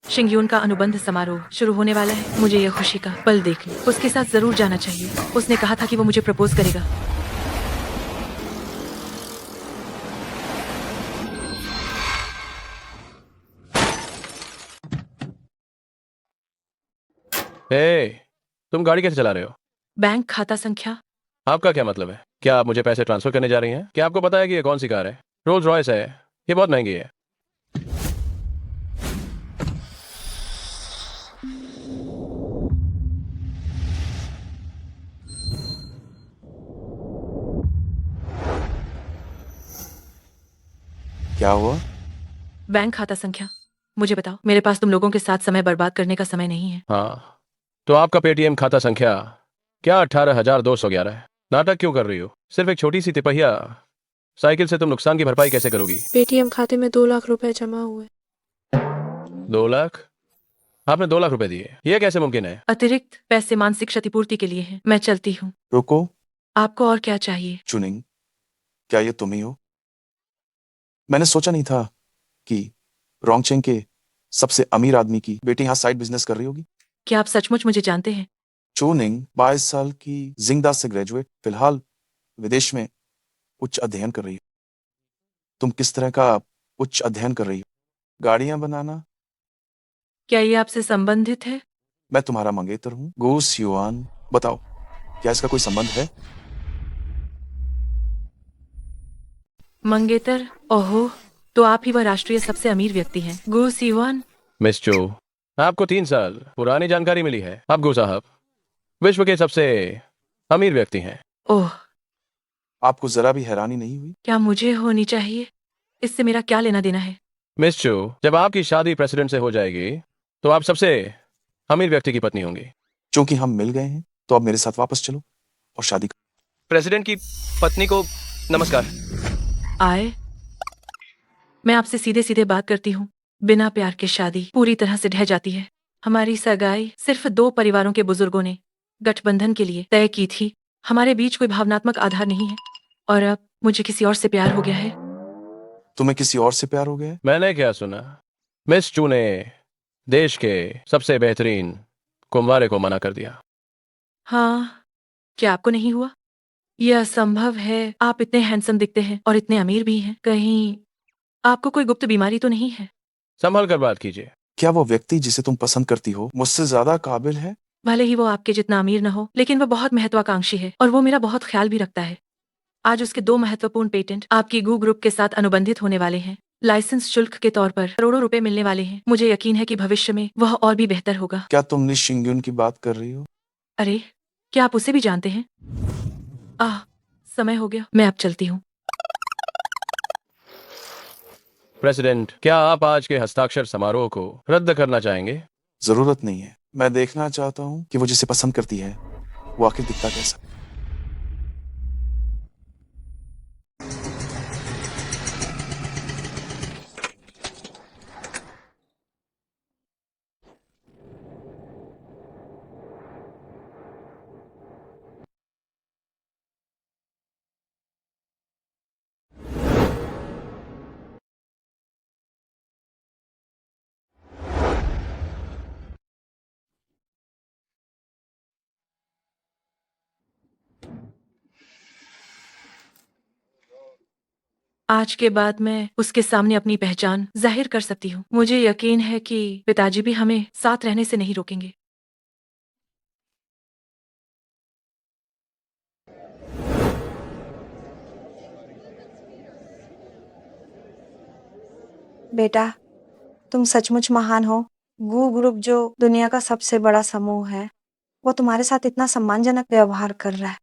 शिंगयून का अनुबंध समारोह शुरू होने वाला है। मुझे यह खुशी का पल देख उसके साथ जरूर जाना चाहिए। उसने कहा था कि वो मुझे प्रपोज करेगा। हे, तुम गाड़ी कैसे चला रहे हो? बैंक खाता संख्या। आपका क्या मतलब है? क्या आप मुझे पैसे ट्रांसफर करने जा रही हैं? क्या आपको पता है कि ये कौन सी कार है? रोल्स रॉयस है। ये बहुत महंगी है। क्या हुआ? बैंक खाता संख्या। मुझे बताओ, मेरे पास तुम लोगों के साथ समय बर्बाद करने का समय नहीं है। हाँ, तो आपका पेटीएम खाता संख्या क्या 18,211 है? नाटक क्यों कर रही हो? सिर्फ एक छोटी सी तिपहिया साइकिल से तुम नुकसान की भरपाई कैसे करोगी? पेटीएम खाते में 2 लाख रुपए जमा हुए। 2 लाख? आपने 2 लाख रुपए दिए? ये कैसे मुमकिन है? अतिरिक्त पैसे मानसिक क्षतिपूर्ति के लिए हैं। मैं चलती हूँ। रुको। आपको और क्या चाहिए? चुनिंग, क्या ये तुम ही हो? मैंने सोचा नहीं था कि रोंगचेंग के सबसे अमीर आदमी की बेटी यहाँ साइड बिजनेस कर रही होगी। क्या आप सचमुच मुझे जानते हैं? चुनिंग 22 साल की जिंगदास से ग्रेजुएट, फिलहाल विदेश में उच्च अध्ययन कर रही हो। तुम किस तरह का उच्च अध्ययन कर रही हो? गाड़ियां बनाना? क्या ये आपसे संबंधित है? मैं तुम्हारा मंगेतर हूँ, गो सियुआन। बताओ, क्या इसका कोई संबंध है? मंगेतर? ओहो, तो आप ही वह राष्ट्रीय सबसे अमीर व्यक्ति हैं, गो सीवान। मिस चो, आपको 3 साल पुरानी जानकारी मिली है। आप गो साहब विश्व के सबसे अमीर व्यक्ति हैं। ओह, आपको जरा भी हैरानी नहीं हुई? क्या मुझे होनी चाहिए? इससे मेरा क्या लेना देना है? मिस चो, जब आपकी शादी प्रेसिडेंट से हो जाएगी तो आप सबसे अमीर व्यक्ति की पत्नी होंगी। क्योंकि हम मिल गए हैं तो अब मेरे साथ वापस चलो और शादी करो। प्रेसिडेंट की पत्नी को नमस्कार। आए, मैं आपसे सीधे सीधे बात करती हूँ। बिना प्यार के शादी पूरी तरह से ढह जाती है। हमारी सगाई सिर्फ 2 परिवारों के बुजुर्गों ने गठबंधन के लिए तय की थी। हमारे बीच कोई भावनात्मक आधार नहीं है और अब मुझे किसी और से प्यार हो गया है। तुम्हें किसी और से प्यार हो गया है? मैंने क्या सुना? मिस चू ने देश के सबसे बेहतरीन कुंवारे को मना कर दिया। हाँ, क्या आपको नहीं हुआ? यह असंभव है। आप इतने हैंडसम दिखते हैं और इतने अमीर भी हैं। कहीं आपको कोई गुप्त बीमारी तो नहीं है? संभल कर बात कीजिए। क्या वो व्यक्ति जिसे तुम पसंद करती हो मुझसे ज्यादा काबिल है? भले ही वो आपके जितना अमीर न हो, लेकिन वह बहुत महत्वाकांक्षी है और वो मेरा बहुत ख्याल भी रखता है। आज उसके 2 महत्वपूर्ण पेटेंट आपकी गू ग्रुप के साथ अनुबंधित होने वाले हैं। लाइसेंस शुल्क के तौर पर करोड़ों रुपए मिलने वाले हैं। मुझे यकीन है कि भविष्य में वह और भी बेहतर होगा। क्या तुम निश शिंग्यून की बात कर रही हो? अरे, क्या आप उसे भी जानते हैं? आह, समय हो गया, मैं अब चलती हूँ। प्रेसिडेंट, क्या आप आज के हस्ताक्षर समारोह को रद्द करना चाहेंगे? जरूरत नहीं है। मैं देखना चाहता हूँ कि वो जिसे पसंद करती है वो आखिर दिखता कैसा। आज के बाद मैं उसके सामने अपनी पहचान जाहिर कर सकती हूँ। मुझे यकीन है कि पिताजी भी हमें साथ रहने से नहीं रोकेंगे। बेटा, तुम सचमुच महान हो। गू ग्रुप जो दुनिया का सबसे बड़ा समूह है, वो तुम्हारे साथ इतना सम्मानजनक व्यवहार कर रहा है।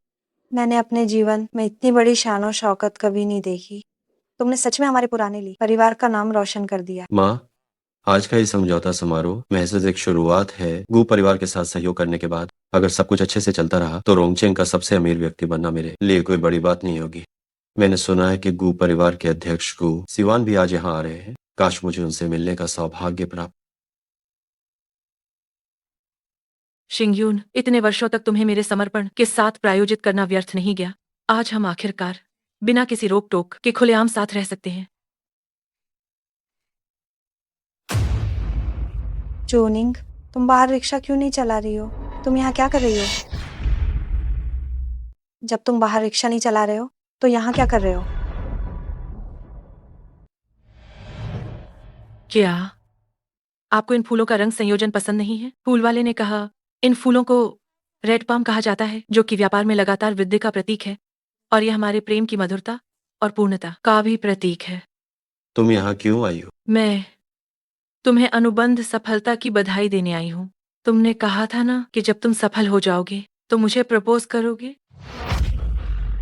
मैंने अपने जीवन में इतनी बड़ी शान और शौकत कभी नहीं देखी। तुमने सच में हमारे पुराने लिए परिवार का नाम रोशन कर दिया। माँ, आज का ये समझौता समारोह महज एक शुरुआत है। गू परिवार के साथ सहयोग करने के बाद अगर सब कुछ अच्छे से चलता रहा तो रोंगचेंग का सबसे अमीर व्यक्ति बनना मेरे लिए कोई बड़ी बात नहीं होगी। मैंने सुना है कि गू परिवार के अध्यक्ष गू सिवान भी आज यहाँ आ रहे हैं। काश मुझे उनसे मिलने का सौभाग्य प्राप्त। शिंगयून, इतने वर्षों तक तुम्हें मेरे समर्पण के साथ प्रायोजित करना व्यर्थ नहीं गया। आज हम आखिरकार बिना किसी रोक टोक के खुलेआम साथ रह सकते हैं। चूनिंग, तुम बाहर रिक्शा क्यों नहीं चला रही हो? तुम यहाँ क्या कर रही हो? जब तुम बाहर रिक्शा नहीं चला रहे हो तो यहाँ क्या कर रहे हो? क्या आपको इन फूलों का रंग संयोजन पसंद नहीं है? फूल वाले ने कहा, इन फूलों को रेड पाम कहा जाता है, जो कि व्यापार में लगातार वृद्धि का प्रतीक है, और यह हमारे प्रेम की मधुरता और पूर्णता का भी प्रतीक है। तुम यहाँ क्यों आई हो? मैं तुम्हें अनुबंध सफलता की बधाई देने आई हूँ। तुमने कहा था ना कि जब तुम सफल हो जाओगे तो मुझे प्रपोज करोगे।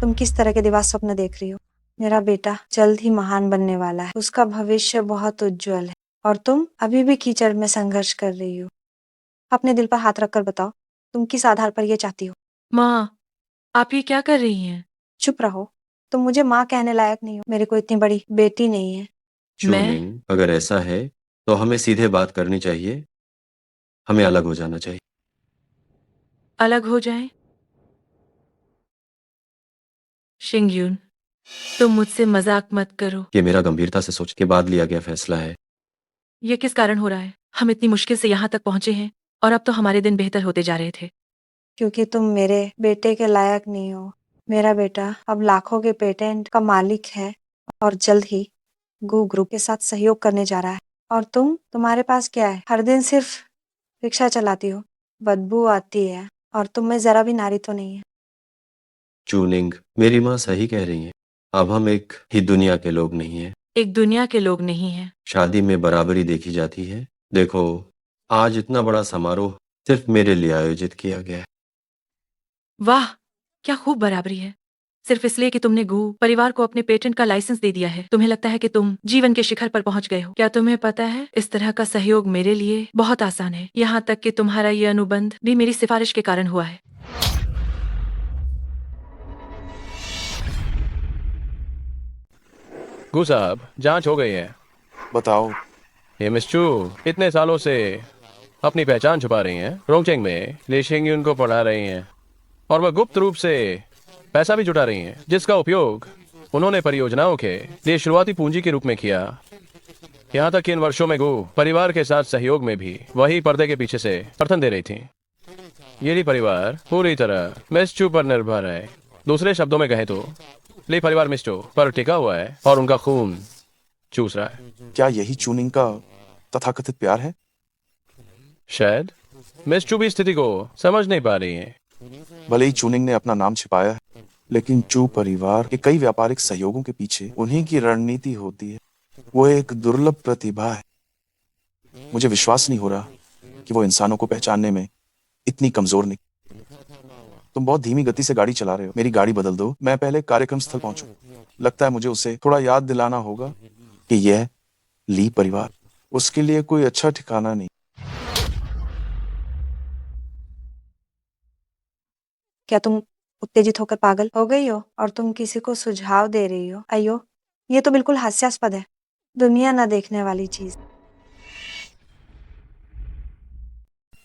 तुम किस तरह के दिवा स्वप्न देख रही हो? मेरा बेटा जल्द ही महान बनने वाला है, उसका भविष्य बहुत उज्जवल है और तुम अभी भी कीचड़ में संघर्ष कर रही हो। अपने दिल पर हाथ रखकर बताओ, तुम किस आधार पर ये चाहती हो? माँ, आप ये क्या कर रही हैं? चुप रहो, तुम मुझे माँ कहने लायक नहीं हो। मेरे को इतनी बड़ी बेटी नहीं है। चूनिंग, अगर ऐसा है तो हमें सीधे बात करनी चाहिए, हमें अलग हो जाना चाहिए। अलग हो जाएं? शिंगयून, तुम मुझसे मजाक मत करो। ये मेरा गंभीरता से सोच के बाद लिया गया फैसला है। ये किस कारण हो रहा है? हम इतनी मुश्किल से यहाँ तक पहुंचे हैं और अब तो हमारे दिन बेहतर होते जा रहे थे। क्योंकि तुम मेरे बेटे के लायक नहीं हो। मेरा बेटा अब लाखों के पेटेंट का मालिक है और जल्द ही गू ग्रुप के साथ सहयोग करने जा रहा है। और तुम्हारे पास क्या है? हर दिन सिर्फ रिक्शा चलाती हो, बदबू आती है और तुम में जरा भी नारी तो नहीं है। चूनिंग, मेरी माँ सही कह रही है। अब हम एक ही दुनिया के लोग नहीं हैं। एक दुनिया के लोग नहीं हैं। शादी में बराबरी देखी जाती है। देखो, आज इतना बड़ा समारोह सिर्फ मेरे लिए आयोजित किया गया है। वाह, क्या खूब बराबरी है। सिर्फ इसलिए कि तुमने गू परिवार को अपने पेटेंट का लाइसेंस दे दिया है, तुम्हें लगता है कि तुम जीवन के शिखर पर पहुंच गए हो। क्या तुम्हें पता है, इस तरह का सहयोग मेरे लिए बहुत आसान है। यहाँ तक कि तुम्हारा ये अनुबंध भी मेरी सिफारिश के कारण हुआ है। गु साहब, जांच हो गई है। बताओ। ये मिस चू इतने सालों से अपनी पहचान छुपा रही हैं, रोंगचेंग में ले शेंगयुन को पढ़ा रही हैं और वह गुप्त रूप से पैसा भी जुटा रही हैं, जिसका उपयोग उन्होंने परियोजनाओं के लिए शुरुआती पूंजी के रूप में किया। यहाँ तक कि इन वर्षों में गु परिवार के साथ सहयोग में भी वही पर्दे के पीछे से समर्थन दे रही थी। ये ली परिवार पूरी तरह मिस चू पर निर्भर है। दूसरे शब्दों में कहें तो ली परिवार मिस चू पर टिका हुआ है और उनका खून चूस रहा है। क्या यही चूनिंग का तथाकथित प्यार है? शायद मिस चू भी स्थिति को समझ नहीं पा रही है। भले ही चूनिंग ने अपना नाम छिपाया है, लेकिन चू परिवार के कई व्यापारिक सहयोगों के पीछे उन्हीं की रणनीति होती है। वो एक दुर्लभ प्रतिभा है। मुझे विश्वास नहीं हो रहा कि वो इंसानों को पहचानने में इतनी कमजोर नहीं। तुम बहुत धीमी गति से गाड़ी चला रहे हो। मेरी गाड़ी बदल दो, मैं पहले कार्यक्रम स्थल पहुंचूं। लगता है मुझे उसे थोड़ा याद दिलाना होगा कि यह ली परिवार उसके लिए कोई अच्छा ठिकाना नहीं। क्या तुम उत्तेजित होकर पागल हो गई हो और तुम किसी को सुझाव दे रही हो? अयो, ये तो बिल्कुल हास्यास्पद है। दुनिया न देखने वाली चीज।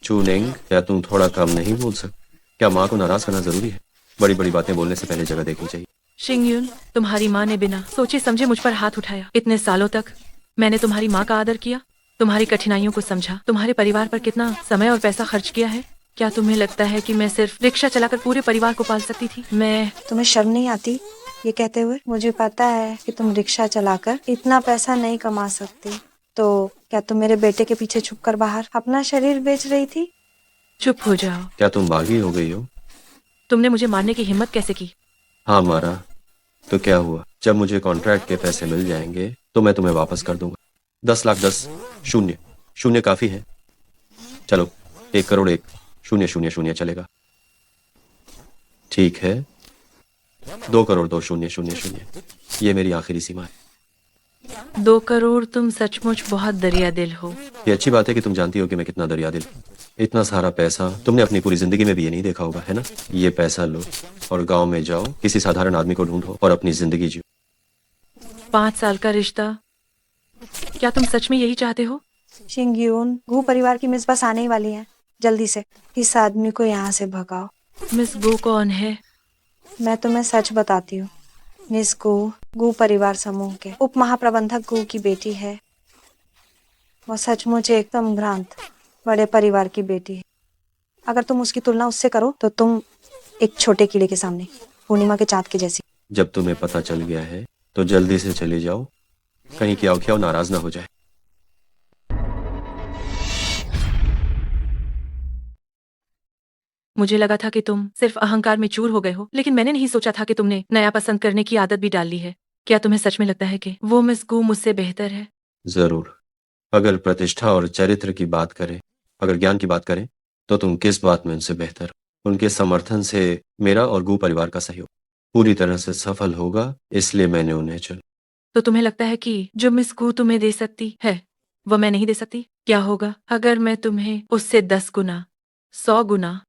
चूनिंग, क्या तुम थोड़ा कम नहीं बोल सकते? क्या माँ को नाराज करना जरूरी है? बड़ी बड़ी बातें बोलने से पहले जगह देखनी चाहिए। शिंगयुन, तुम्हारी माँ ने बिना सोचे समझे मुझ पर हाथ उठाया। इतने सालों तक मैंने तुम्हारी माँ का आदर किया, तुम्हारी कठिनाइयों को समझा, तुम्हारे परिवार पर कितना समय और पैसा खर्च किया है। क्या तुम्हें लगता है कि मैं सिर्फ रिक्शा चलाकर पूरे परिवार को पाल सकती थी? तुम्हें शर्म नहीं आती ये कहते हुए? मुझे पता है कि तुम रिक्शा चलाकर इतना पैसा नहीं कमा सकती, तो क्या तुम मेरे बेटे के पीछे छुपकर बाहर अपना शरीर बेच रही थी? चुप हो जाओ। क्या तुम बागी हो गई हो? तुमने मुझे मारने की हिम्मत कैसे की? हाँ, मारा तो क्या हुआ? जब मुझे कॉन्ट्रैक्ट के पैसे मिल जाएंगे तो मैं तुम्हें वापस कर दूंगा। 10 लाख 10 शून्य शून्य काफी है। चलो 1 करोड़ 1 0 0 0 चलेगा। ठीक है, 2 करोड़ 2 0 0 0। ये मेरी आखिरी सीमा है। 2 करोड़? तुम सचमुच बहुत दरिया दिल हो। ये अच्छी बात है कि तुम जानती हो कि मैं कितना दरिया दिल हूं। इतना सारा पैसा तुमने अपनी पूरी जिंदगी में भी ये नहीं देखा होगा, है ना? ये पैसा लो और गांव में जाओ, किसी साधारण आदमी को ढूंढो और अपनी जिंदगी जियो। 5 साल का रिश्ता, क्या तुम सच में यही चाहते हो? शिंगयून, गू परिवार की मिस बस आने ही वाली है। जल्दी से इस आदमी को यहाँ से भगाओ। मिस गो कौन है? मैं तुम्हें सच बताती हूँ। मिस गू परिवार समूह के उप महाप्रबंधक गू की बेटी है। वो सचमुच एकदम भ्रांत बड़े परिवार की बेटी है। अगर तुम उसकी तुलना उससे करो तो तुम एक छोटे कीड़े के सामने, पूर्णिमा के चाँद के जैसी। जब तुम्हें पता चल गया है तो जल्दी से चले जाओ, कहीं की अवख्या नाराज ना हो जाए। मुझे लगा था कि तुम सिर्फ अहंकार में चूर हो गए हो, लेकिन मैंने नहीं सोचा था कि तुमने नया पसंद करने की आदत भी डाल ली है। क्या तुम्हें सच में लगता है कि वो मिस गू मुझसे बेहतर है? जरूर। अगर प्रतिष्ठा और चरित्र की बात करें, अगर ज्ञान की बात करें, तो तुम किस बात में उनसे बेहतर हो? उनके समर्थन से मेरा और गू परिवार का सहयोग पूरी तरह से सफल होगा, इसलिए मैंने उन्हें चुना। तो तुम्हें लगता है कि जो मिस गू तुम्हें दे सकती है वो मैं नहीं दे सकती? क्या होगा अगर मैं तुम्हें उससे 10 गुना, 100 गुना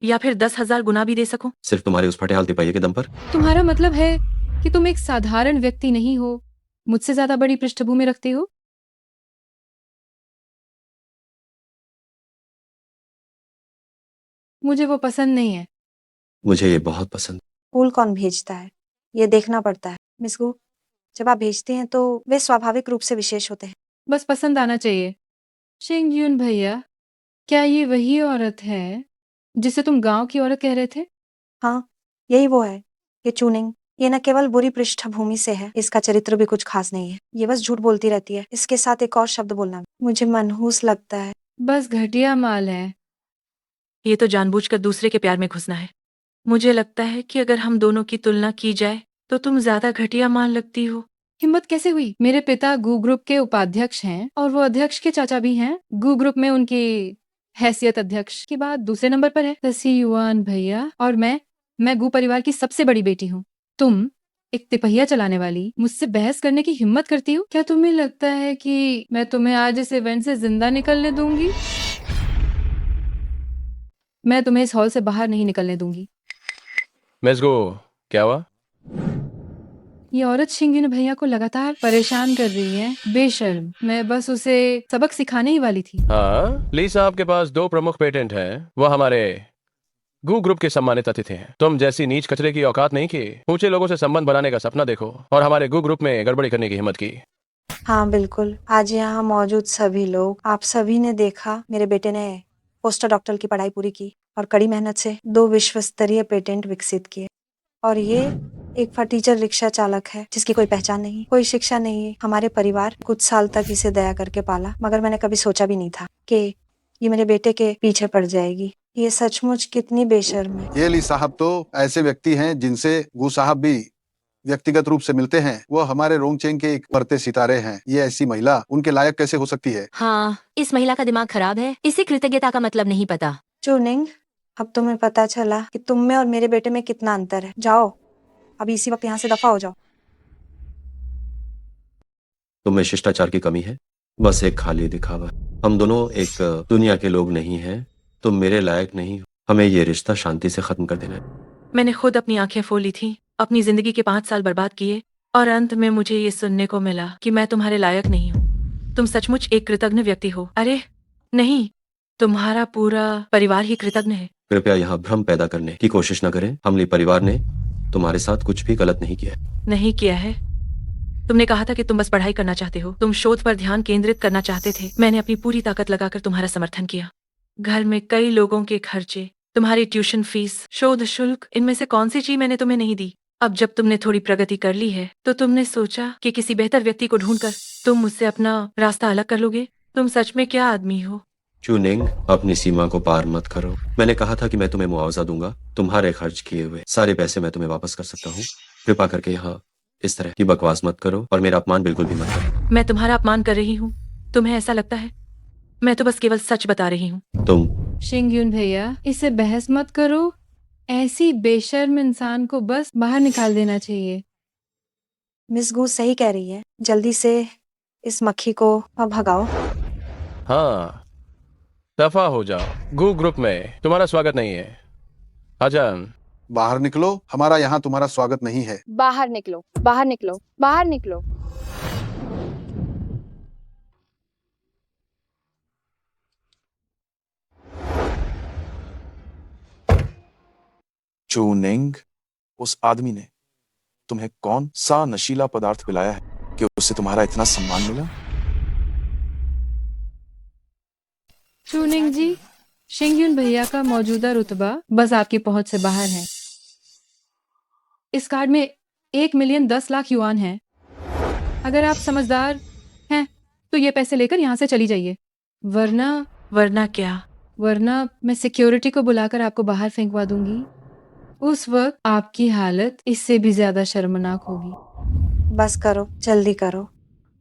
या फिर 10,000 गुना भी दे सकूं? सिर्फ तुम्हारे उस फटे हाल तिपाही के दम पर? तुम्हारा मतलब है कि तुम एक साधारण व्यक्ति नहीं हो, मुझसे ज्यादा बड़ी पृष्ठभूमि रखते हो? मुझे वो पसंद नहीं है। मुझे ये बहुत पसंद। फूल कौन भेजता है ये देखना पड़ता है। मिस गू, जब आप भेजते हैं तो वे स्वाभाविक रूप से विशेष होते हैं। बस पसंद आना चाहिए। शिंगयून भैया, क्या ये वही औरत है जिसे तुम गांव की औरत कह रहे थे? हाँ, यही वो है। ये चूनिंग, ये न केवल बुरी पृष्ठभूमि से है, इसका चरित्र भी कुछ खास नहीं है। ये बस झूठ बोलती रहती है। इसके साथ एक और शब्द बोलना मुझे मनहूस लगता है। बस घटिया माल है। ये तो जानबूझकर दूसरे के प्यार में घुसना है। मुझे लगता है कि अगर हम दोनों की तुलना की जाए तो तुम ज्यादा घटिया मान लगती हो। हिम्मत कैसे हुई? मेरे पिता गू ग्रुप के उपाध्यक्ष हैं और वो अध्यक्ष के चाचा भी हैं। गू ग्रुप में उनकी हैसियत अध्यक्ष के बाद दूसरे नंबर पर है। तसी युआन भैया, और मैं गू परिवार की सबसे बड़ी बेटी हूँ। तुम एक तिपहिया चलाने वाली मुझसे बहस करने की हिम्मत करती हो? क्या तुम्हें लगता है कि मैं तुम्हें आज इस इवेंट से जिंदा निकलने दूंगी? मैं तुम्हें इस हॉल से बाहर नहीं निकलने दूंगी। मिस गो, क्या हुआ? ये औरत शिंगिन भैया को लगातार परेशान कर रही है। बेशर्म। मैं बस उसे सबक सिखाने ही वाली थी। हाँ, ली साहब के पास 2 प्रमुख पेटेंट हैं। वो हमारे गू ग्रुप के सम्मानित अतिथि हैं। तुम जैसी नीच कचरे की औकात नहीं की, ऊंचे लोगों से संबंध बनाने का सपना देखो और हमारे गू ग्रुप में गड़बड़ी करने की हिम्मत की। हाँ बिल्कुल, आज यहाँ मौजूद सभी लोग, आप सभी ने देखा मेरे बेटे ने पोस्टर डॉक्टर की पढ़ाई पूरी की और कड़ी मेहनत से 2 विश्व स्तरीय पेटेंट विकसित किए। और ये एक फटीचर रिक्शा चालक है जिसकी कोई पहचान नहीं, कोई शिक्षा नहीं। हमारे परिवार कुछ साल तक इसे दया करके पाला, मगर मैंने कभी सोचा भी नहीं था कि ये मेरे बेटे के पीछे पड़ जाएगी। ये सचमुच कितनी बेशर्म है। ये ली साहब तो ऐसे व्यक्ति हैं जिनसे गू साहब भी व्यक्तिगत रूप से मिलते हैं। वो हमारे रोंगचेंग के एक बढ़ते सितारे हैं। ये ऐसी महिला उनके लायक कैसे हो सकती है? हाँ, इस महिला का दिमाग खराब है। इसे कृतज्ञता का मतलब नहीं पता। चुनिंग, अब तुम्हें पता चला कि तुम में और मेरे बेटे में कितना अंतर है। जाओ, अभी इसी वक्त यहाँ से दफा हो जाओ। तुम्हें शिष्टाचार की कमी है, बस एक खाली दिखावा। हम दोनों एक दुनिया के लोग नहीं हैं। तुम मेरे लायक नहीं हो। हमें ये रिश्ता शांति से खत्म कर देना है। मैंने खुद अपनी आंखें फोड़ ली थी, अपनी जिंदगी के 5 साल बर्बाद किए और अंत में मुझे ये सुनने को मिला कि मैं तुम्हारे लायक नहीं हूँ। तुम सचमुच एक कृतज्ञ व्यक्ति हो। अरे नहीं, तुम्हारा पूरा परिवार ही कृतज्ञ है। कृपया यहाँ भ्रम पैदा करने की कोशिश न करें। हमली परिवार ने तुम्हारे साथ कुछ भी गलत नहीं किया है। नहीं किया है। तुमने कहा था कि तुम बस पढ़ाई करना चाहते हो, तुम शोध पर ध्यान केंद्रित करना चाहते थे। मैंने अपनी पूरी ताकत लगाकर तुम्हारा समर्थन किया। घर में कई लोगों के खर्चे, तुम्हारी ट्यूशन फीस, शोध शुल्क, इनमें से कौन सी चीज मैंने तुम्हें नहीं दी? अब जब तुमने थोड़ी प्रगति कर ली है तो तुमने सोचा कि किसी बेहतर व्यक्ति को ढूंढकर तुम मुझसे अपना रास्ता अलग कर लोगे। तुम सच में क्या आदमी हो? चुनिंग, अपनी सीमा को पार मत करो। मैंने कहा था कि मैं तुम्हें मुआवजा दूंगा। तुम्हारे खर्च किए हुए सारे पैसे मैं तुम्हें वापस कर सकता हूँ। कृपा करके यहाँ इस तरह की बकवास मत करो और मेरा अपमान बिल्कुल भी मत करो। मैं तुम्हारा अपमान कर रही हूँ? तुम्हें ऐसा लगता है? मैं तो बस केवल सच बता रही हूँ। तुम शिंगयून भैया, इससे बहस मत करो। ऐसी बेशर्म इंसान को बस बाहर निकाल देना चाहिए। मिस गू सही कह रही है, जल्दी से इस मक्खी को भगाओ। हाँ, दफा हो जाओ। गू ग्रुप में तुम्हारा स्वागत नहीं है। अजन, बाहर निकलो, हमारा यहाँ तुम्हारा स्वागत नहीं है। बाहर निकलो, बाहर निकलो, बाहर निकलो। चूनिंग, उस आदमी ने तुम्हें कौन सा नशीला पदार्थ पिलाया है कि उससे तुम्हारा इतना सम्मान मिला? चूनिंग जी, शिंगयुन भैया का मौजूदा रुतबा बस आपकी पहुंच से बाहर है। इस कार्ड में 1,10,00,000 युआन है। अगर आप समझदार हैं तो ये पैसे लेकर यहाँ से चली जाइए, वरना वरना क्या? वरना मैं सिक्योरिटी को बुलाकर आपको बाहर फेंकवा दूंगी। उस वक्त आपकी हालत इससे भी ज्यादा शर्मनाक होगी। बस करो, जल्दी करो।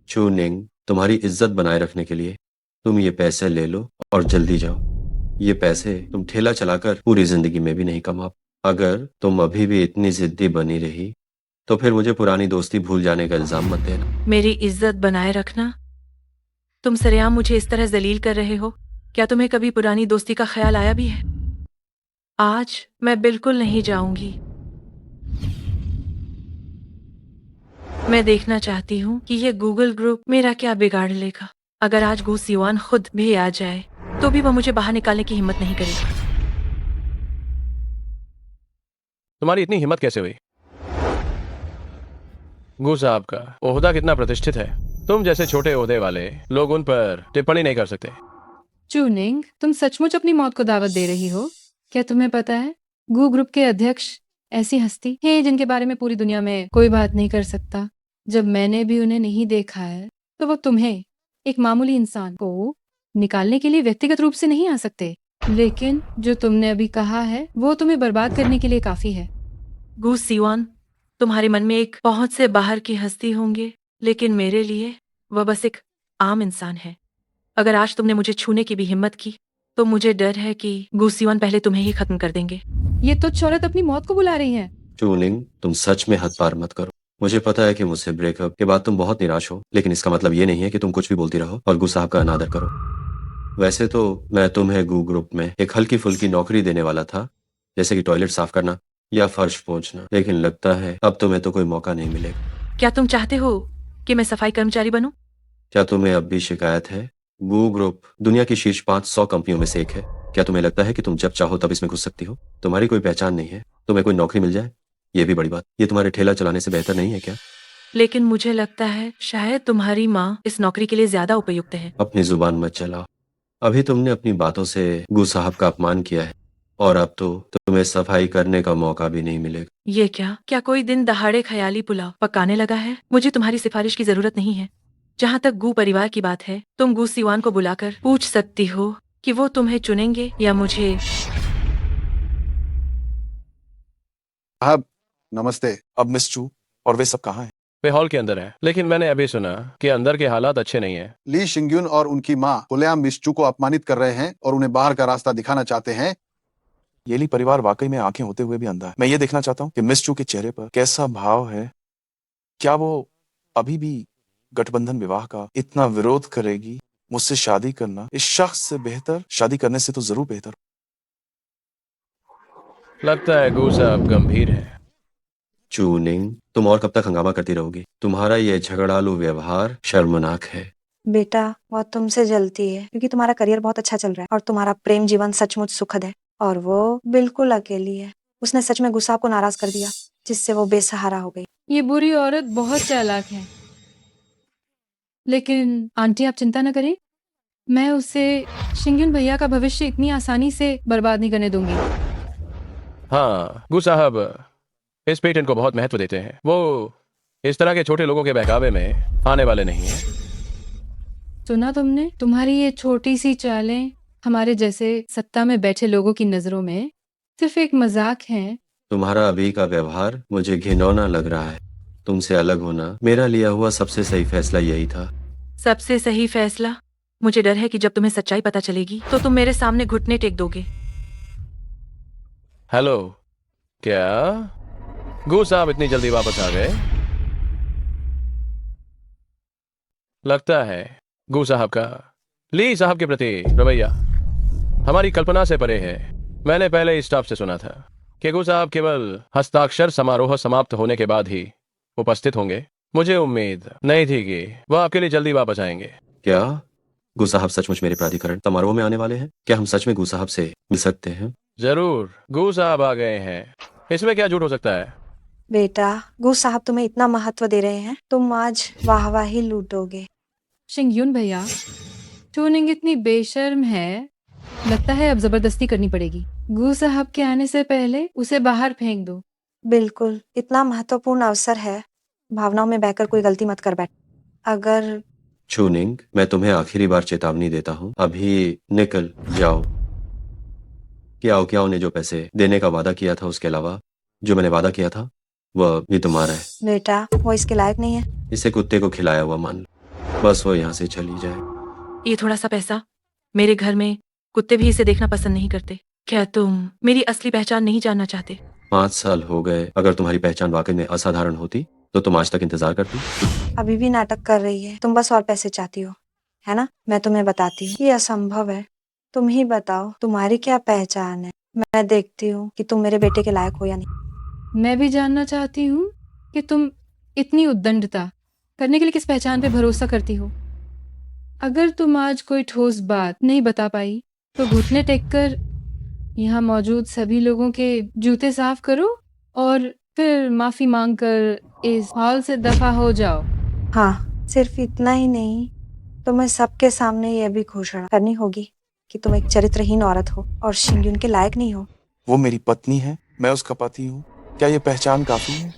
चूनिंग, तुम्हारी इज्जत बनाए रखने के लिए तुम ये पैसे ले लो और जल्दी जाओ। ये पैसे तुम ठेला चलाकर पूरी जिंदगी में भी नहीं कमा। अगर तुम अभी भी इतनी जिद्दी बनी रही तो फिर मुझे पुरानी दोस्ती भूल जाने का इल्जाम मत देना। मेरी इज्जत बनाए रखना? तुम सरेआम मुझे इस तरह जलील कर रहे हो। क्या तुम्हें कभी पुरानी दोस्ती का ख्याल आया भी है? आज मैं बिल्कुल नहीं जाऊंगी। मैं देखना चाहती हूँ कि ये गूगल ग्रुप मेरा क्या बिगाड़ लेगा। अगर आज गू सिवान खुद भी आ जाए तो भी वह मुझे बाहर निकालने की हिम्मत नहीं करेगा। तुम्हारी इतनी हिम्मत कैसे हुई? गू साहब का ओहदा कितना प्रतिष्ठित है, तुम जैसे छोटे ओहदे वाले लोग उन पर टिप्पणी नहीं कर सकते। चूनिंग, तुम सचमुच अपनी मौत को दावत दे रही हो? क्या तुम्हें पता है गू ग्रुप के अध्यक्ष ऐसी हस्ती है जिनके बारे में पूरी दुनिया में कोई बात नहीं कर सकता। जब मैंने भी उन्हें नहीं देखा है तो वो तुम्हें, एक मामूली इंसान को निकालने के लिए व्यक्तिगत रूप से नहीं आ सकते, लेकिन जो तुमने अभी कहा है वो तुम्हें बर्बाद करने के लिए काफी है। गू सिवान, तुम्हारे मन में एक पहुंच से बाहर की हस्ती होंगे, लेकिन मेरे लिए वह बस एक आम इंसान है। अगर आज तुमने मुझे छूने की भी हिम्मत की तो मुझे डर है कि गू सिवान पहले तुम्हें ही खत्म कर देंगे। ये तो औरत अपनी मौत को बुला रही है। चूनिंग, तुम सच में हद पार मत करो। मुझे पता है कि मुझसे ब्रेकअप के बाद तुम बहुत निराश हो, लेकिन इसका मतलब ये नहीं है कि तुम कुछ भी बोलती रहो और गू साहब का अनादर करो। वैसे तो मैं तुम्हें गू ग्रुप में एक हल्की फुल्की नौकरी देने वाला था, जैसे कि टॉयलेट साफ करना या फर्श पोंछना, लेकिन लगता है अब तुम्हें तो कोई मौका नहीं मिलेगा। क्या तुम चाहते हो कि मैं सफाई कर्मचारी बनूं? क्या तुम्हें अब भी शिकायत है? गू ग्रुप दुनिया की शीर्ष 500 कंपनियों में से एक है। क्या तुम्हें लगता है कि तुम जब चाहो तब इसमें घुस सकती हो? तुम्हारी कोई पहचान नहीं है, तुम्हें कोई नौकरी मिल जाए, ये भी बड़ी बात। ये तुम्हारे ठेला चलाने से बेहतर नहीं है क्या? लेकिन मुझे लगता है शायद तुम्हारी माँ इस नौकरी के लिए ज्यादा उपयुक्त है। अपनी जुबान मत चलाओ। अभी तुमने अपनी बातों से गू साहब का अपमान किया है और अब तो तुम्हें सफाई करने का मौका भी नहीं मिलेगा। ये क्या कोई दिन दहाड़े ख्याली पुलाव पकाने लगा है? मुझे तुम्हारी सिफारिश की जरूरत नहीं है। जहाँ तक गू परिवार की बात है, तुम गू सिवान को बुलाकर पूछ सकती हो कि वो तुम्हें चुनेंगे या मुझे। साहब नमस्ते। अब मिस चू और वे सब कहाँ हैं? वे हॉल के अंदर है, लेकिन मैंने अभी सुना कि अंदर के हालात अच्छे नहीं है। ली शिंग्युन और उनकी माँ खुलेआम मिस चू को अपमानित कर रहे हैं और उन्हें बाहर का रास्ता दिखाना चाहते हैं। ये ली परिवार वाकई में आंखें होते हुए भी अंधा है। मैं ये देखना चाहता हूँ कि मिस चू के चेहरे पर कैसा भाव है। क्या वो अभी भी गठबंधन विवाह का इतना विरोध करेगी? मुझसे शादी करना इस शख्स से बेहतर, शादी करने से तो जरूर बेहतर। लगता है गू साहब गंभीर है। चूनिंग, तुम और कब तक हंगामा करती रहोगी? तुम्हारा ये झगड़ालू व्यवहार शर्मनाक है। बेटा, वो तुमसे जलती है क्योंकि तुम्हारा करियर बहुत अच्छा चल रहा है और तुम्हारा प्रेम जीवन सचमुच सुखद है, और वो बिल्कुल अकेली है। उसने सच में गुस्सा को नाराज कर दिया, जिससे वो बेसहारा हो गई। ये बुरी औरत बहुत चालाक है, लेकिन आंटी आप चिंता न करें, मैं उसे शिंगयुन भैया का भविष्य इतनी आसानी से बर्बाद नहीं करने दूंगी। हाँ, गू साहब इस पेटेंट को बहुत महत्व देते हैं। वो इस तरह के छोटे लोगों के बहकावे में आने वाले नहीं हैं। सुना तुमने? तुम्हारी ये छोटी सी चालें हमारे जैसे सत्ता में बैठे लोगों की नजरों में सिर्फ एक मजाक है। तुम्हारा अभी का व्यवहार मुझे घिनौना लग रहा है। तुमसे अलग होना मेरा लिया हुआ सबसे सही फैसला यही था। सबसे सही फैसला? मुझे डर है कि जब तुम्हें सच्चाई पता चलेगी तो तुम मेरे सामने घुटने टेक दोगे। हेलो, क्या गू साहब इतनी जल्दी वापस आ गए? लगता है गू साहब का ली साहब के प्रति रवैया हमारी कल्पना से परे है। मैंने पहले इस स्टाफ से सुना था कि गू साहब केवल हस्ताक्षर समारोह समाप्त होने के बाद ही उपस्थित होंगे। मुझे उम्मीद नहीं थी कि वह आपके लिए जल्दी वापस आएंगे। क्या गू साहब सचमुच मेरे प्राधिकरण समारोह में आने वाले हैं? क्या हम सच में गू साहब से मिल सकते हैं? जरूर, गू साहब आ गए हैं, इसमें क्या झूठ हो सकता है? बेटा, गू साहब तुम्हें इतना महत्व दे रहे हैं, तुम आज वाहवाही लूटोगे। शिंगयुन भैया, चूनिंग इतनी बेशर्म है लगता है अब जबरदस्ती करनी पड़ेगी। गू साहब के आने से पहले उसे बाहर फेंक दो। बिल्कुल, इतना महत्वपूर्ण अवसर है, भावनाओं में बहकर कोई गलती मत कर बैठ। अगर चूनिंग, मैं तुम्हें आखिरी बार चेतावनी देता हूँ, अभी निकल जाओ। क्या ने जो पैसे देने का वादा किया था उसके अलावा जो मैंने वादा किया था वह भी तुम्हारा है। बेटा, वो इसके लायक नहीं है। इसे कुत्ते को खिलाया हुआ मान लो, बस वो यहाँ से चली जाए। ये थोड़ा सा पैसा, मेरे घर में कुत्ते भी इसे देखना पसंद नहीं करते। क्या तुम मेरी असली पहचान नहीं जानना चाहते? 5 साल हो गए, अगर तुम्हारी पहचान वाकई में असाधारण होती तो तुम आज तक इंतजार करती। अभी भी नाटक कर रही है, तुम बस और पैसे चाहती हो, है ना? मैं तुम्हें बताती हूँ, ये असंभव है। तुम ही बताओ, तुम्हारी क्या पहचान है? मैं देखती हूँ कि तुम मेरे बेटे के लायक हो या नहीं। मैं भी जानना चाहती हूँ कि तुम इतनी उद्दंडता करने के लिए किस पहचान पे भरोसा करती हो। अगर तुम आज कोई ठोस बात नहीं बता पाई तो घुटने टेककर यहाँ मौजूद सभी लोगों के जूते साफ करो और फिर माफी मांगकर इस हॉल से दफा हो जाओ। हाँ, सिर्फ इतना ही नहीं, तुम्हें सबके सामने यह भी घोषणा करनी होगी कि तुम एक चरित्रहीन औरत हो और शिंग्युन के लायक नहीं हो। वो मेरी पत्नी है, मैं उसका पति हूँ। क्या ये पहचान काफी है?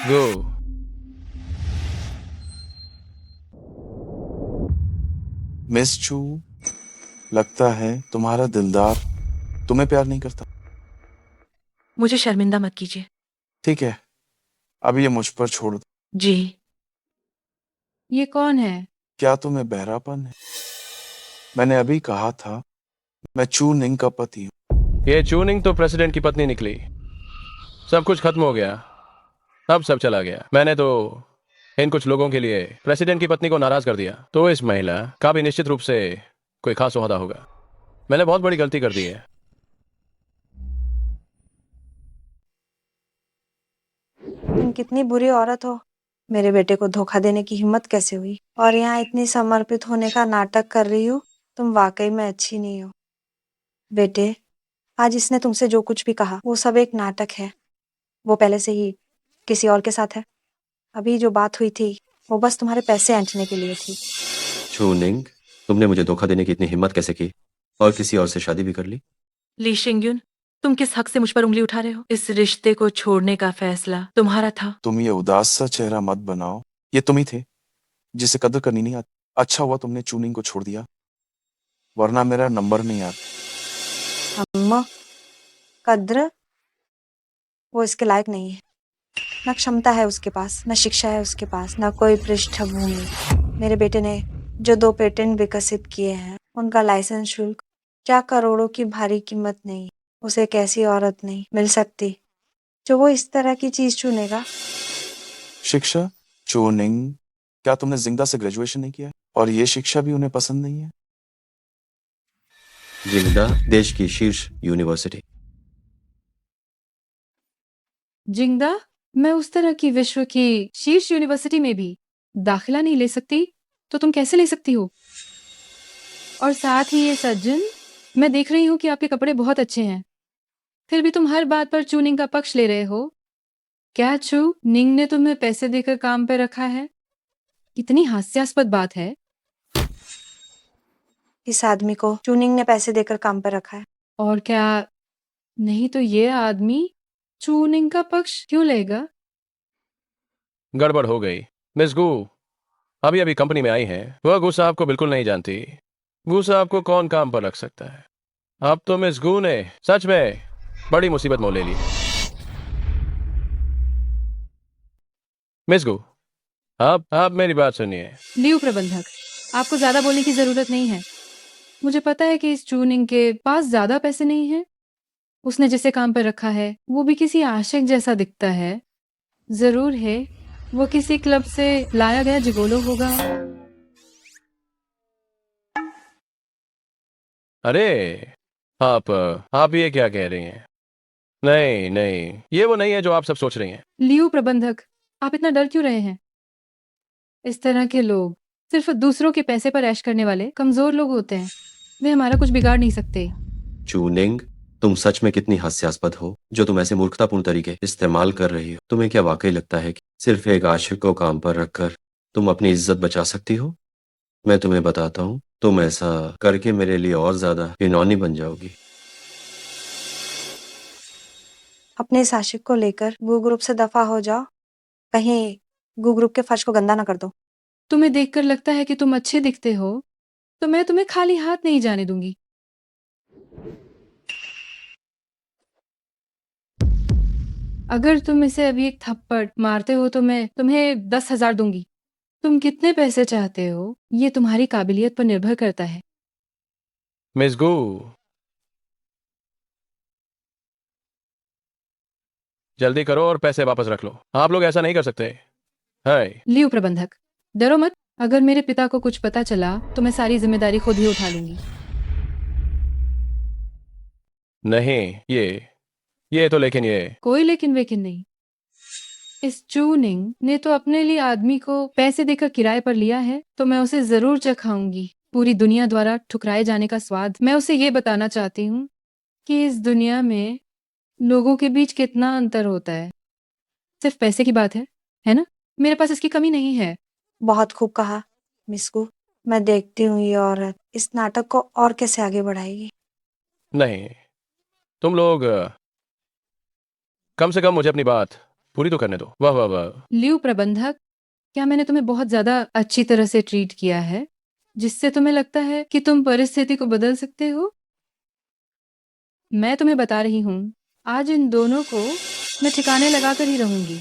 गो, मिस चू, लगता है तुम्हारा दिलदार तुम्हें प्यार नहीं करता। मुझे शर्मिंदा मत कीजिए। ठीक है, अब ये मुझ पर छोड़ दो। जी, ये कौन है? क्या तुम्हें बहरापन है? मैंने अभी कहा था मैं चू निंग का पति हूँ। ये चूनिंग तो प्रेसिडेंट की पत्नी निकली। सब कुछ खत्म हो गया, अब सब चला गया। मैंने तो इन कुछ लोगों के लिए प्रेसिडेंट की पत्नी को नाराज कर दिया, तो इस महिला का भी निश्चित रूप से कोई खास ओहदा होगा। मैंने बहुत बड़ी गलती कर दी है। तुम कितनी बुरी औरत हो। मेरे बेटे को धोखा देने की हिम्मत कैसे हुई? और यहाँ इतनी समर्पित होने का नाटक कर रही हो। तुम वाकई में अच्छी नहीं हो। बेटे, आज इसने तुमसे जो कुछ भी कहा वो सब एक नाटक है। वो पहले से ही किसी और के साथ है। अभी जो बात हुई थी वो बस तुम्हारे पैसे ऐंठने के लिए थी। चूनिंग, तुमने मुझे धोखा देने की इतनी हिम्मत कैसे की और किसी और से शादी भी कर ली? ली शिंग्युन, तुम किस हक से मुझ पर उंगली उठा रहे हो? इस रिश्ते को छोड़ने का फैसला तुम्हारा था। तुम ये उदास सा चेहरा मत बनाओ। ये तुम ही थे जिसे कदर करनी नहीं आती। अच्छा हुआ तुमने चूनिंग को छोड़ दिया, वरना मेरा नंबर नहीं आता। अम्मा, कद्र, वो इसके लायक नहीं है। न क्षमता है उसके पास, न शिक्षा है उसके पास, न कोई पृष्ठभूमि। मेरे बेटे ने जो 2 पेटेंट विकसित किए हैं उनका लाइसेंस शुल्क क्या करोड़ों की भारी कीमत नहीं। उसे एक ऐसी औरत नहीं मिल सकती जो वो इस तरह की चीज चुनेगा। शिक्षा? चूनिंग, क्या तुमने जिंदा से ग्रेजुएशन नहीं किया? और ये शिक्षा भी उन्हें पसंद नहीं है? जिंगडा देश की शीर्ष यूनिवर्सिटी। जिंगदा, मैं उस तरह की विश्व की शीर्ष यूनिवर्सिटी में भी दाखिला नहीं ले सकती, तो तुम कैसे ले सकती हो? और साथ ही ये सज्जन, मैं देख रही हूँ कि आपके कपड़े बहुत अच्छे हैं, फिर भी तुम हर बात पर चूनिंग का पक्ष ले रहे हो। क्या चू निंग ने तुम्हें पैसे देकर काम पे रखा है? कितनी हास्यास्पद बात है। इस आदमी को चूनिंग ने पैसे देकर काम पर रखा है। और क्या नहीं तो ये आदमी चूनिंग का पक्ष क्यों लेगा? गड़बड़ हो गई। मिस गू अभी अभी कंपनी में आई हैं। वह गू साहब को बिल्कुल नहीं जानती। गू साहब को कौन काम पर रख सकता है? अब तो मिस गू ने सच में बड़ी मुसीबत मोल ले ली। मिस गू, आप मेरी बात सुनिए। लियो प्रबंधक, आपको ज्यादा बोलने की जरूरत नहीं है। मुझे पता है कि इस चूनिंग के पास ज्यादा पैसे नहीं हैं। उसने जिसे काम पर रखा है वो भी किसी आशिक जैसा दिखता है। जरूर है, वो किसी क्लब से लाया गया जिगोलो होगा। अरे आप ये क्या कह रही हैं? नहीं नहीं, ये वो नहीं है जो आप सब सोच रही हैं। लियो प्रबंधक, आप इतना डर क्यों रहे हैं? इस तरह के लोग सिर्फ दूसरों के पैसे पर ऐश करने वाले कमजोर लोग होते हैं। वे हमारा कुछ बिगाड़ नहीं सकते। चूनिंग, तुम सच में कितनी हास्यास्पद हो जो तुम ऐसे मूर्खतापूर्ण तरीके इस्तेमाल कर रही हो। तुम्हें क्या वाकई लगता है कि सिर्फ एक आशिक को काम पर रखकर तुम अपनी इज्जत बचा सकती हो? मैं तुम्हें बताता हूँ, तुम ऐसा करके मेरे लिए और ज्यादा घिनौनी बन जाओगी। अपने इस आशिक को लेकर गू ग्रुप से दफा हो जाओ, कहीं गू ग्रुप के फर्श को गंदा ना कर दो। तुम्हें देखकर लगता है कि तुम अच्छे दिखते हो, तो मैं तुम्हें खाली हाथ नहीं जाने दूंगी। अगर तुम इसे अभी एक थप्पड़ मारते हो तो मैं तुम्हें 10,000 दूंगी। तुम कितने पैसे चाहते हो, ये तुम्हारी काबिलियत पर निर्भर करता है। मिस गू, जल्दी करो और पैसे वापस रख लो। आप लोग ऐसा नहीं कर सकते। हाय। लियो प्रबंधक, डरो मत। अगर मेरे पिता को कुछ पता चला तो मैं सारी जिम्मेदारी खुद ही उठा लूंगी। नहीं, ये तो लेकिन ये कोई लेकिन वेकिन नहीं। इस चूनिंग ने तो अपने लिए आदमी को पैसे देकर किराए पर लिया है, तो मैं उसे जरूर चखाऊंगी पूरी दुनिया द्वारा ठुकराए जाने का स्वाद। मैं उसे ये बताना चाहती हूँ कि इस दुनिया में लोगों के बीच कितना अंतर होता है। सिर्फ पैसे की बात है ना? मेरे पास इसकी कमी नहीं है। बहुत खूब कहा मिस गू। मैं देखती हूँ ये औरत इस नाटक को और कैसे आगे बढ़ाएगी। नहीं। तुम लोग कम से कम मुझे अपनी बात पूरी तो करने दो। वाह वाह वाह। लियो प्रबंधक, क्या मैंने तुम्हें बहुत ज्यादा अच्छी तरह से ट्रीट किया है, जिससे तुम्हें लगता है कि तुम परिस्थिति को बदल सकते हो? मैं तुम्हें बता रही हूँ, आज इन दोनों को मैं ठिकाने लगाकर ही रहूंगी।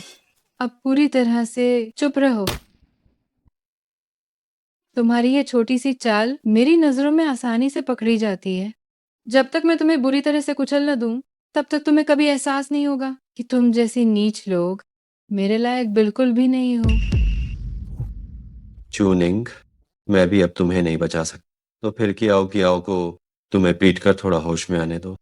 अब पूरी तरह से चुप रहो। तुम्हारी ये छोटी सी चाल मेरी नजरों में आसानी से पकड़ी जाती है। जब तक मैं तुम्हें बुरी तरह से कुचल न दूं, तब तक तुम्हें कभी एहसास नहीं होगा कि तुम जैसी नीच लोग मेरे लायक बिल्कुल भी नहीं हो। चूनिंग, मैं भी अब तुम्हें नहीं बचा सकता, तो फिर कियाओ को तुम्हें पीट कर थोड़ा होश में आने दो।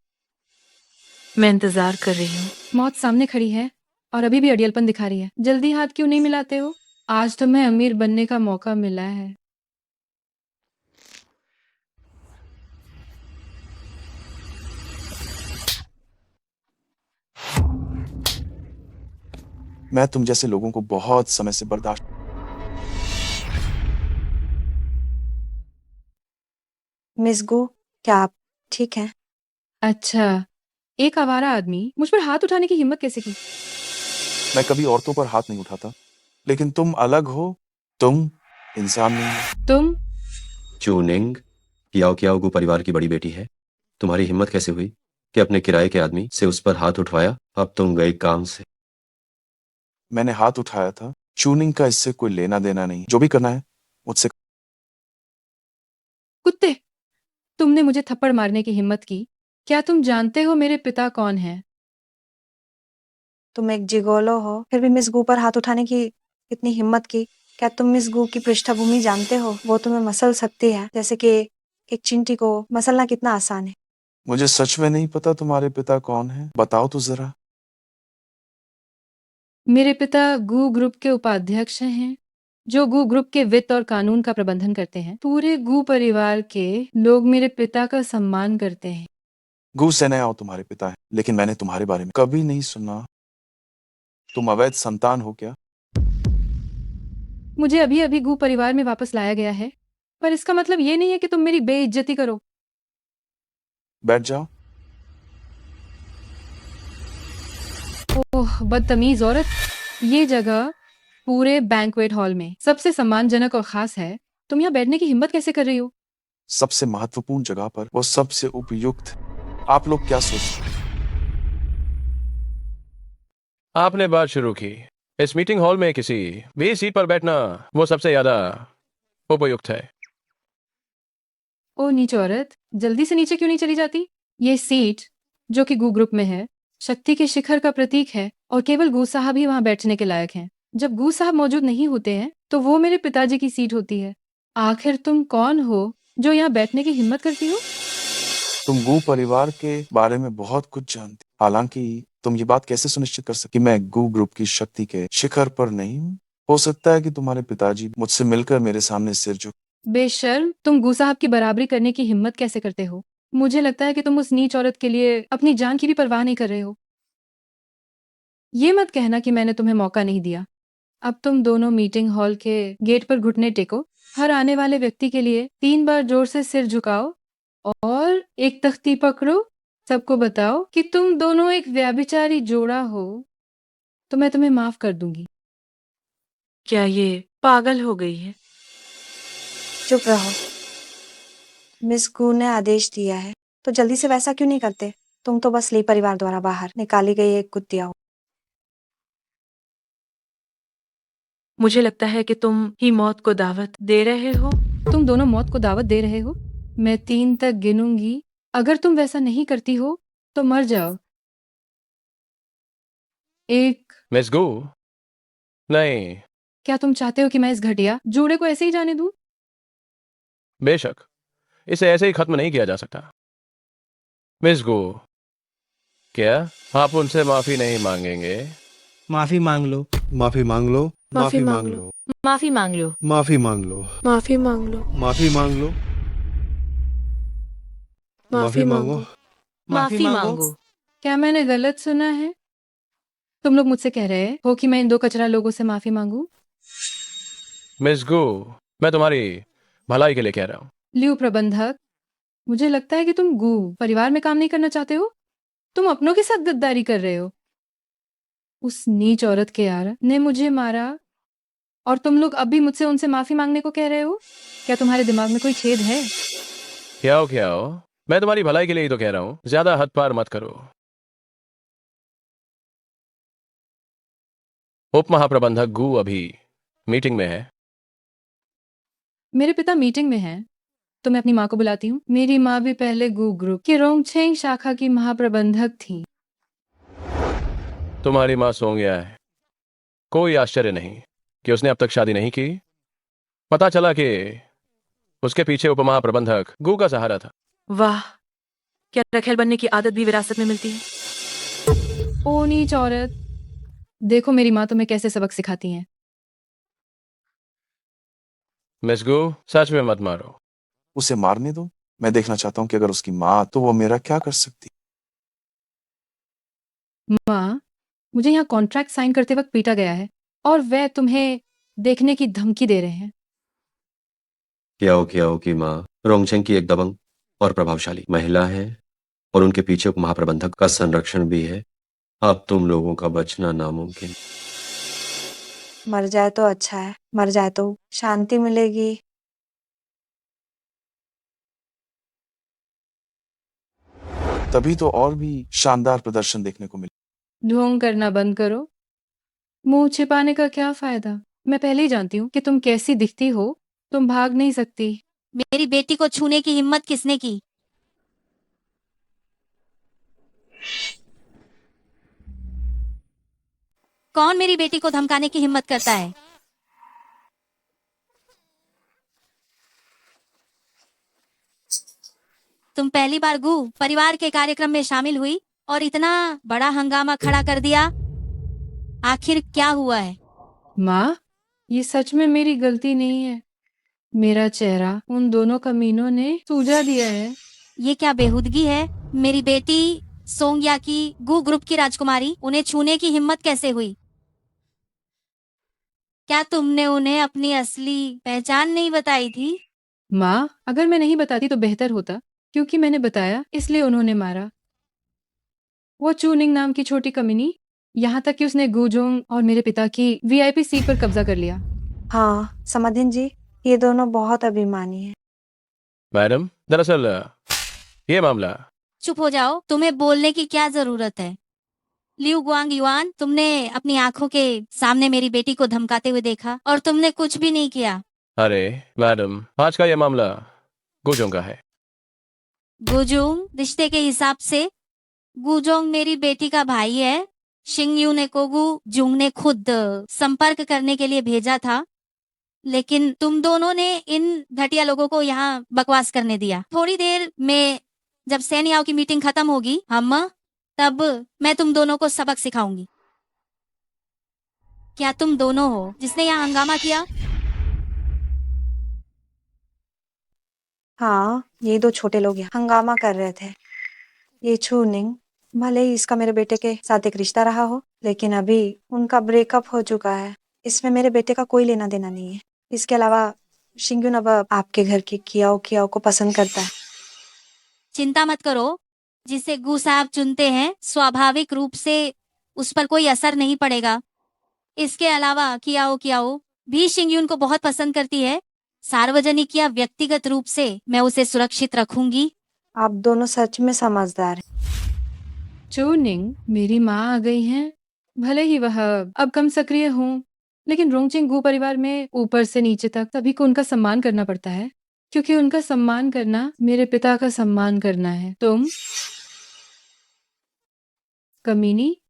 मैं इंतजार कर रही हूँ। मौत सामने खड़ी है और अभी भी अड़ियलपन दिखा रही है। जल्दी हाथ क्यों नहीं मिलाते हो? आज तुम्हें अमीर बनने का मौका मिला है। मैं तुम जैसे लोगों को बहुत समय से बर्दाश्त। मिस गू, क्या आप ठीक हैं? अच्छा, एक आवारा आदमी मुझ पर हाथ उठाने की हिम्मत कैसे की? मैं कभी औरतों पर हाथ नहीं उठाता, लेकिन तुम अलग हो। तुम इंसान नहीं हो। तुम चूनिंग, कियाओ को परिवार की बड़ी बेटी है। तुम्हारी हिम्मत कैसे हुई कि अपने किराए के आदमी से उस पर हाथ उठवाया? अब तुम गई काम से। मैंने हाथ उठाया था। चूनिंग का इससे कोई लेना देना नहीं। जो भी करना है मुझसे। कुत्ते, तुमने मुझे थप्पड़ मारने की हिम्मत की। क्या तुम जानते हो मेरे पिता कौन हैं? तुम एक जिगोलो हो, फिर भी मिस गू पर हाथ उठाने की इतनी हिम्मत की। क्या तुम मिस गू की पृष्ठभूमि जानते हो? वो तुम्हें मसल सकती है, जैसे कि एक चींटी को मसलना कितना आसान है। मुझे सच में नहीं पता तुम्हारे पिता कौन है। बताओ तो जरा। मेरे पिता गू ग्रुप के उपाध्यक्ष हैं, जो गू ग्रुप के वित्त और कानून का प्रबंधन करते हैं। पूरे गू परिवार के लोग मेरे पिता का सम्मान करते हैं। गू सेनाओ तुम्हारे पिता है, लेकिन मैंने तुम्हारे बारे में कभी नहीं सुना। तुम अवैध संतान हो क्या? मुझे अभी अभी गू परिवार में वापस लाया गया है, पर इसका मतलब ये नहीं है कि तुम मेरी बेइज्जती करो। बैठ जाओ। ओह, बदतमीज औरत। ये जगह पूरे बैंक्वेट हॉल में सबसे सम्मानजनक और खास है। तुम यहाँ बैठने की हिम्मत कैसे कर रही हो? सबसे महत्वपूर्ण जगह पर वो सबसे उपयुक्त। आप लोग क्या सोचते हैं? आपने बात शुरू की। इस मीटिंग हॉल में किसी भी सीट पर बैठना वो सबसे ज्यादा उपयुक्त है। ओ नीच औरत, जल्दी से नीचे क्यों नहीं चली जाती? ये सीट, जो कि गू ग्रुप में है, शक्ति के शिखर का प्रतीक है और केवल गू साहब ही वहां बैठने के लायक हैं। जब गू साहब मौजूद नहीं होते हैं, तो वो मेरे पिताजी की सीट होती है। आखिर तुम कौन हो जो यहाँ बैठने की हिम्मत करती हो? तुम गू परिवार के बारे में बहुत कुछ जानती, हालांकि तुम ये बात कैसे सुनिश्चित कर सकती कि मैं गू ग्रुप की शक्ति के शिखर पर नहीं हूँ? हो सकता है कि तुम्हारे पिताजी मुझसे मिलकर मेरे सामने सिर झुक। बेशर्म, तुम गू साहब की बराबरी करने की हिम्मत कैसे करते हो? मुझे लगता है कि तुम उस नीच औरत के लिए अपनी जान की भी परवाह नहीं कर रहे हो। ये मत कहना कि मैंने तुम्हें मौका नहीं दिया। अब तुम दोनों मीटिंग हॉल के गेट पर घुटने टेको। हर आने वाले व्यक्ति के लिए 3 बार जोर से सिर झुकाओ और एक तख्ती पकड़ो। सबको बताओ कि तुम दोनों एक व्यभिचारी जोड़ा हो, तो मैं तुम्हें माफ कर दूंगी। क्या ये पागल हो गई है? चुप रहो। मिस गू ने आदेश दिया है तो जल्दी से वैसा क्यों नहीं करते? तुम तो बस ली परिवार द्वारा बाहर निकाली गई एक कुतिया हो। मुझे लगता है कि तुम ही मौत को दावत दे रहे हो। तुम दोनों मौत को दावत दे रहे हो। मैं 3 तक गिनूंगी। अगर तुम वैसा नहीं करती हो तो मर जाओ। 1। मिस गू, नहीं, क्या तुम चाहते हो कि मैं इस घटिया जोड़े को ऐसे ही जाने दूं? बेशक इसे ऐसे ही खत्म नहीं किया जा सकता। मिस गू, क्या आप उनसे माफी नहीं मांगेंगे? माफी मांग लो, माफी मांग लो, माफी मांग लो, माफी मांग लो। माफी मांग लो, माफी मांग लो, माफी मांग लो, माफी मांगो। माफी मांगो। क्या मैंने गलत सुना है? तुम लोग मुझसे कह रहे हो कि मैं इन 2 कचरा लोगों से माफी मांगू? मिस गू, मैं तुम्हारी भलाई के लिए कह रहा हूँ। लियो प्रबंधक, मुझे लगता है कि तुम गू परिवार में काम नहीं करना चाहते हो। तुम अपनों के साथ गद्दारी कर रहे हो। उस नीच औरत के यार ने मुझे मारा और तुम लोग अब भी मुझसे उनसे माफी मांगने को कह रहे हो? क्या तुम्हारे दिमाग में कोई छेद है? क्या हो, मैं तुम्हारी भलाई के लिए ही तो कह रहा हूँ। ज्यादा हद पार मत करो। उप महाप्रबंधक गू अभी मीटिंग में है। मेरे पिता मीटिंग में हैं, तो मैं अपनी माँ को बुलाती हूँ। मेरी माँ भी पहले गू ग्रुप की रोंगछेंग शाखा की महाप्रबंधक थी। तुम्हारी माँ सो गया है। कोई आश्चर्य नहीं कि उसने अब तक शादी नहीं की। पता चला कि उसके पीछे उपमहाप्रबंधक गू का सहारा था। वाह, क्या रखेल बनने की आदत भी विरासत में मिलती है? ओ नीच औरत, देखो मेरी माँ तुम्हें कैसे सबक सिखाती हैं। मिस गू, सच में मत मारो। उसे मारने दो। मैं देखना चाहता हूँ कि अगर उसकी माँ तो वो मेरा क्या कर सकती। माँ, मुझे यहाँ कॉन्ट्रैक्ट साइन करते वक्त पीटा गया है और वह तुम्हें देखने की धमकी दे रहे हैं। कियाओ की माँ रोंगचेंग की एक दबंग और प्रभावशाली महिला है और उनके पीछे उप महाप्रबंधक का संरक्षण भी है। अब तुम लोगों का बचना नामुमकिन। मर जाए तो अच्छा है, मर जाए तो शांति मिलेगी। तभी तो और भी शानदार प्रदर्शन देखने को मिले। ढोंग करना बंद करो। मुंह छिपाने का क्या फायदा? मैं पहले ही जानती हूँ कि तुम कैसी दिखती हो। तुम भाग नहीं सकती। मेरी बेटी को छूने की हिम्मत किसने की? कौन मेरी बेटी को धमकाने की हिम्मत करता है? तुम पहली बार गू परिवार के कार्यक्रम में शामिल हुई और इतना बड़ा हंगामा खड़ा कर दिया। आखिर क्या हुआ है? माँ, ये सच में मेरी गलती नहीं है। मेरा चेहरा उन दोनों कमीनों ने सूजा दिया है। ये क्या बेहूदगी है? मेरी बेटी सोंगया की गू ग्रुप की राजकुमारी, उन्हें छूने की हिम्मत कैसे हुई? क्या तुमने उन्हें अपनी असली पहचान नहीं बताई थी? माँ, अगर मैं नहीं बताती तो बेहतर होता, क्योंकि मैंने बताया इसलिए उन्होंने मारा। वो चूनिंग नाम की छोटी कमीनी, यहाँ तक कि उसने गुजोंग और मेरे पिता की वीआईपी सीट पर कब्जा कर लिया। हाँ समाधिन जी, ये दोनों बहुत अभिमानी हैं। मैडम, दरअसल ये मामला। चुप हो जाओ, तुम्हें बोलने की क्या जरूरत है? लिu गुआंग युआन, तुमने अपनी आंखों के सामने मेरी बेटी को धमकाते हुए देखा और तुमने कुछ भी नहीं किया। अरे मैडम, आज का ये मामला गुजों का है। गुजोंग, रिश्ते के हिसाब से गुजोंग मेरी बेटी का भाई है। शिंगयू ने कोगु जुंग ने खुद संपर्क करने के लिए भेजा था, लेकिन तुम दोनों ने इन घटिया लोगों को यहाँ बकवास करने दिया। थोड़ी देर में जब सैनियाओं की मीटिंग खत्म होगी तब मैं तुम दोनों को सबक सिखाऊंगी। क्या तुम दोनों हो जिसने यहाँ हंगामा किया? हाँ, ये 2 छोटे लोग यहाँ हंगामा कर रहे थे। ये छूनिंग, भले ही इसका मेरे बेटे के साथ एक रिश्ता रहा हो, लेकिन अभी उनका ब्रेकअप हो चुका है। इसमें मेरे बेटे का कोई लेना देना नहीं है। इसके अलावा शिंगयुन अब आपके घर की कियाओ कियाओ को पसंद करता है। चिंता मत करो, जिसे गु साहब चुनते हैं स्वाभाविक रूप से उस पर कोई असर नहीं पड़ेगा। इसके अलावा कियाओ कियाओ भी शिंगयुन को बहुत पसंद करती है। सार्वजनिक या व्यक्तिगत रूप से मैं उसे सुरक्षित रखूंगी। आप दोनों सच में समझदार हैं। चूनिंग, मेरी माँ आ गई हैं। भले ही वह अब कम सक्रिय हों, लेकिन रोंगचिंग गु परिवार में ऊपर से नीचे तक सभी को उनका सम्मान करना पड़ता है, क्योंकि उनका सम्मान करना मेरे पिता का सम्मान करना है। तुम कमीनी,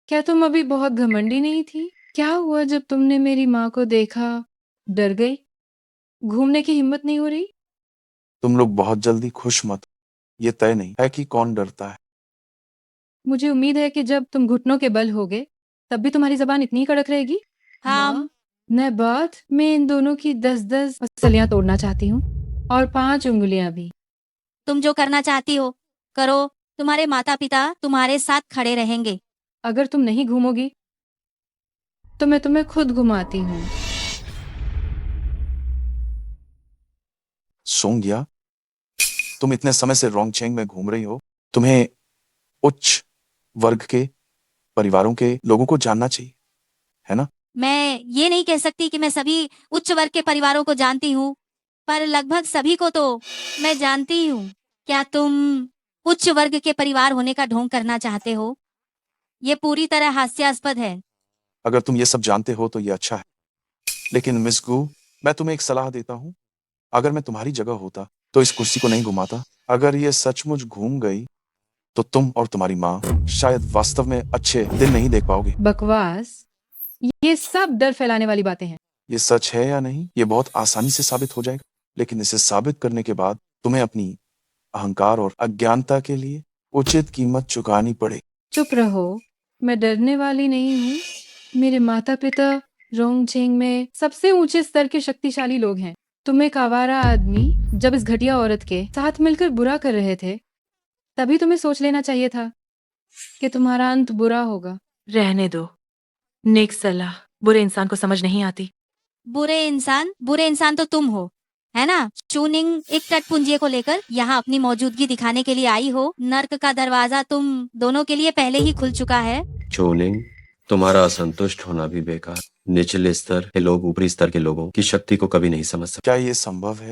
क्या तुम अभी बहुत घमंडी नहीं थी? क्या हुआ जब तुमने मेरी माँ को देखा? डर गई? घूमने की हिम्मत नहीं हो रही? तुम लोग बहुत जल्दी खुश मत हो। ये तय नहीं है कि कौन डरता है। मुझे उम्मीद है कि जब तुम घुटनों के बल होगे तब भी तुम्हारी जबान इतनी कड़क रहेगी। हाँ। माँ, न बात मैं इन दोनों की 10-10 मसलियां तोड़ना चाहती हूँ और 5 उंगलियां भी। तुम जो करना चाहती हो करो, तुम्हारे माता पिता तुम्हारे साथ खड़े रहेंगे। अगर तुम नहीं घूमोगी तो मैं तुम्हें खुद घुमाती हूँ। सोंगिया, तुम इतने समय से रोंगचेंग में घूम रही हो। तुम्हें उच्च वर्ग के परिवारों के लोगों को जानना चाहिए, है ना? मैं ये नहीं कह सकती कि मैं सभी उच्च वर्ग के परिवारों को जानती हूँ, पर लगभग सभी को तो मैं जानती हूँ। क्या तुम उच्च वर्ग के परिवार होने का ढोंग करना चाहते हो? ये पूरी तरह हास्यास्पद है। अगर तुम ये सब जानते हो तो ये अच्छा है, लेकिन मिस गू, मैं तुम्हें एक सलाह देता हूँ। अगर मैं तुम्हारी जगह होता तो इस कुर्सी को नहीं घुमाता। अगर ये सचमुच घूम गई तो तुम और तुम्हारी माँ शायद वास्तव में अच्छे दिन नहीं देख पाओगे। बकवास, ये सब डर फैलाने वाली बातें हैं। ये सच है या नहीं, ये बहुत आसानी से साबित हो जाएगा, लेकिन इसे साबित करने के बाद तुम्हें अपनी अहंकार और अज्ञानता के लिए उचित कीमत चुकानी पड़े। चुप रहो, मैं डरने वाली नहीं हूँ। मेरे माता पिता रोंगचेंग में सबसे ऊंचे स्तर के शक्तिशाली लोग हैं। तुम एक आवारा आदमी जब इस घटिया औरत के साथ मिलकर बुरा कर रहे थे, तभी तुम्हें सोच लेना चाहिए था कि तुम्हारा अंत बुरा होगा। रहने दो। नेक सलाह बुरे इंसान को समझ नहीं आती। बुरे इंसान तो तुम हो, है ना? चूनिंग एक तटपुंजिये को लेकर यहाँ अपनी मौजूदगी दिखाने के लिए आई हो। नर्क का दरवाजा तुम दोनों के लिए पहले ही खुल चुका है। चोनिंग, तुम्हारा असंतुष्ट होना भी बेकार। निचले स्तर के लोग ऊपरी स्तर के लोगों की शक्ति को कभी नहीं समझ सकते। क्या ये संभव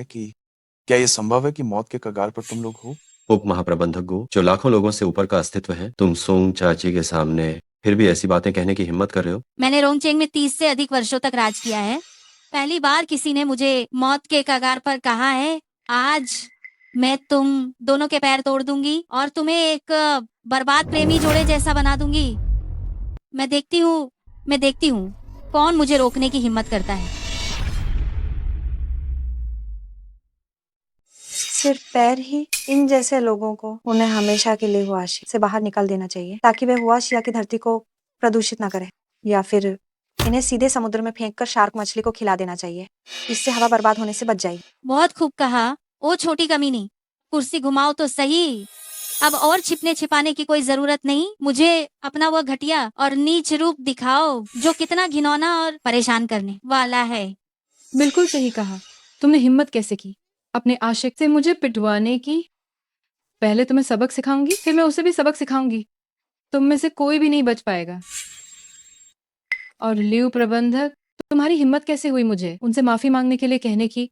है कि मौत के कगार पर तुम लोग हो? उप महाप्रबंधक गो, जो लाखों लोगों से ऊपर का अस्तित्व है, तुम सोंग चाची के सामने फिर भी ऐसी बातें कहने की हिम्मत कर रहे हो? मैंने रोंगचेंग में 30 से अधिक वर्षों तक राज किया है। पहली बार किसी ने मुझे मौत के कगार पर कहा है। आज मैं तुम दोनों के पैर तोड़ दूंगी और तुम्हें एक बर्बाद प्रेमी जोड़े जैसा बना दूंगी। मैं देखती हूँ कौन मुझे रोकने की हिम्मत करता है। सिर्फ पैर ही? इन जैसे लोगों को उन्हें हमेशा के लिए हुआशी से बाहर निकाल देना चाहिए, ताकि वे हुआशिया की धरती को प्रदूषित न करें, या फिर इन्हें सीधे समुद्र में फेंककर शार्क मछली को खिला देना चाहिए। इससे हवा बर्बाद होने से बच जाएगी। बहुत खूब कहा। ओ छोटी कमीनी, कुर्सी घुमाओ तो सही। अब और छिपने छिपाने की कोई जरूरत नहीं। मुझे अपना वह घटिया और नीच रूप दिखाओ जो कितना घिनौना और परेशान करने वाला है। बिल्कुल सही कहा। तुमने हिम्मत कैसे की अपने आशिक से मुझे पिटवाने की? पहले तुम्हें सबक सिखाऊंगी, फिर मैं उसे भी सबक सिखाऊंगी। तुम में से कोई भी नहीं बच पाएगा। और लियू प्रबंधक, तुम्हारी हिम्मत कैसे हुई मुझे उनसे माफी मांगने के लिए कहने की?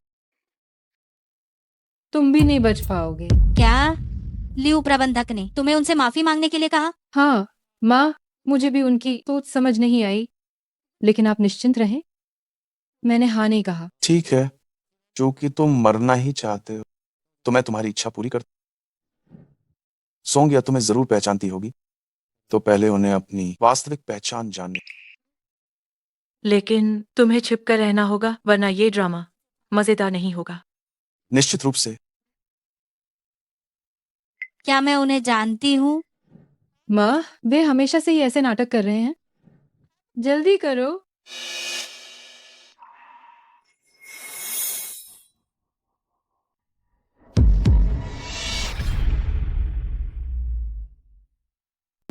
तुम भी नहीं बच पाओगे। क्या? लियू प्रबंधक ने तुम्हें उनसे माफी मांगने के लिए कहा? हाँ माँ, मुझे भी उनकी सोच समझ नहीं आई, लेकिन आप निश्चिंत रहें, मैंने हाँ नहीं कहा। ठीक है, चूंकि तुम मरना ही चाहते हो तो मैं तुम्हारी इच्छा पूरी करता। सोंगिया तुम्हें जरूर पहचानती होगी, तो पहले उन्हें अपनी वास्तविक पहचान जानने। लेकिन तुम्हें छिपकर रहना होगा, वरना ये ड्रामा मजेदार नहीं होगा। निश्चित रूप से। क्या मैं उन्हें जानती हूँ? माँ, वे हमेशा से ही ऐसे नाटक कर रहे हैं। जल्दी करो।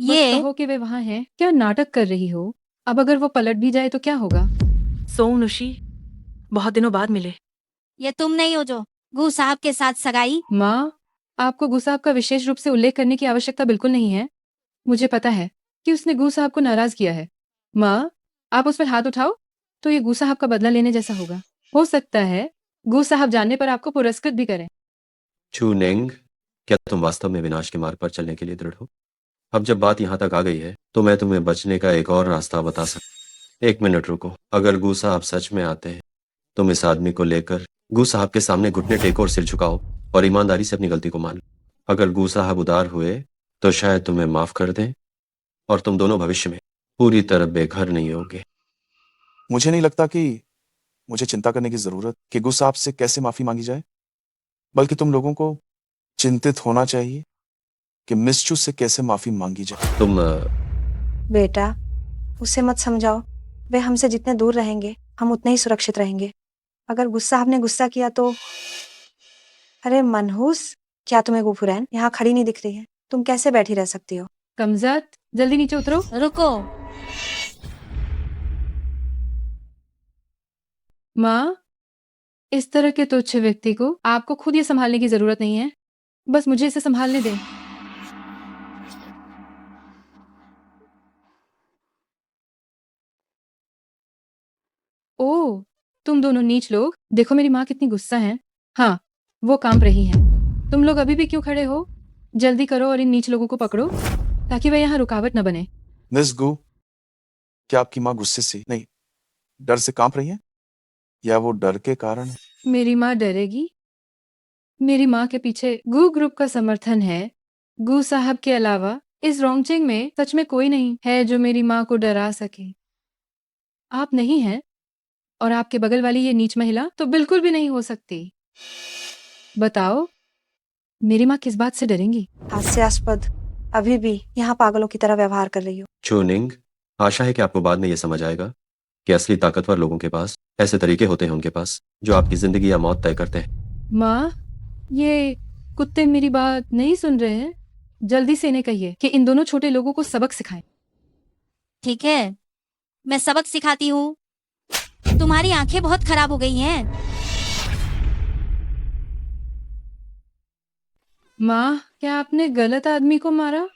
बस ये कहो कि वे वहां हैं। क्या नाटक कर रही हो? अब अगर वो पलट भी जाए तो क्या होगा? सोनुशी, बहुत दिनों बाद मिले। ये तुम नहीं हो जो गू साहब के साथ सगाई? माँ, आपको गू साहब का विशेष रूप से उल्लेख करने की आवश्यकता बिल्कुल नहीं है। मुझे पता है कि उसने गू साहब को नाराज किया है। माँ, आप उस पर हाथ उठाओ तो ये गू साहब का बदला लेने जैसा होगा। हो सकता है गू साहब जानने पर आपको पुरस्कृत भी करें। चू नेंग, क्या तुम वास्तव में विनाश के मार्ग पर चलने के लिए दृढ़ हो? अब जब बात यहाँ तक आ गई है तो मैं तुम्हें बचने का एक और रास्ता बता सकता। एक मिनट रुको। अगर गू साहब सच में आते हैं, तुम इस आदमी को लेकर गू साहब के सामने घुटने टेको और सिर झुकाओ और ईमानदारी से अपनी गलती को मान लो। अगर गू साहब उदार हुए तो शायद तुम्हें माफ कर दें और तुम दोनों भविष्य में पूरी तरह बेघर नहीं होगे। मुझे नहीं लगता कि मुझे चिंता करने की जरूरत कि गुस्सा आपसे कैसे माफी मांगी जाए, बल्कि तुम लोगों को चिंतित होना चाहिए कि मिस्चू से कैसे माफी मांगी जाए। तुम बेटा, उसे मत समझाओ। वे हमसे जितने दूर रहेंगे हम उतने ही सुरक्षित रहेंगे। अगर गुस्सा आपने गुस्सा किया तो अरे मनहूस, क्या तुम्हें गुफुरैन यहाँ खड़ी नहीं दिख रही है? तुम कैसे बैठी रह सकती हो? कमजात, जल्दी नीचे उतरो। रुको। माँ, इस तरह के तुच्छ व्यक्ति को आपको खुद ये संभालने की जरूरत नहीं है। बस मुझे इसे संभालने दें। ओह, तुम दोनों नीच लोग, देखो मेरी माँ कितनी गुस्सा है। हाँ, वो कांप रही है। तुम लोग अभी भी क्यों खड़े हो? जल्दी करो और इन नीच लोगों को पकड़ो ताकि वह यहाँ रुकावट न बने। मिस गू, क्या आपकी माँ गुस्से से नहीं, डर से कांप रही है, या वो डर के कारण? मेरी माँ डरेगी? मेरी माँ के पीछे गू ग्रुप का समर्थन है। गू साहब के अलावा इस रोंगचेंग में सच में कोई नहीं है जो मेरी माँ को डरा सके। आप नहीं हैं और आपके बगल वाली ये नीच महिला तो बिल्कुल भी नहीं हो सकती। बताओ, मेरी माँ किस बात से डरेंगी? हास्यास्पद, अभी भी यहाँ पागलों की तरह व्यवहार कर रही हो। चूनिंग, आशा है कि आपको बाद में यह समझ आएगा कि असली ताकतवर लोगों के पास ऐसे तरीके होते हैं उनके पास जो आपकी जिंदगी या मौत तय करते हैं। माँ, ये कुत्ते मेरी बात नहीं सुन रहे हैं। जल्दी से इन्हें कहिए कि इन दोनों छोटे लोगों को सबक सिखाएं। ठीक है, मैं सबक सिखाती हूँ। तुम्हारी आंखें बहुत खराब हो गई हैं। माँ, क्या आपने गलत आदमी को मारा?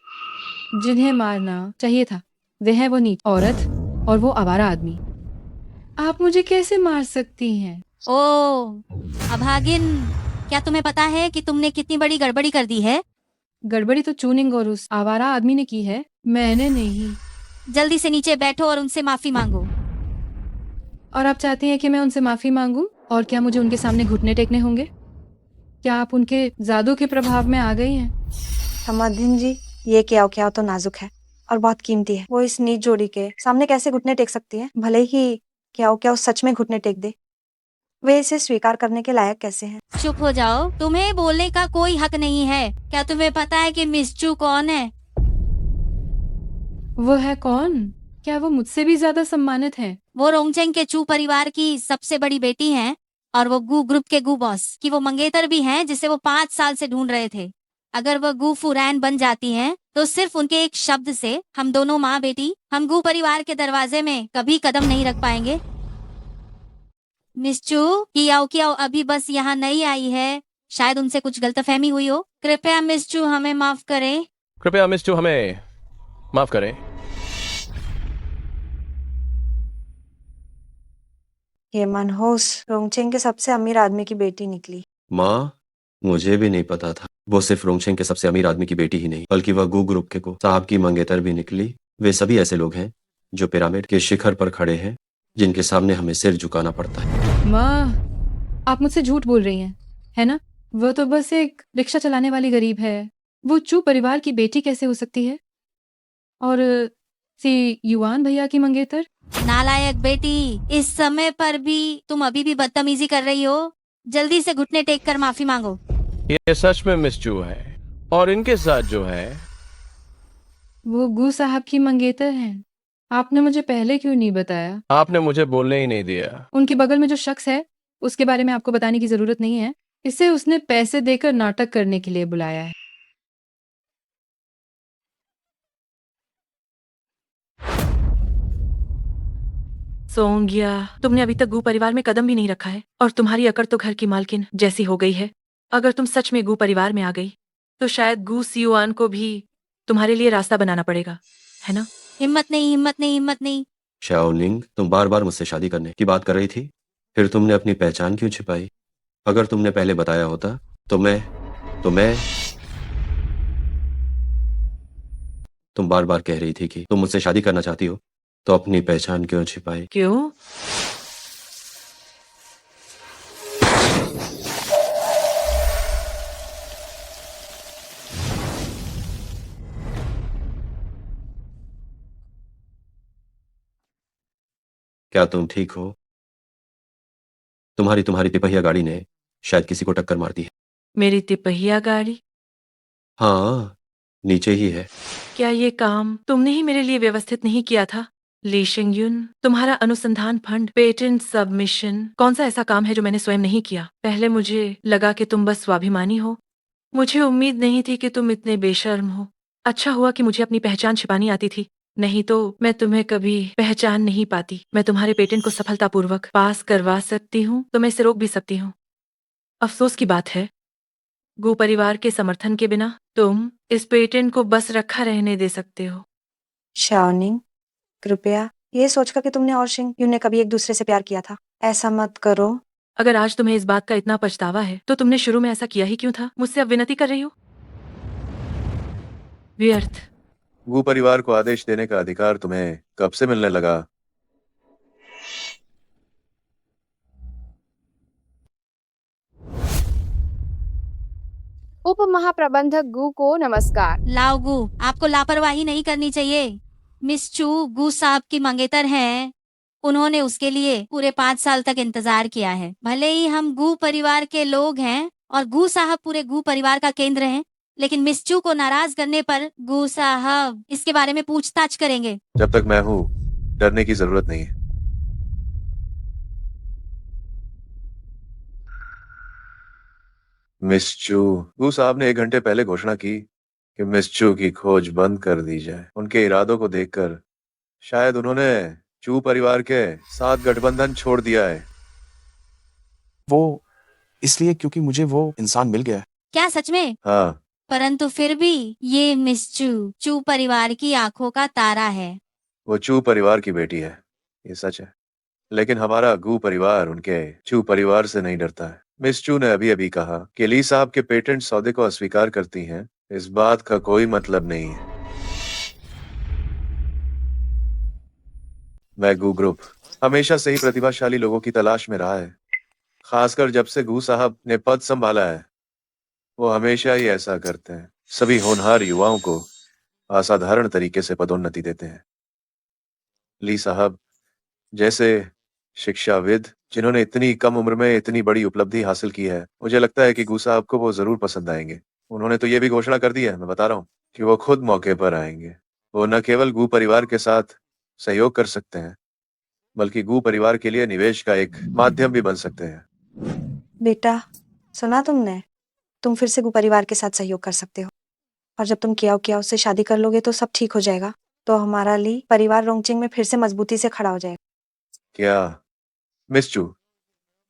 जिन्हें मारना चाहिए था वे है वो नीच औरत और वो आवारा आदमी। आप मुझे कैसे मार सकती हैं? ओ अभागिन, क्या तुम्हें पता है कि तुमने कितनी बड़ी गड़बड़ी कर दी है? गड़बड़ी तो चूनिंग और उस आवारा आदमी ने की है, मैंने नहीं। जल्दी से नीचे बैठो और उनसे माफी मांगो। और आप चाहती हैं कि मैं उनसे माफी मांगूं? और क्या मुझे उनके सामने घुटने टेकने होंगे? क्या आप उनके जादू के प्रभाव में आ गई हैं? समाधिन जी, ये क्या तो नाजुक है और बहुत कीमती है। वो इस नीच जोड़ी के सामने कैसे घुटने टेक सकती है? भले ही क्या सच में घुटने टेक दे, वे इसे स्वीकार करने के लायक कैसे हैं? चुप हो जाओ, तुम्हें बोलने का कोई हक नहीं है। क्या तुम्हें पता है कि मिस्चू कौन है? वो है कौन? क्या वो मुझसे भी ज्यादा सम्मानित है? वो रोंगचेंग के चू परिवार की सबसे बड़ी बेटी हैं और वो गू ग्रुप के गू बॉस की वो मंगेतर भी हैं जिसे वो 5 साल से ढूंढ रहे थे। अगर वो गू फुरैन बन जाती हैं तो सिर्फ उनके एक शब्द से हम दोनों माँ बेटी हम गू परिवार के दरवाजे में कभी कदम नहीं रख पाएंगे। मिस्चू, कियाओ अभी बस यहाँ नई आई है, शायद उनसे कुछ गलतफहमी हुई हो। कृपया मिस्चू हमें माफ करें। कृपया मिस्चू हमें माफ करें। ये मनहूस रोंगचेंग के सबसे अमीर आदमी की बेटी निकली। माँ, मुझे भी नहीं पता था वो सिर्फ रोंगचेंग के सबसे अमीर आदमी की बेटी ही नहीं बल्कि वह गू ग्रुप के को साहब की मंगेतर भी निकली। वे सभी ऐसे लोग हैं जो पिरामिड के शिखर पर खड़े हैं, जिनके सामने हमें सिर झुकाना पड़ता है। माँ, आप मुझसे झूठ बोल रही हैं, है ना? वो तो बस एक रिक्शा चलाने वाली गरीब है। वो चू परिवार की बेटी कैसे हो सकती है? और सी युआन भैया की मंगेतर? नालायक बेटी, इस समय पर भी तुम अभी भी बदतमीजी कर रही हो। जल्दी से घुटने टेक कर माफी मांगो। ये सच में मिस्चू है और इनके साथ जो है वो गू साहब की मंगेतर हैं। आपने मुझे पहले क्यों नहीं बताया? आपने मुझे बोलने ही नहीं दिया। उनके बगल में जो शख्स है उसके बारे में आपको बताने की जरूरत नहीं है। इसे उसने पैसे देकर नाटक करने के लिए बुलाया है। सोंगिया, तुमने अभी तक गू परिवार में कदम भी नहीं रखा है और तुम्हारी अकड़ तो घर की मालकिन जैसी हो गई है। अगर तुम सच में गू परिवार में आ गई तो शायद गू सियुआन को भी तुम्हारे लिए रास्ता बनाना पड़ेगा, है ना? हिम्मत नहीं, हिम्मत नहीं, हिम्मत नहीं। शाओनिंग, तुम बार बार मुझसे शादी करने की बात कर रही थी, फिर तुमने अपनी पहचान क्यों छिपाई? अगर तुमने पहले बताया होता तो मैं तुम बार बार कह रही थी कि तुम मुझसे शादी करना चाहती हो, तो अपनी पहचान क्यों छिपाई? क्यों? क्या तुम ठीक हो? तुम्हारी तुम्हारी तिपहिया गाड़ी ने शायद किसी को टक्कर मार दी है। मेरी तिपहिया गाड़ी? हाँ, नीचे ही है। क्या ये काम तुमने ही मेरे लिए व्यवस्थित नहीं किया था? ली शिंगयुन, तुम्हारा अनुसंधान फंड, पेटेंट सबमिशन, कौन सा ऐसा काम है जो मैंने स्वयं नहीं किया? पहले मुझे लगा कि तुम बस स्वाभिमानी हो। मुझे उम्मीद नहीं थी कि तुम इतने बेशर्म हो। अच्छा हुआ कि मुझे अपनी पहचान छिपानी आती थी, नहीं तो मैं तुम्हें कभी पहचान नहीं पाती। मैं तुम्हारे पेटेंट को सफलतापूर्वक पास करवा सकती हूँ तो मैं इसे रोक भी सकती हूँ। अफसोस की बात है, गू परिवार के समर्थन के बिना तुम इस पेटेंट को बस रखा रहने दे सकते हो। शाओनिंग, कृपया ये सोचकर कि तुमने और शिंग यून ने कभी एक दूसरे से प्यार किया था, ऐसा मत करो। अगर आज तुम्हें इस बात का इतना पछतावा है तो तुमने शुरू में ऐसा किया ही क्यों था? मुझसे अब विनती कर रही हो? व्यर्थ। गू परिवार को आदेश देने का अधिकार तुम्हें कब से मिलने लगा? उप महाप्रबंधक गु को नमस्कार। लाओ गु, आपको लापरवाही नहीं करनी चाहिए। मिस चू गु साहब की मंगेतर हैं। उन्होंने उसके लिए पूरे 5 साल तक इंतजार किया है। भले ही हम गु परिवार के लोग हैं और गु साहब पूरे गु परिवार का केंद्र हैं, लेकिन मिस चू को नाराज करने पर गु साहब इसके बारे में पूछताछ करेंगे। जब तक मैं हूं, डरने की जरूरत नहीं है। मिस चू, गू साहब ने 1 घंटे पहले घोषणा की कि मिस चू की खोज बंद कर दी जाए। उनके इरादों को देखकर शायद उन्होंने चू परिवार के साथ गठबंधन छोड़ दिया है। वो इसलिए क्योंकि मुझे वो इंसान मिल गया है। क्या सच में? हाँ, परंतु फिर भी ये मिस चू चू परिवार की आंखों का तारा है। वो चू परिवार की बेटी है, ये सच है। लेकिन हमारा गू परिवार उनके चू परिवार से नहीं डरता है। मिस चू ने अभी अभी कहा कि ली साहब के पेटेंट सौदे को अस्वीकार करती हैं। इस बात का कोई मतलब नहीं है। मैं गू ग्रुप हमेशा से ही प्रतिभाशाली लोगों की तलाश में रहा है। खासकर जब से गू साहब ने पद संभाला है, वो हमेशा ही ऐसा करते हैं। सभी होनहार युवाओं को असाधारण तरीके से पदोन्नति देते हैं। ली साहब जैसे शिक्षाविद जिन्होंने इतनी कम उम्र में इतनी बड़ी उपलब्धि हासिल की है, मुझे लगता है कि गू साहब को वो जरूर पसंद आएंगे। उन्होंने तो ये भी घोषणा कर दी है, मैं बता रहा हूँ, कि वो खुद मौके पर आएंगे। वो न केवल गू परिवार के साथ सहयोग कर सकते हैं, बल्कि गू परिवार के लिए निवेश का एक माध्यम भी बन सकते हैं। बेटा, सुना तुमने? तुम फिर से गु परिवार के साथ सहयोग कर सकते हो और जब तुम कियाओ से शादी कर लोगे तो सब ठीक हो जाएगा। तो हमारा ली परिवार रोंगचिंग में फिर से मजबूती से खड़ा हो जाएगा। क्या मिस चू,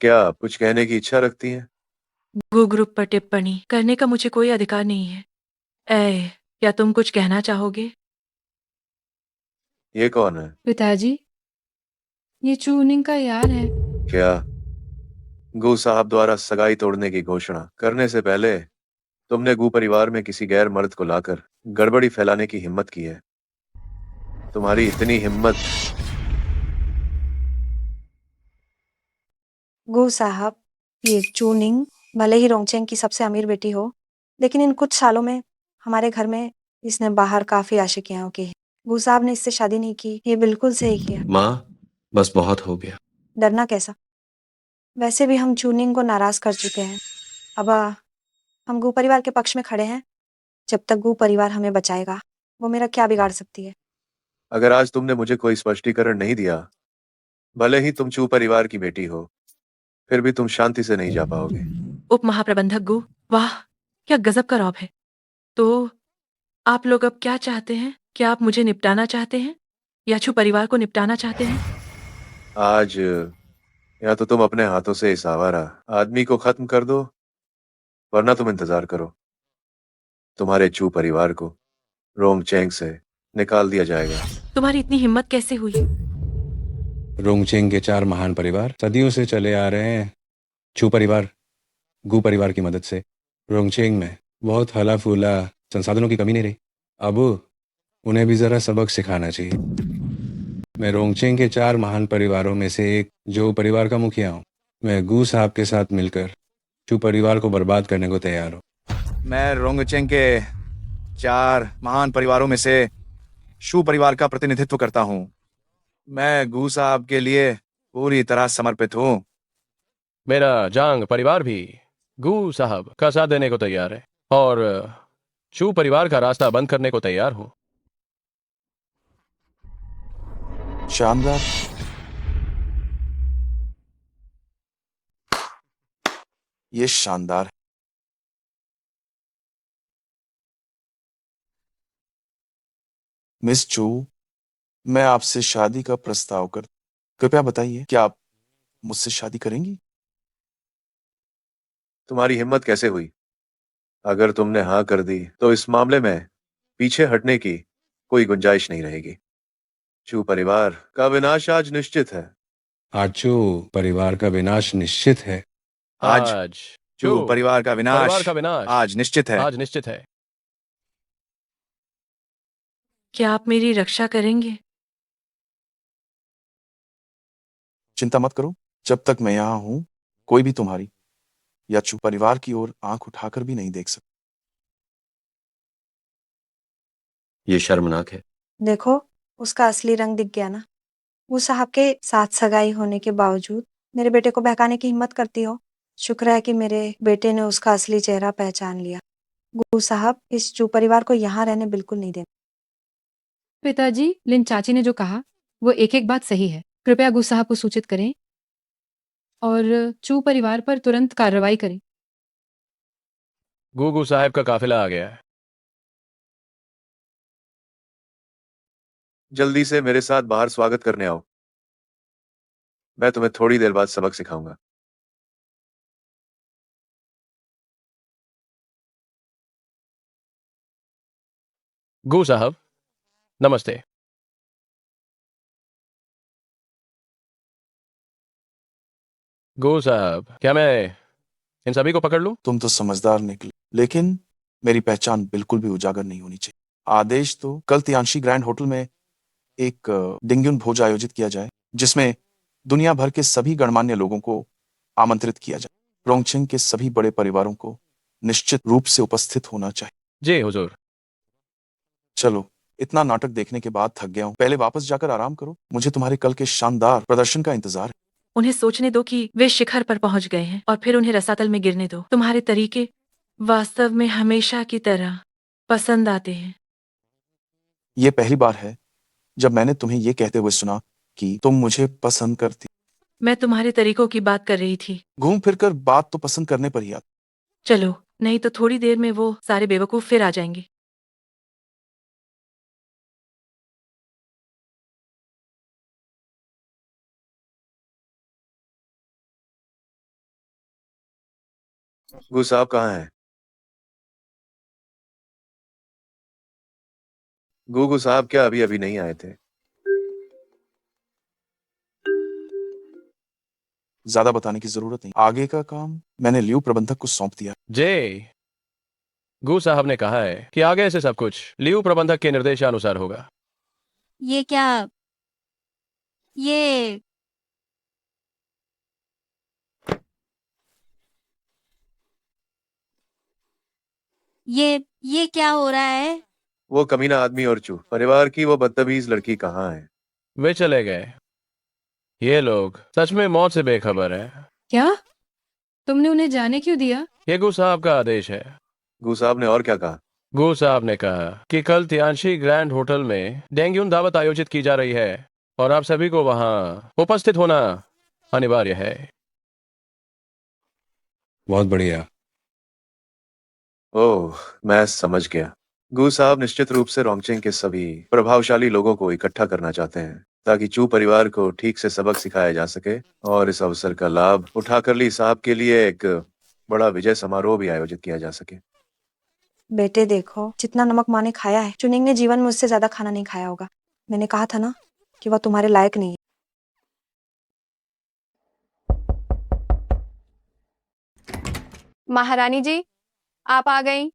क्या आप कुछ कहने की इच्छा रखती हैं? गू ग्रुप पर टिप्पणी करने का मुझे कोई अधिकार नहीं है। क्या तुम कुछ कहना चाहोगे? ये कौन है? पिताजी, ये चूनिंग का यार है। क्या गू साहब द्वारा सगाई तोड़ने की घोषणा करने से पहले तुमने गू परिवार में किसी गैर मर्द को लाकर गड़बड़ी फैलाने की हिम्मत की है? तुम्हारी इतनी हिम्मत? गु साहब, ये चूनिंग भले ही रोंगचेंग की सबसे अमीर बेटी हो, लेकिन इन कुछ सालों में हमारे घर में इसने बाहर काफी आशिकियां की है। गु साहब ने इससे शादी नहीं की, ये बिल्कुल सही किया। माँ, बस बहुत हो गया। डरना कैसा? वैसे भी हम चूनिंग को नाराज कर चुके हैं। अब हम गु परिवार के पक्ष में खड़े हैं। जब तक गु परिवार हमें बचाएगा, वो मेरा क्या बिगाड़ सकती है? अगर आज तुमने मुझे कोई स्पष्टीकरण नहीं दिया, भले ही तुम चू परिवार की बेटी हो, फिर भी तुम शांति से नहीं जा पाओगे। उप महाप्रबंधक गु, वाह, क्या गजब का रौब है। तो आप लोग अब क्या चाहते हैं? क्या आप मुझे निपटाना चाहते हैं या चू परिवार को निपटाना चाहते हैं? आज या तो तुम अपने हाथों से इस आवारा आदमी को खत्म कर दो, वरना तुम इंतजार करो। तुम्हारे चू परिवार को रोंगचेंग से निकाल दिया जाएगा। तुम्हारी इतनी हिम्मत कैसे हुई? रोंगचेंग के 4 महान परिवार सदियों से चले आ रहे हैं। छू परिवार गू परिवार की मदद से रोंगचेंग में बहुत हला फूला संसाधनों की कमी नहीं रही। अब उन्हें भी जरा सबक सिखाना चाहिए। मैं रोंगचेंग के 4 महान परिवारों में से एक जो परिवार का मुखिया हूँ। मैं गू साहब के साथ मिलकर छू परिवार को बर्बाद करने को तैयार हूँ। मैं रोंगचेंग के 4 महान परिवारों में से शू परिवार का प्रतिनिधित्व करता हूँ। मैं गू साहब के लिए पूरी तरह समर्पित हूँ। मेरा जांग परिवार भी गू साहब का साथ देने को तैयार है और चू परिवार का रास्ता बंद करने को तैयार हूँ। शानदार। ये शानदार है। मिस चू, मैं आपसे शादी का प्रस्ताव कर, कृपया बताइए, क्या आप मुझसे शादी करेंगी? तुम्हारी हिम्मत कैसे हुई? अगर तुमने हाँ कर दी तो इस मामले में पीछे हटने की कोई गुंजाइश नहीं रहेगी। चू परिवार का विनाश आज निश्चित है। आज चू परिवार का विनाश निश्चित है। आज चू परिवार का परिवार का विनाश विनाश आज निश्चित है। आज निश्चित है। क्या आप मेरी रक्षा करेंगे? चिंता मत करो, जब तक मैं यहाँ हूं कोई भी तुम्हारी या चू परिवार की ओर आंख उठाकर भी नहीं देख सकता। ये शर्मनाक है। देखो, उसका असली रंग दिख गया ना। वो साहब के साथ सगाई होने के बावजूद मेरे बेटे को बहकाने की हिम्मत करती हो। शुक्र है कि मेरे बेटे ने उसका असली चेहरा पहचान लिया। गू साहब इस चू परिवार को यहाँ रहने बिल्कुल नहीं देना। पिताजी, लिन चाची ने जो कहा वो एक एक बात सही है। कृपया गू साहब को सूचित करें और चू परिवार पर तुरंत कार्रवाई करें। गूगू साहब का काफिला आ गया है। जल्दी से मेरे साथ बाहर स्वागत करने आओ। मैं तुम्हें थोड़ी देर बाद सबक सिखाऊंगा। गू साहब, नमस्ते। गू साहब, क्या मैं इन सभी को पकड़ लूं? तुम तो समझदार निकले, लेकिन मेरी पहचान बिल्कुल भी उजागर नहीं होनी चाहिए। आदेश तो कल तियांशी ग्रैंड होटल में एक डिंगयुन भोज आयोजित किया जाए, जिसमें दुनिया भर के सभी गणमान्य लोगों को आमंत्रित किया जाए। रोंगचेंग के सभी बड़े परिवारों को निश्चित रूप से उपस्थित होना चाहिए। जी हुजूर। चलो, इतना नाटक देखने के बाद थक गया हूँ। पहले वापस जाकर आराम करो। मुझे तुम्हारे कल के शानदार प्रदर्शन का इंतजार है। उन्हें सोचने दो कि वे शिखर पर पहुंच गए हैं और फिर उन्हें रसातल में गिरने दो। तुम्हारे तरीके वास्तव में हमेशा की तरह पसंद आते हैं। ये पहली बार है जब मैंने तुम्हें ये कहते हुए सुना कि तुम मुझे पसंद करती। मैं तुम्हारे तरीकों की बात कर रही थी। घूम फिर कर बात तो पसंद करने पर ही आती। चलो, नहीं तो थोड़ी देर में वो सारे बेवकूफ फिर आ जाएंगे। गू साहब कहाँ हैं? गूगू साहब क्या अभी अभी नहीं आए थे? ज्यादा बताने की जरूरत नहीं। आगे का काम मैंने लियू प्रबंधक को सौंप दिया। जे गू साहब ने कहा है कि आगे से सब कुछ लियू प्रबंधक के निर्देशानुसार होगा। ये क्या ये ये क्या हो रहा है? वो कमीना आदमी और चू परिवार की वो बदतमीज लड़की कहाँ है? वे चले गए। ये लोग सच में मौत से बेखबर है। क्या? तुमने उन्हें जाने क्यों दिया? ये गू साहब का आदेश है। गू साहब ने और क्या कहा? गू साहब ने कहा कि कल तियांशी ग्रैंड होटल में डेंगयून दावत आयोजित की जा रही है और आप सभी को वहां उपस्थित होना अनिवार्य है। बहुत बढ़िया। ओह, मैं समझ गया। गू साहब निश्चित रूप से रोंगचेंग के सभी प्रभावशाली लोगों को इकट्ठा करना चाहते हैं ताकि चू परिवार को ठीक से सबक सिखाया जा सके और इस अवसर का लाभ उठाकर ली साहब के लिए एक बड़ा विजय समारोह भी आयोजित किया जा सके। बेटे देखो, जितना नमक माँ ने खाया है, चुनिंग ने जीवन में उससे ज्यादा खाना नहीं खाया होगा। मैंने कहा था ना कि वह तुम्हारे लायक नहीं है। महारानी जी, आप आ गई।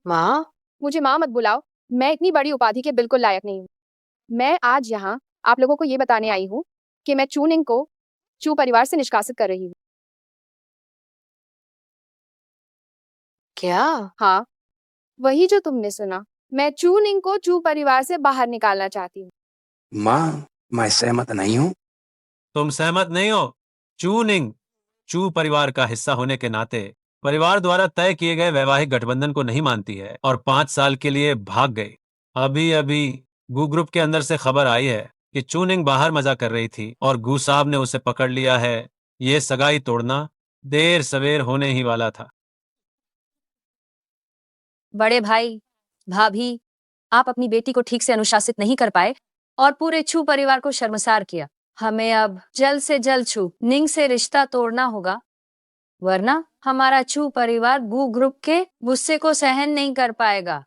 माँ, मुझे माँ मत बुलाओ, मैं इतनी बड़ी उपाधि के बिल्कुल लायक नहीं हूँ। मैं आज यहाँ आप लोगों को ये बताने आई हूँ कि मैं चूनिंग को चू परिवार से निष्कासित कर रही हूँ। क्या? हाँ, वही जो तुमने सुना। मैं चूनिंग को चू परिवार से बाहर निकालना चाहती हूँ। माँ, मैं सहमत नहीं हूँ। तुम सहमत नहीं हो? चूनिंग चू परिवार का हिस्सा होने के नाते परिवार द्वारा तय किए गए वैवाहिक गठबंधन को नहीं मानती है और 5 साल के लिए भाग गई। अभी अभी गू ग्रुप के अंदर से खबर आई है कि चूनिंग बाहर मजा कर रही थी और गू साहब ने उसे पकड़ लिया है। ये सगाई तोड़ना देर सवेर होने ही वाला था। बड़े भाई, भाभी, आप अपनी बेटी को ठीक से अनुशासित नहीं कर पाए और पूरे छू परिवार को शर्मसार किया। हमें अब जल्द से जल्द छू निंग से रिश्ता तोड़ना होगा, वरना हमारा छू परिवार गू ग्रुप के गुस्से को सहन नहीं कर पाएगा।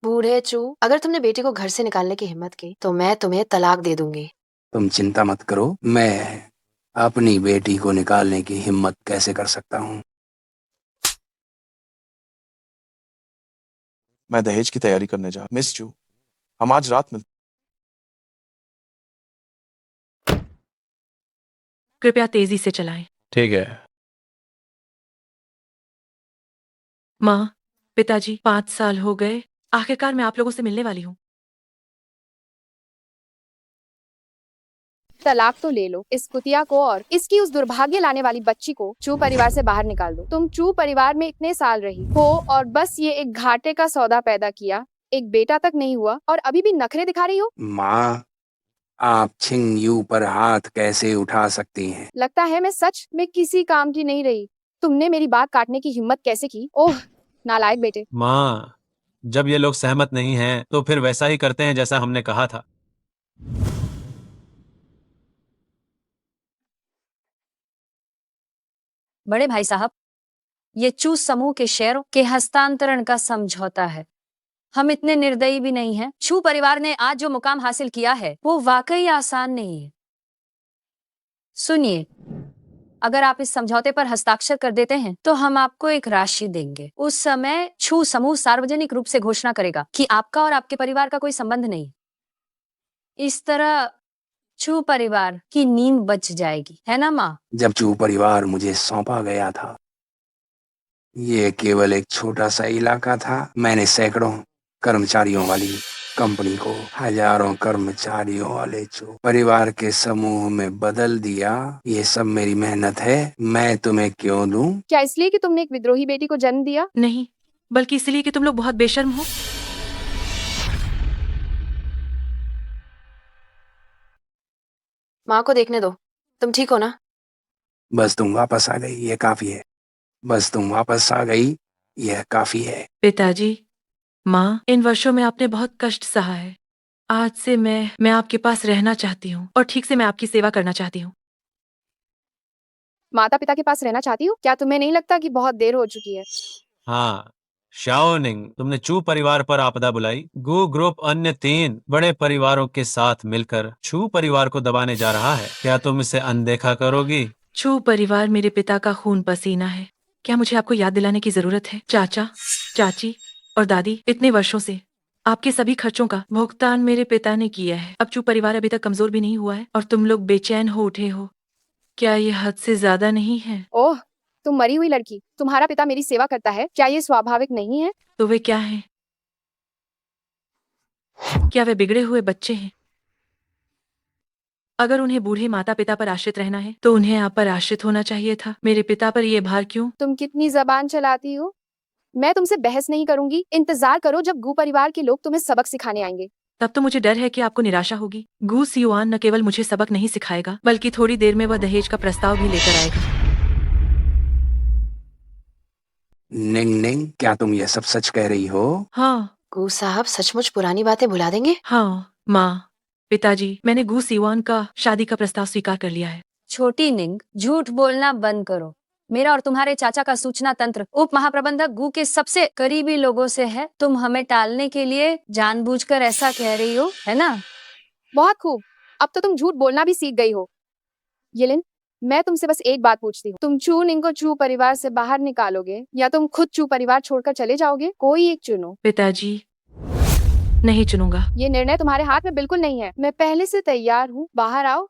बूढ़े चू, अगर तुमने बेटी को घर से निकालने की हिम्मत की तो मैं तुम्हें तलाक दे दूंगी। तुम चिंता मत करो, मैं अपनी बेटी को निकालने की हिम्मत कैसे कर सकता हूँ। मैं दहेज की तैयारी करने जा। मिस चू, हम आज रात मिलते। कृपया तेजी से चलाएं। ठीक है। माँ, पिताजी, 5 साल हो गए, आखिरकार मैं आप लोगों से मिलने वाली हूँ। तलाक तो ले लो, इस कुतिया को और इसकी उस दुर्भाग्य लाने वाली बच्ची को चू परिवार से बाहर निकाल दो। तुम चू परिवार में इतने साल रही हो और बस ये एक घाटे का सौदा पैदा किया, एक बेटा तक नहीं हुआ और अभी भी नखरे दिखा रही हो। माँ, आप छिंग यू पर हाथ कैसे उठा सकती हैं? लगता है मैं सच में किसी काम की नहीं रही। तुमने मेरी बात काटने की हिम्मत कैसे की? ओह, नालायक बेटे। माँ, जब ये लोग सहमत नहीं हैं तो फिर वैसा ही करते हैं जैसा हमने कहा था। बड़े भाई साहब, ये चू समूह के शेयरों के हस्तांतरण का समझौता है। हम इतने निर्दयी भी नहीं हैं। छू परिवार ने आज जो मुकाम हासिल किया है वो वाकई आसान नहीं है। सुनिए, अगर आप इस समझौते पर हस्ताक्षर कर देते हैं तो हम आपको एक राशि देंगे। उस समय छू समूह सार्वजनिक रूप से घोषणा करेगा कि आपका और आपके परिवार का कोई संबंध नहीं। इस तरह छू परिवार की नींद बच जाएगी, है ना माँ? जब चू परिवार मुझे सौंपा गया था, ये केवल एक छोटा सा इलाका था। मैंने सैकड़ों कर्मचारियों वाली कंपनी को हजारों कर्मचारियों वाले चू परिवार के समूह में बदल दिया। ये सब मेरी मेहनत है, मैं तुम्हें क्यों दूं? क्या इसलिए कि तुमने एक विद्रोही बेटी को जन्म दिया? नहीं, बल्कि इसलिए कि तुम लोग बहुत बेशर्म हो। माँ को देखने दो, तुम ठीक हो ना? बस तुम वापस आ गई, ये काफी है। बस तुम वापस आ गई, यह काफी है। पिताजी, माँ, इन वर्षों में आपने बहुत कष्ट सहा है। आज से मैं आपके पास रहना चाहती हूँ और ठीक से मैं आपकी सेवा करना चाहती हूँ। माता पिता के पास रहना चाहती हो? क्या तुम्हें नहीं लगता कि बहुत देर हो चुकी है? हाँ, शाओनिंग, तुमने चू परिवार पर आपदा बुलाई। गू ग्रुप अन्य 3 बड़े परिवारों के साथ मिलकर छू परिवार को दबाने जा रहा है। क्या तुम इसे अनदेखा करोगी? छू परिवार मेरे पिता का खून पसीना है। क्या मुझे आपको याद दिलाने की जरूरत है? चाचा, चाची और दादी, इतने वर्षों से आपके सभी खर्चों का भुगतान मेरे पिता ने किया है। अब चू परिवार अभी तक कमजोर भी नहीं हुआ है और तुम लोग बेचैन हो उठे हो। क्या ये हद से ज्यादा नहीं है? ओह, तुम मरी हुई लड़की, तुम्हारा पिता मेरी सेवा करता है, क्या ये स्वाभाविक नहीं है? तो वे क्या हैं? क्या वे बिगड़े हुए बच्चे हैं? अगर उन्हें बूढ़े माता पिता पर आश्रित रहना है तो उन्हें आप पर आश्रित होना चाहिए था। मेरे पिता पर ये भार क्यों? तुम कितनी जबान चलाती हो? मैं तुमसे बहस नहीं करूंगी। इंतजार करो जब गू परिवार के लोग तुम्हें सबक सिखाने आएंगे। तब तो मुझे डर है कि आपको निराशा होगी। गू सियुआन न केवल मुझे सबक नहीं सिखाएगा, बल्कि थोड़ी देर में वह दहेज का प्रस्ताव भी लेकर आएगा। निंग निंग, क्या तुम ये सब सच कह रही हो? हाँ गू साहब सचमुच पुरानी बातें भुला देंगे? हाँ माँ, पिताजी, मैंने गू सिवान का शादी का प्रस्ताव स्वीकार कर लिया है। छोटी निंग, झूठ बोलना बंद करो। मेरा और तुम्हारे चाचा का सूचना तंत्र उप महाप्रबंधक गू के सबसे करीबी लोगों से है। तुम हमें टालने के लिए जानबूझकर ऐसा कह रही हो, है ना? बहुत खूब, अब तो तुम झूठ बोलना भी सीख गई हो। येलिन, मैं तुमसे बस एक बात पूछती हूँ, तुम चू निंग को चू परिवार से बाहर निकालोगे या तुम खुद चू परिवार छोड़कर चले जाओगे? कोई एक चुनो। पिताजी, नहीं चुनूंगा। ये निर्णय तुम्हारे हाथ में बिल्कुल नहीं है। मैं पहले से तैयार हूँ, बाहर आओ।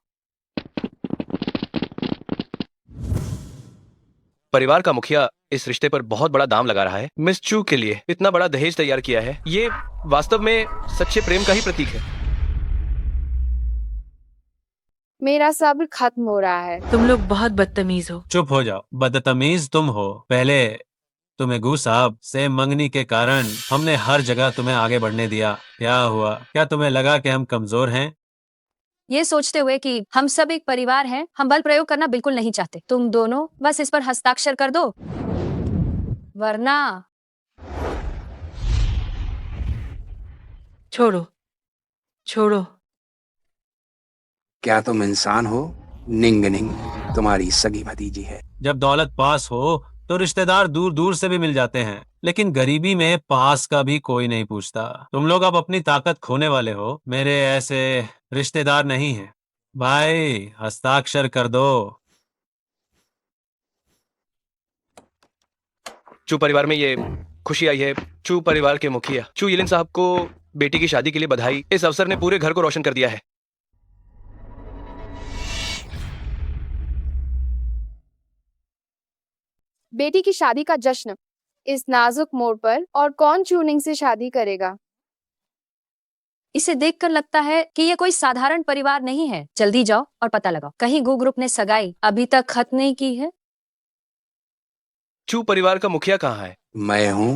परिवार का मुखिया इस रिश्ते पर बहुत बड़ा दाम लगा रहा है। मिस चू के लिए इतना बड़ा दहेज तैयार किया है। ये वास्तव में सच्चे प्रेम का ही प्रतीक है। मेरा सब्र खत्म हो रहा है। तुम लोग बहुत बदतमीज हो। चुप हो जाओ, बदतमीज तुम हो। पहले तुम्हें गू साहब से मंगनी के कारण हमने हर जगह तुम्हें आगे बढ़ने दिया। क्या हुआ? क्या तुम्हें लगा कि हम कमजोर हैं? ये सोचते हुए कि हम सब एक परिवार हैं, हम बल प्रयोग करना बिल्कुल नहीं चाहते। तुम दोनों बस इस पर हस्ताक्षर कर दो, वरना छोड़ो, छोड़ो। क्या तुम इंसान हो? निंग निंग तुम्हारी सगी भतीजी है। जब दौलत पास हो तो रिश्तेदार दूर दूर से भी मिल जाते हैं, लेकिन गरीबी में पास का भी कोई नहीं पूछता। तुम लोग अब अपनी ताकत खोने वाले हो। मेरे ऐसे रिश्तेदार नहीं हैं। भाई, हस्ताक्षर कर दो। चू परिवार में ये खुशी आई है। चू परिवार के मुखिया चू यिलिन साहब को बेटी की शादी के लिए बधाई। इस अवसर ने पूरे घर को रोशन कर दिया है। बेटी की शादी का जश्न इस नाजुक मोड़ पर, और कौन चू निंग से शादी करेगा? इसे देखकर लगता है कि ये कोई साधारण परिवार नहीं है। जल्दी जाओ और पता लगाओ, कहीं गू ग्रुप ने सगाई अभी तक खत्म नहीं की है। चू परिवार का मुखिया कहाँ है? मैं हूँ।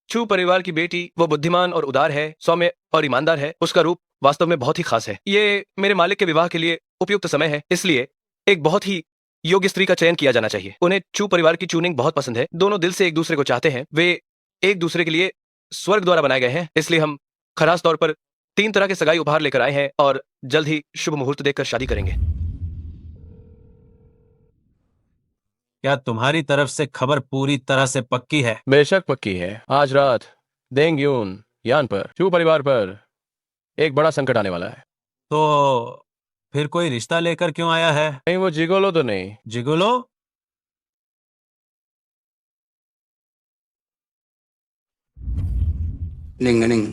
चू परिवार की बेटी वो बुद्धिमान और उदार है, सौम्य और ईमानदार है। उसका रूप वास्तव में बहुत ही खास है। ये मेरे मालिक के विवाह के लिए उपयुक्त समय है, इसलिए एक बहुत ही योग्य स्त्री का चयन किया जाना चाहिए। उन्हें चू परिवार की चूनिंग बहुत पसंद है। दोनों दिल से एक दूसरे को चाहते हैं। वे एक दूसरे के लिए स्वर्ग द्वारा बनाए गए हैं, इसलिए हम खास तौर पर 3 तरह के सगाई उपहार लेकर आए हैं और जल्द ही शुभ मुहूर्त देखकर शादी करेंगे। क्या तुम्हारी तरफ से खबर पूरी तरह से पक्की है? बेशक पक्की है। आज रात देंग यून यान पर चू परिवार पर एक बड़ा संकट आने वाला है। तो फिर कोई रिश्ता लेकर क्यों आया है? नहीं, वो जिगोलो तो नहीं। जिगोलो? निंग निंग,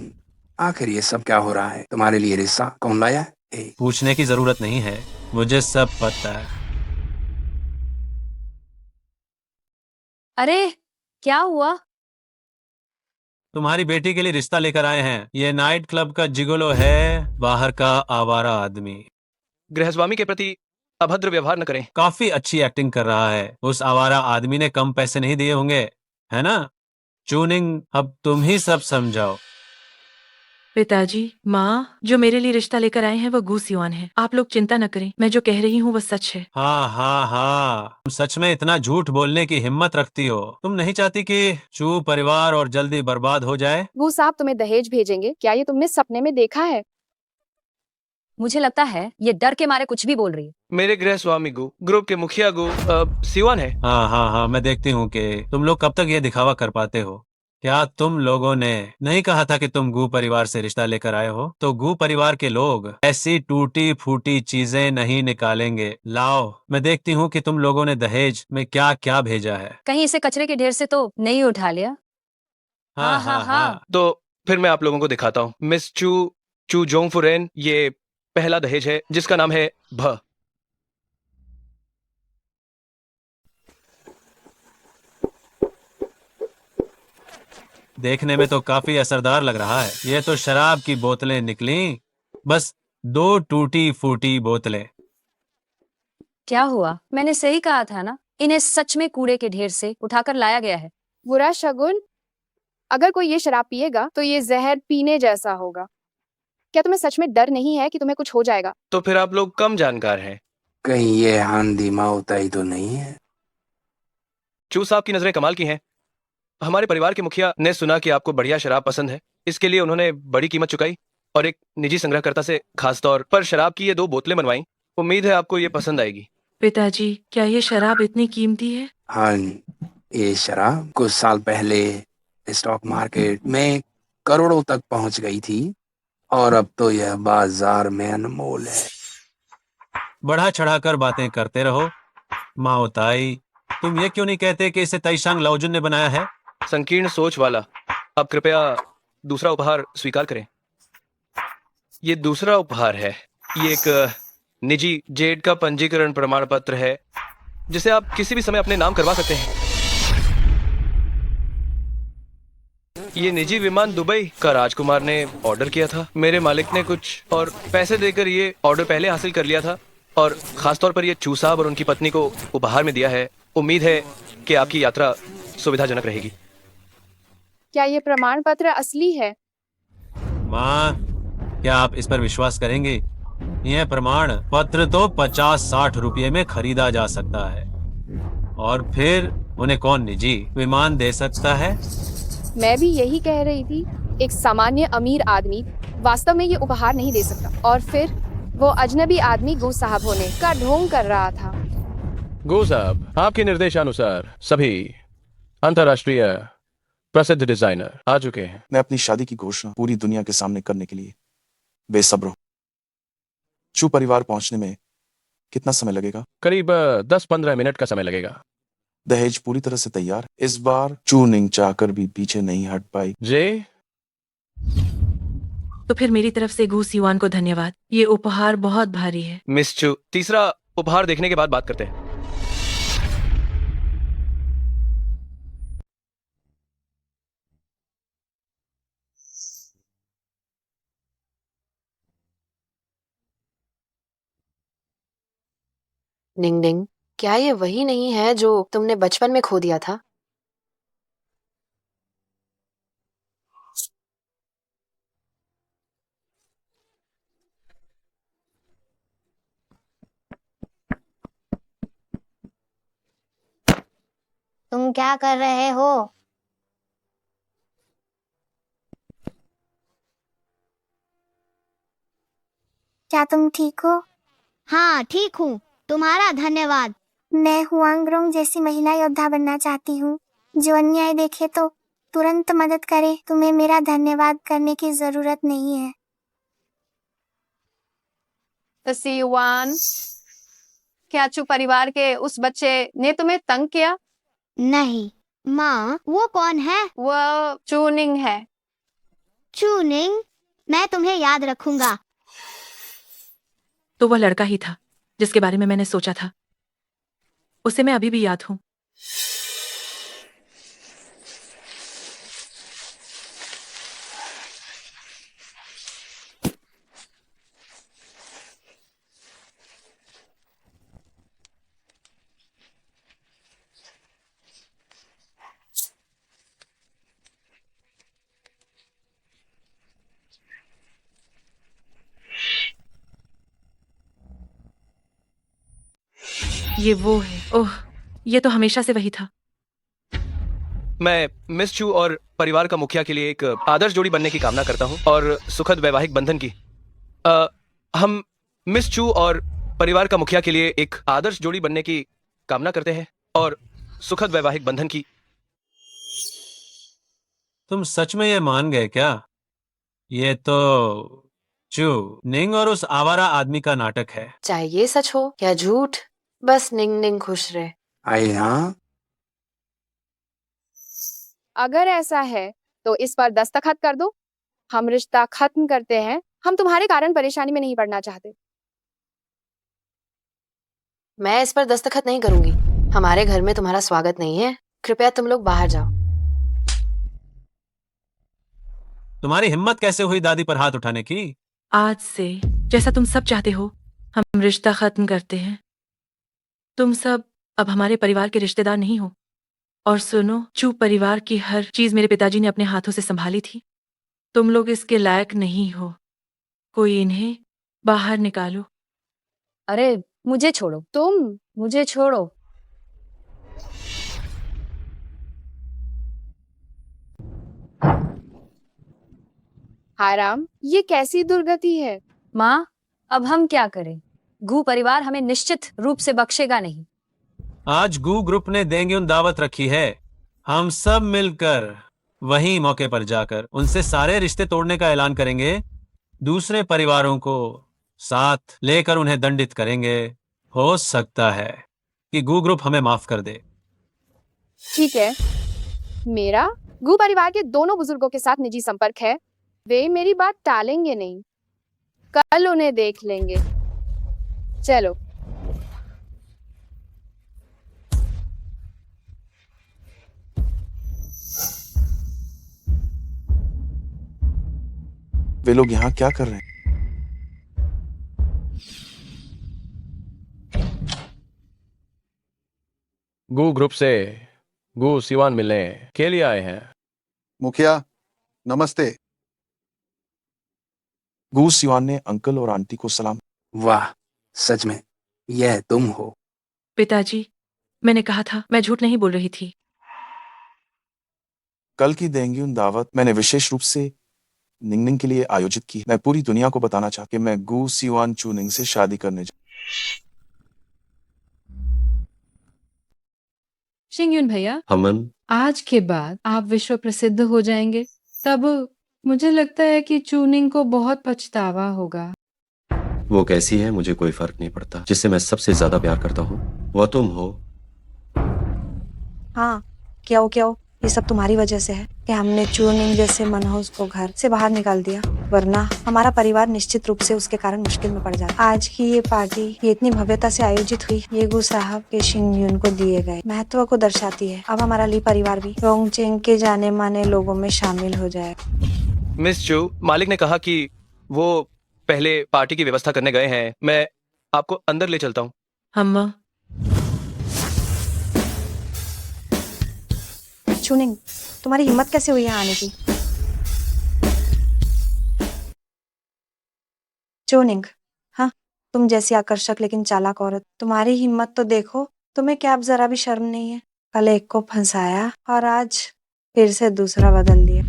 आखिर ये सब क्या हो रहा है? तुम्हारे लिए रिश्ता कौन लाया है? पूछने की जरूरत नहीं है, मुझे सब पता है। अरे क्या हुआ? तुम्हारी बेटी के लिए रिश्ता लेकर आए हैं। ये नाइट क्लब का जिगोलो है, बाहर का आवारा आदमी। गृहस्वामी के प्रति अभद्र व्यवहार न करें। काफी अच्छी एक्टिंग कर रहा है। उस आवारा आदमी ने कम पैसे नहीं दिए होंगे, है ना? चूनिंग, अब तुम ही सब समझाओ। पिताजी, माँ, जो मेरे लिए रिश्ता लेकर आए हैं वो गू सिवान है। आप लोग चिंता न करें, मैं जो कह रही हूँ वो सच है। हाँ हाँ हाँ, तुम सच में इतना झूठ बोलने की हिम्मत रखती हो? तुम नहीं चाहती कि चू परिवार और जल्दी बर्बाद हो जाए? गू साहब तुम्हें दहेज भेजेंगे, क्या ये तुमने सपने में देखा है? मुझे लगता है ये डर के मारे कुछ भी बोल रही है। मेरे गृहस्वामी गु ग्रुप के मुखिया गु सिवान है। हाँ हाँ हाँ, मैं देखती हूँ कि तुम लोग कब तक ये दिखावा कर पाते हो। क्या तुम लोगों ने नहीं कहा था कि तुम गू परिवार से रिश्ता लेकर आए हो? तो गू परिवार के लोग ऐसी टूटी फूटी चीजें नहीं निकालेंगे। लाओ, मैं देखती हूँ कि तुम लोगों ने दहेज में क्या क्या भेजा है। कहीं इसे कचरे के ढेर से तो नहीं उठा लिया? हाँ हाँ हाँ। तो फिर मैं आप लोगों को दिखाता हूँ। मिस चू चू जोंगफुरेन, ये पहला दहेज है जिसका नाम है भ। देखने में तो काफी असरदार लग रहा है। ये तो शराब की बोतलें निकली, बस 2 टूटी फूटी बोतलें। क्या हुआ? मैंने सही कहा था ना, इन्हें सच में कूड़े के ढेर से उठाकर लाया गया है। बुरा शगुन। अगर कोई ये शराब पिएगा तो ये जहर पीने जैसा होगा। क्या तुम्हें सच में डर नहीं है कि तुम्हें कुछ हो जाएगा? तो फिर आप लोग कम जानकार हैं। कहीं ये हांदी माओताई तो नहीं है? चू साहब की नजरें कमाल की हैं। हमारे परिवार के मुखिया ने सुना कि आपको बढ़िया शराब पसंद है, इसके लिए उन्होंने बड़ी कीमत चुकाई और एक निजी संग्रहकर्ता से खास तौर पर शराब की ये 2 बोतलें बनवाई। उम्मीद है आपको ये पसंद आएगी। पिताजी, क्या ये शराब इतनी कीमती है? हाँ, ये शराब कुछ साल पहले स्टॉक मार्केट में करोड़ों तक पहुंच गई थी और अब तो यह बाजार में अनमोल है। बढ़ा चढ़ाकर बातें करते रहो। माओ ताई, तुम ये क्यों नहीं कहते कि इसे ताइशांग लाओजुन ने बनाया है? संकीर्ण सोच वाला, अब कृपया दूसरा उपहार स्वीकार करें। ये दूसरा उपहार है। ये एक निजी जेड का पंजीकरण प्रमाण पत्र है जिसे आप किसी भी समय अपने नाम करवा सकते हैं। ये निजी विमान दुबई का राजकुमार ने ऑर्डर किया था। मेरे मालिक ने कुछ और पैसे देकर ये ऑर्डर पहले हासिल कर लिया था और खासतौर पर ये चू साहब और उनकी पत्नी को उपहार में दिया है। उम्मीद है कि आपकी यात्रा सुविधाजनक रहेगी। क्या ये प्रमाण पत्र असली है? माँ, क्या आप इस पर विश्वास करेंगे? यह प्रमाण पत्र तो 50-60 रुपये में खरीदा जा सकता है और फिर उन्हें कौन निजी विमान दे सकता है? मैं भी यही कह रही थी। एक सामान्य अमीर आदमी वास्तव में ये उपहार नहीं दे सकता। और फिर वो अजनबी आदमी गू साहब होने का ढोंग कर रहा था। गो साहब, आपके निर्देशानुसार सभी अंतर्राष्ट्रीय प्रसिद्ध डिजाइनर आ चुके हैं। मैं अपनी शादी की घोषणा पूरी दुनिया के सामने करने के लिए बेसब्र हूं। चू परिवार पहुंचने में कितना समय लगेगा? करीब 10-15 मिनट का समय लगेगा। दहेज पूरी तरह से तैयार है। इस बार चू निंग चाहकर भी पीछे नहीं हट पाई। जे, तो फिर मेरी तरफ से गू सिवान को धन्यवाद। ये उपहार बहुत भारी है। मिस चू, तीसरा उपहार देखने के बाद बात करते हैं। निंग निंग, क्या ये वही नहीं है जो तुमने बचपन में खो दिया था? तुम क्या कर रहे हो? क्या तुम ठीक हो? हाँ, ठीक हूँ। तुम्हारा धन्यवाद। मैं हुआंगरोंग जैसी महिला योद्धा बनना चाहती हूँ, जो अन्याय देखे तो तुरंत मदद करे। तुम्हें मेरा धन्यवाद करने की जरूरत नहीं है। तसीवान, क्या चू परिवार के उस बच्चे ने तुम्हें तंग किया? नहीं माँ, वो कौन है? वो चूनिंग है। चूनिंग, मैं तुम्हें याद रखूंगा। तो वह लड़का ही था जिसके बारे में मैंने सोचा था। उसे मैं अभी भी याद हूं। ये वो है। ओह, ये तो हमेशा से वही था। मैं मिस चू और परिवार का मुखिया के लिए एक आदर्श जोड़ी बनने की कामना करता हूं और सुखद वैवाहिक बंधन की। हम मिस चू और परिवार का मुखिया के लिए एक आदर्श जोड़ी बनने की कामना करते हैं और सुखद वैवाहिक बंधन की। तुम सच में ये मान गए क्या? ये तो चू निंग और उस आवारा आदमी का नाटक है। चाहे ये सच हो या झूठ, बस निंग निंग खुश रहे। आए हाँ, अगर ऐसा है तो इस पर दस्तखत कर दो। हम रिश्ता खत्म करते हैं। हम तुम्हारे कारण परेशानी में नहीं पड़ना चाहते। मैं इस पर दस्तखत नहीं करूंगी। हमारे घर में तुम्हारा स्वागत नहीं है। कृपया तुम लोग बाहर जाओ। तुम्हारी हिम्मत कैसे हुई दादी पर हाथ उठाने की? आज से जैसा तुम सब चाहते हो, हम रिश्ता खत्म करते हैं। तुम सब अब हमारे परिवार के रिश्तेदार नहीं हो। और सुनो, चू परिवार की हर चीज मेरे पिताजी ने अपने हाथों से संभाली थी। तुम लोग इसके लायक नहीं हो। कोई इन्हें बाहर निकालो। अरे मुझे छोड़ो, तुम मुझे छोड़ो। हाराम, ये कैसी दुर्गति है? माँ, अब हम क्या करें? गू परिवार हमें निश्चित रूप से बख्शेगा नहीं। आज गू ग्रुप ने देंग्युन दावत रखी है। हम सब मिलकर वहीं मौके पर जाकर उनसे सारे रिश्ते तोड़ने का ऐलान करेंगे। दूसरे परिवारों को साथ लेकर उन्हें दंडित करेंगे। हो सकता है कि गू ग्रुप हमें माफ कर दे। ठीक है, मेरा गू परिवार के दोनों बुजुर्गों के साथ निजी संपर्क है। वे मेरी बात टालेंगे नहीं। कल उन्हें देख लेंगे। चलो। वे लोग यहाँ क्या कर रहे हैं? गू ग्रुप से गू सिवान मिलने के लिए आए हैं। मुखिया नमस्ते। गू सिवान ने अंकल और आंटी को सलाम। वाह, सच में यह तुम हो। पिताजी, मैंने कहा था, मैं झूठ नहीं बोल रही थी। कल की देंग्युन दावत मैंने विशेष रूप से निंगनिंग के लिए आयोजित की। मैं पूरी दुनिया को बताना चाहता कि मैं गू सिवान चूनिंग से शादी करने जा। शिंगयुन भैया, हमन, आज के बाद आप विश्व प्रसिद्ध हो जाएंगे। तब मुझे लगता है कि चूनिंग को बहुत पछतावा होगा। वो कैसी है मुझे कोई फर्क नहीं पड़ता। जिससे मैं सबसे ज्यादा प्यार करता हूँ वो तुम हो। हाँ, क्या हो, ये सब तुम्हारी वजह से है कि हमने चूनिंग जैसे मनहूस को घर से बाहर निकाल दिया, वरना हमारा परिवार निश्चित रूप से उसके कारण मुश्किल में पड़ जाता। आज की ये पार्टी ये इतनी भव्यता से आयोजित हुई, ये गु साहब के शिंगयुन को दिए गए महत्व को दर्शाती है। अब हमारा ली परिवार भी रोंगचेंग के जाने माने लोगों में शामिल हो जाए। मिस चू, मालिक ने कहा कि वो पहले पार्टी की व्यवस्था करने गए हैं। मैं आपको अंदर ले चलता हूँ। अम्मा, चूनिंग, तुम्हारी हिम्मत कैसे हुई यहाँ आने की? चूनिंग, हाँ, तुम जैसी आकर्षक लेकिन चालाक औरत, तुम्हारी हिम्मत तो देखो। तुम्हें क्या अब जरा भी शर्म नहीं है? कल एक को फंसाया और आज फिर से दूसरा बदल दिया।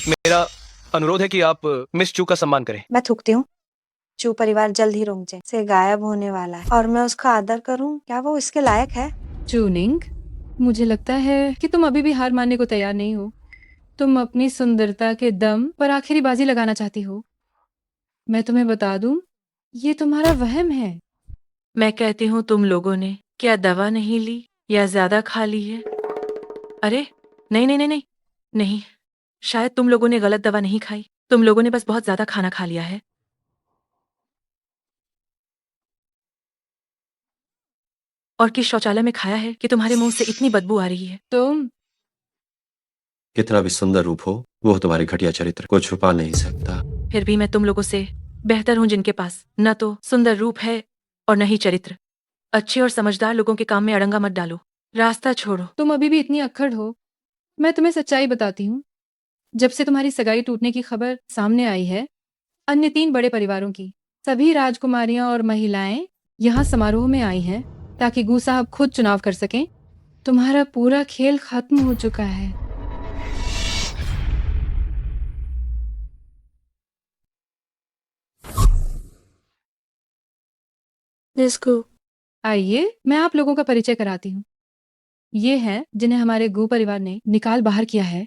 मेरा अनुरोध है कि आप मिस चू का सम्मान करें। मैं थूकती हूँ। चू परिवार जल्द ही रोंगचे से गायब होने वाला है और मैं उसका आदर करूँ, क्या वो इसके लायक है? चूनिंग, मुझे लगता है कि तुम अभी भी हार मानने को तैयार नहीं हो। तुम अपनी सुंदरता के दम पर आखिरी बाजी लगाना चाहती हो। मैं तुम्हें बता दूं, ये तुम्हारा वहम है। मैं कहती हूँ, तुम लोगों ने क्या दवा नहीं ली या ज्यादा खा ली है? अरे नहीं नहीं नहीं नहीं नहीं, शायद तुम लोगों ने गलत दवा नहीं खाई। तुम लोगों ने बस बहुत ज्यादा खाना खा लिया है। और किस शौचालय में खाया है कि तुम्हारे मुंह से इतनी बदबू आ रही है? तुम कितना भी सुंदर रूप हो, वो तुम्हारे घटिया चरित्र को छुपा नहीं सकता। फिर भी मैं तुम लोगों से बेहतर हूँ, जिनके पास न तो सुंदर रूप है और न ही चरित्र। अच्छे और समझदार लोगों के काम में अड़ंगा मत डालो, रास्ता छोड़ो। तुम अभी भी इतनी अक्खड़ हो। मैं तुम्हें सच्चाई बताती हूँ। जब से तुम्हारी सगाई टूटने की खबर सामने आई है, अन्य 3 बड़े परिवारों की सभी राजकुमारियां और महिलाएं यहाँ समारोह में आई हैं ताकि गू साहब खुद चुनाव कर सकें। तुम्हारा पूरा खेल खत्म हो चुका है। आइए, मैं आप लोगों का परिचय कराती हूँ। ये हैं जिन्हें हमारे गू परिवार ने निकाल बाहर किया है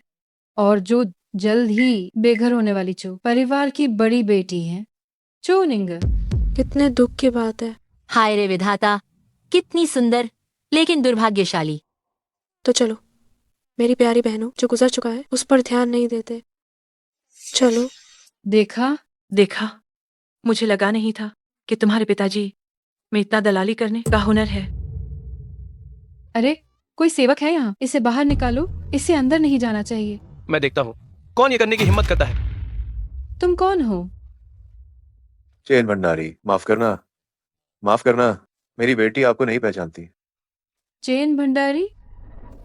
और जो जल्द ही बेघर होने वाली चो परिवार की बड़ी बेटी है, चूनिंग। कितने दुख की बात है। हाय रे विधाता, कितनी सुंदर लेकिन दुर्भाग्यशाली। तो चलो, मेरी प्यारी बहनों, जो गुजर चुका है उस पर ध्यान नहीं देते। चलो। देखा, मुझे लगा नहीं था कि तुम्हारे पिताजी में इतना दलाली करने का हुनर है। अरे, कोई सेवक है यहाँ, इसे बाहर निकालो। इसे अंदर नहीं जाना चाहिए। मैं देखता हूँ कौन ये करने की हिम्मत करता है। तुम कौन हो? चेन भंडारी, माफ करना, मेरी बेटी आपको नहीं पहचानती। चेन भंडारी?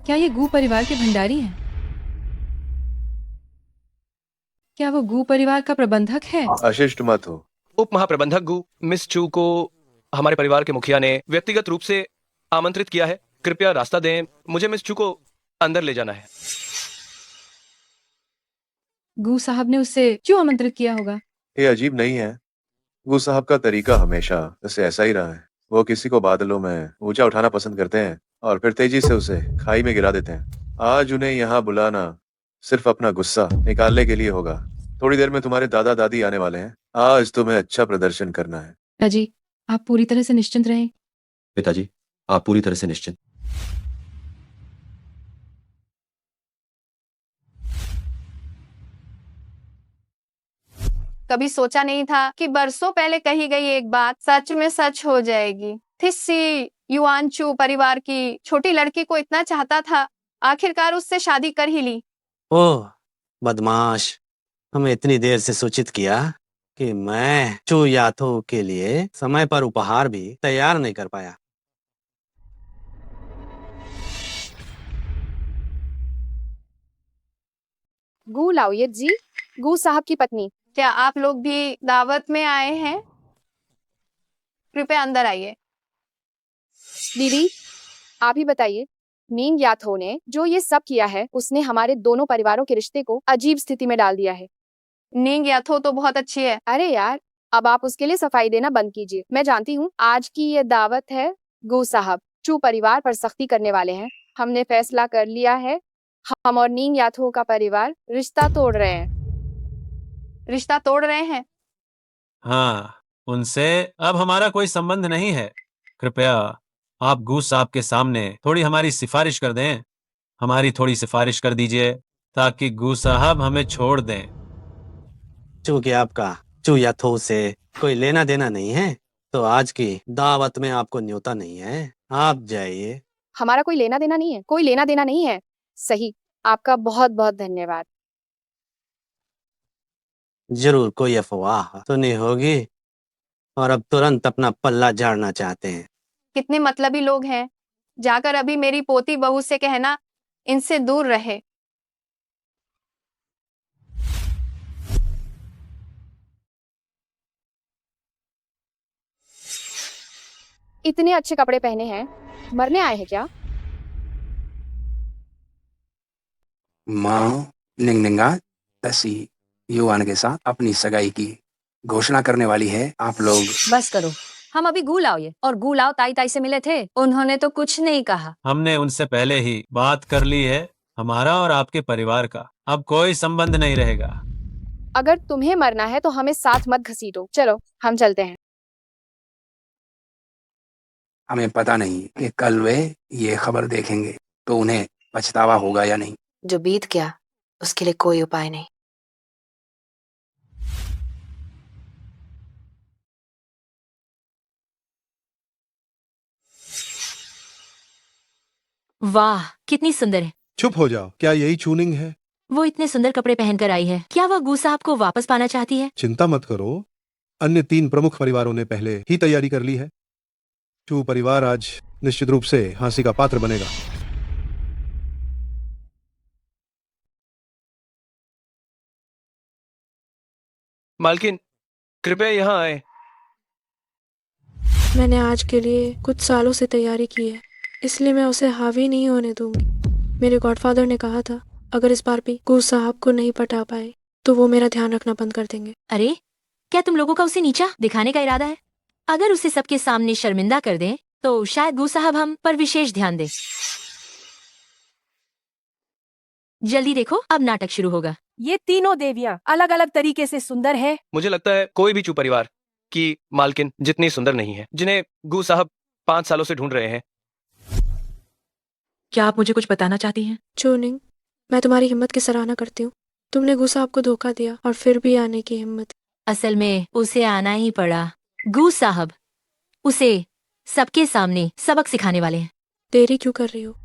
क्या ये गू परिवार के भंडारी हैं? क्या वो गू परिवार का प्रबंधक है? अशिष्ट मत हो। उप महाप्रबंधक गू मिस चू को हमारे परिवार के मुखिया ने व्यक्तिगत रूप से आमंत्रित किया है। कृपया रास्ता दें, मुझे मिस चू को अंदर ले जाना है। गू साहब ने उसे क्यों आमंत्रित किया होगा? ये अजीब नहीं है। गू साहब का तरीका हमेशा वैसे ऐसा ही रहा है। वो किसी को बादलों में ऊंचा उठाना पसंद करते हैं और फिर तेजी से उसे खाई में गिरा देते हैं। आज उन्हें यहाँ बुलाना सिर्फ अपना गुस्सा निकालने के लिए होगा। थोड़ी देर में तुम्हारे दादा दादी आने वाले हैं। आज तुम्हें अच्छा प्रदर्शन करना है। पिताजी, आप पूरी तरह से निश्चिंत रहें। पिताजी, आप पूरी तरह से निश्चिंत। कभी सोचा नहीं था कि बरसों पहले कही गई एक बात सच में सच हो जाएगी। थिस्सी युआनचू परिवार की छोटी लड़की को इतना चाहता था, आखिरकार उससे शादी कर ही ली। ओह बदमाश, हमें इतनी देर से सूचित किया कि मैं चू याथो के लिए समय पर उपहार भी तैयार नहीं कर पाया। गू लाओयत जी, गू साहब की पत्नी। क्या आप लोग भी दावत में आए हैं? कृपया अंदर आइए। दीदी, आप ही बताइए, नींग याथो ने जो ये सब किया है, उसने हमारे दोनों परिवारों के रिश्ते को अजीब स्थिति में डाल दिया है। नींग याथो तो बहुत अच्छी है। अरे यार, अब आप उसके लिए सफाई देना बंद कीजिए। मैं जानती हूँ आज की ये दावत है। गू साहब चू परिवार पर सख्ती करने वाले हैं। हमने फैसला कर लिया है, हम और नींग याथो का परिवार रिश्ता तोड़ रहे हैं। रिश्ता तोड़ रहे हैं? हाँ, उनसे अब हमारा कोई संबंध नहीं है। कृपया आप गू साहब के सामने थोड़ी हमारी सिफारिश कर दें। हमारी थोड़ी सिफारिश कर दीजिए ताकि गू साहब हमें छोड़ दें। चूंकि आपका चू याथो से कोई लेना देना नहीं है, तो आज की दावत में आपको न्योता नहीं है। आप जाइए। हमारा कोई लेना देना नहीं है, कोई लेना देना नहीं है। सही, आपका बहुत बहुत धन्यवाद। जरूर कोई अफवाह तो नहीं होगी और अब तुरंत अपना पल्ला झाड़ना चाहते हैं। कितने मतलबी लोग हैं। जाकर अभी मेरी पोती बहू से कहना इनसे दूर रहे। इतने अच्छे कपड़े पहने हैं, मरने आए हैं क्या? माँ निंगनिंगा तसी युवान के साथ अपनी सगाई की घोषणा करने वाली है। आप लोग बस करो। हम अभी गू लाओ ये और गू लाओ ताई ताई से मिले थे, उन्होंने तो कुछ नहीं कहा। हमने उनसे पहले ही बात कर ली है। हमारा और आपके परिवार का अब कोई संबंध नहीं रहेगा। अगर तुम्हें मरना है तो हमें साथ मत घसीटो। चलो हम चलते हैं। हमें पता नहीं कि कल वे ये खबर देखेंगे तो उन्हें पछतावा होगा या नहीं। जो बीत गया उसके लिए कोई उपाय नहीं। वाह, कितनी सुंदर है। चुप हो जाओ, क्या यही चूनिंग है? वो इतने सुंदर कपड़े पहनकर आई है। क्या वह गू साहब को वापस पाना चाहती है? चिंता मत करो, अन्य 3 प्रमुख परिवारों ने पहले ही तैयारी कर ली है। चू परिवार आज निश्चित रूप से हंसी का पात्र बनेगा। मालकिन, कृपया यहाँ आए। मैंने आज के लिए कुछ सालों से तैयारी की है, इसलिए मैं उसे हावी नहीं होने दूंगी। मेरे गॉडफादर ने कहा था, अगर इस बार भी गू साहब को नहीं पटा पाए तो वो मेरा ध्यान रखना बंद कर देंगे। अरे, क्या तुम लोगों का उसे नीचा दिखाने का इरादा है? अगर उसे सबके सामने शर्मिंदा कर दें तो शायद गू साहब हम पर विशेष ध्यान दें। जल्दी देखो, अब नाटक शुरू होगा। ये तीनों देवियां अलग अलग तरीके से सुंदर है। मुझे लगता है कोई भी चू परिवार की मालकिन जितनी सुंदर नहीं है, जिन्हें गू साहब 5 सालों से ढूंढ रहे हैं। क्या आप मुझे कुछ बताना चाहती हैं? चूनिंग, मैं तुम्हारी हिम्मत की सराहना करती हूँ। तुमने गू साहब को धोखा दिया और फिर भी आने की हिम्मत। असल में उसे आना ही पड़ा। गू साहब उसे सबके सामने सबक सिखाने वाले हैं। देरी क्यों कर रही हो?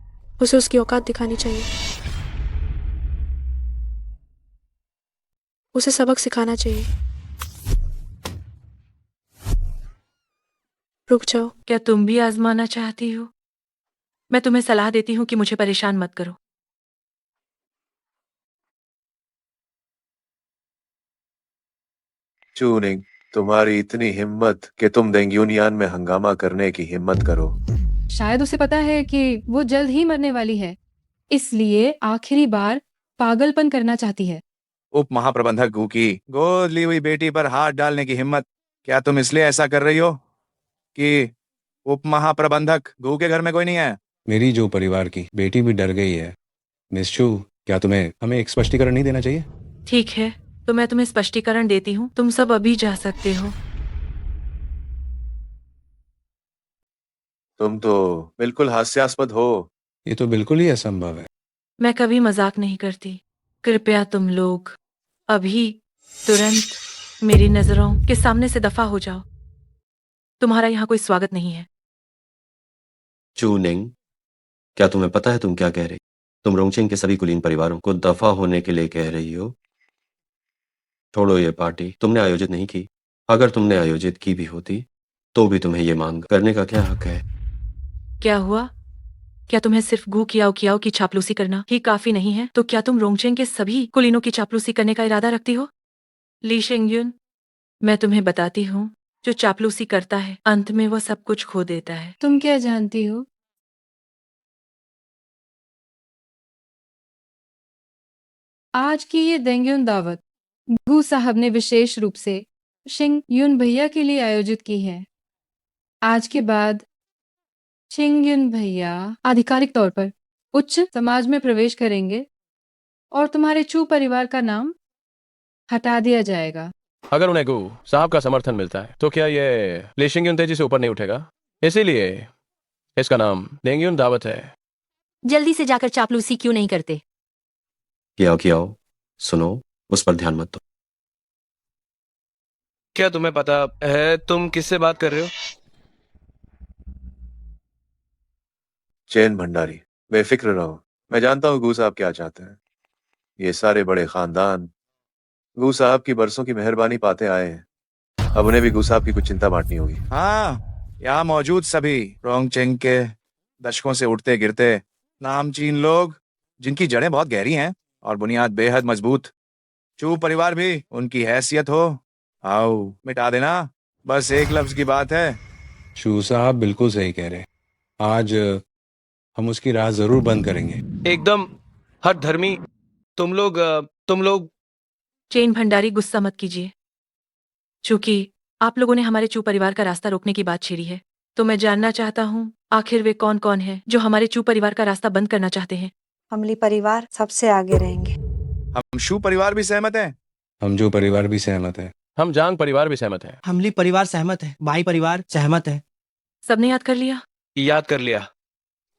उसे उसकी औकात दिखानी चाहिए। उसे सबक सिखाना चाहिए। रुक जाओ। क्या तुम भी आजमाना चाहती हो? मैं तुम्हें सलाह देती हूँ कि मुझे परेशान मत करो। चूनिंग, तुम्हारी इतनी हिम्मत कि तुम देंग्यूनियान में हंगामा करने की हिम्मत करो। शायद उसे पता है कि वो जल्द ही मरने वाली है, इसलिए आखिरी बार पागलपन करना चाहती है। उप महाप्रबंधक गु की गोद ली हुई बेटी पर हाथ डालने की हिम्मत? क्या तुम इसलिए ऐसा कर रही हो कि उप महाप्रबंधक गु के घर में कोई नहीं है? मेरी जो परिवार की बेटी भी डर गई है। मिस चू, क्या तुम्हें हमें एक स्पष्टीकरण नहीं देना चाहिए? ठीक है, तो मैं तुम्हें स्पष्टीकरण देती हूँ। तुम सब अभी जा सकते हो। तुम तो बिल्कुल हास्यास्पद हो। ये तो बिल्कुल ही असंभव है। मैं कभी मजाक नहीं करती। कृपया तुम लोग अभी तुरंत मेरी नजरों के सामने से दफा हो जाओ। तुम्हारा यहाँ कोई स्वागत नहीं है। चू निंग, क्या तुम्हें पता है तुम क्या कह रही? तुम रोंगचेंग के सभी कुलीन परिवारों को दफा होने के लिए कह रही हो। छोड़ो, ये पार्टी तुमने आयोजित नहीं की। अगर तुमने आयोजित की भी होती तो भी तुम्हें ये मांग करने का क्या हक है? क्या हुआ? क्या तुम्हें सिर्फ गू कियाओ कियाओ की चापलूसी करना ही काफी नहीं है? तो क्या तुम रोंगचेंग के सभी कुलीनों की चापलूसी करने का इरादा रखती हो? ली शेंगयुन, मैं तुम्हें बताती हूँ, जो चापलूसी करता है अंत में वो सब कुछ खो देता है। तुम क्या जानती हो? आज की ये देंगयुन दावत गू साहब ने विशेष रूप से शिंग युन भैया के लिए आयोजित की है। आज के बाद शिंग युन भैया आधिकारिक तौर पर उच्च समाज में प्रवेश करेंगे और तुम्हारे चू परिवार का नाम हटा दिया जाएगा। अगर उन्हें गु साहब का समर्थन मिलता है तो क्या ये लेशिंग तेजी से ऊपर नहीं उठेगा? इसीलिए इसका नाम डेंगयुन दावत है। जल्दी से जाकर चापलूसी क्यों नहीं करते? कियाओ, सुनो, उस पर ध्यान मत दो। क्या तुम्हें पता है तुम किससे बात कर रहे हो? चैन भंडारी, बेफिक्र रहो। मैं जानता हूँ गु साहब क्या चाहते हैं। ये सारे बड़े खानदान गु साहब की बरसों की मेहरबानी पाते आए हैं। अब उन्हें भी गु साहब की कुछ चिंता बांटनी होगी। हाँ, यहाँ मौजूद सभी रोंगचेंग के दशकों से उठते गिरते नामचीन लोग, जिनकी जड़ें बहुत गहरी हैं और बुनियाद बेहद मजबूत। चू परिवार भी उनकी हैसियत हो, आओ मिटा देना। बस एक लफ्ज की बात है। चू साहब बिल्कुल सही कह रहे हैं। आज हम उसकी राह जरूर बंद करेंगे। एकदम हर धर्मी। तुम लोग चेन भंडारी, गुस्सा मत कीजिए। चूंकि आप लोगों ने हमारे चू परिवार का रास्ता रोकने की बात छेड़ी है, तो मैं जानना चाहता हूँ आखिर वे कौन कौन है जो हमारे चू परिवार का रास्ता बंद करना चाहते हैं। हमली परिवार सबसे आगे रहेंगे। हम शू परिवार भी सहमत हैं। हम जो परिवार भी सहमत है। हम जांग परिवार भी सहमत हैं। हमली परिवार सहमत है। बाई परिवार सहमत है। सबने याद कर लिया? याद कर लिया।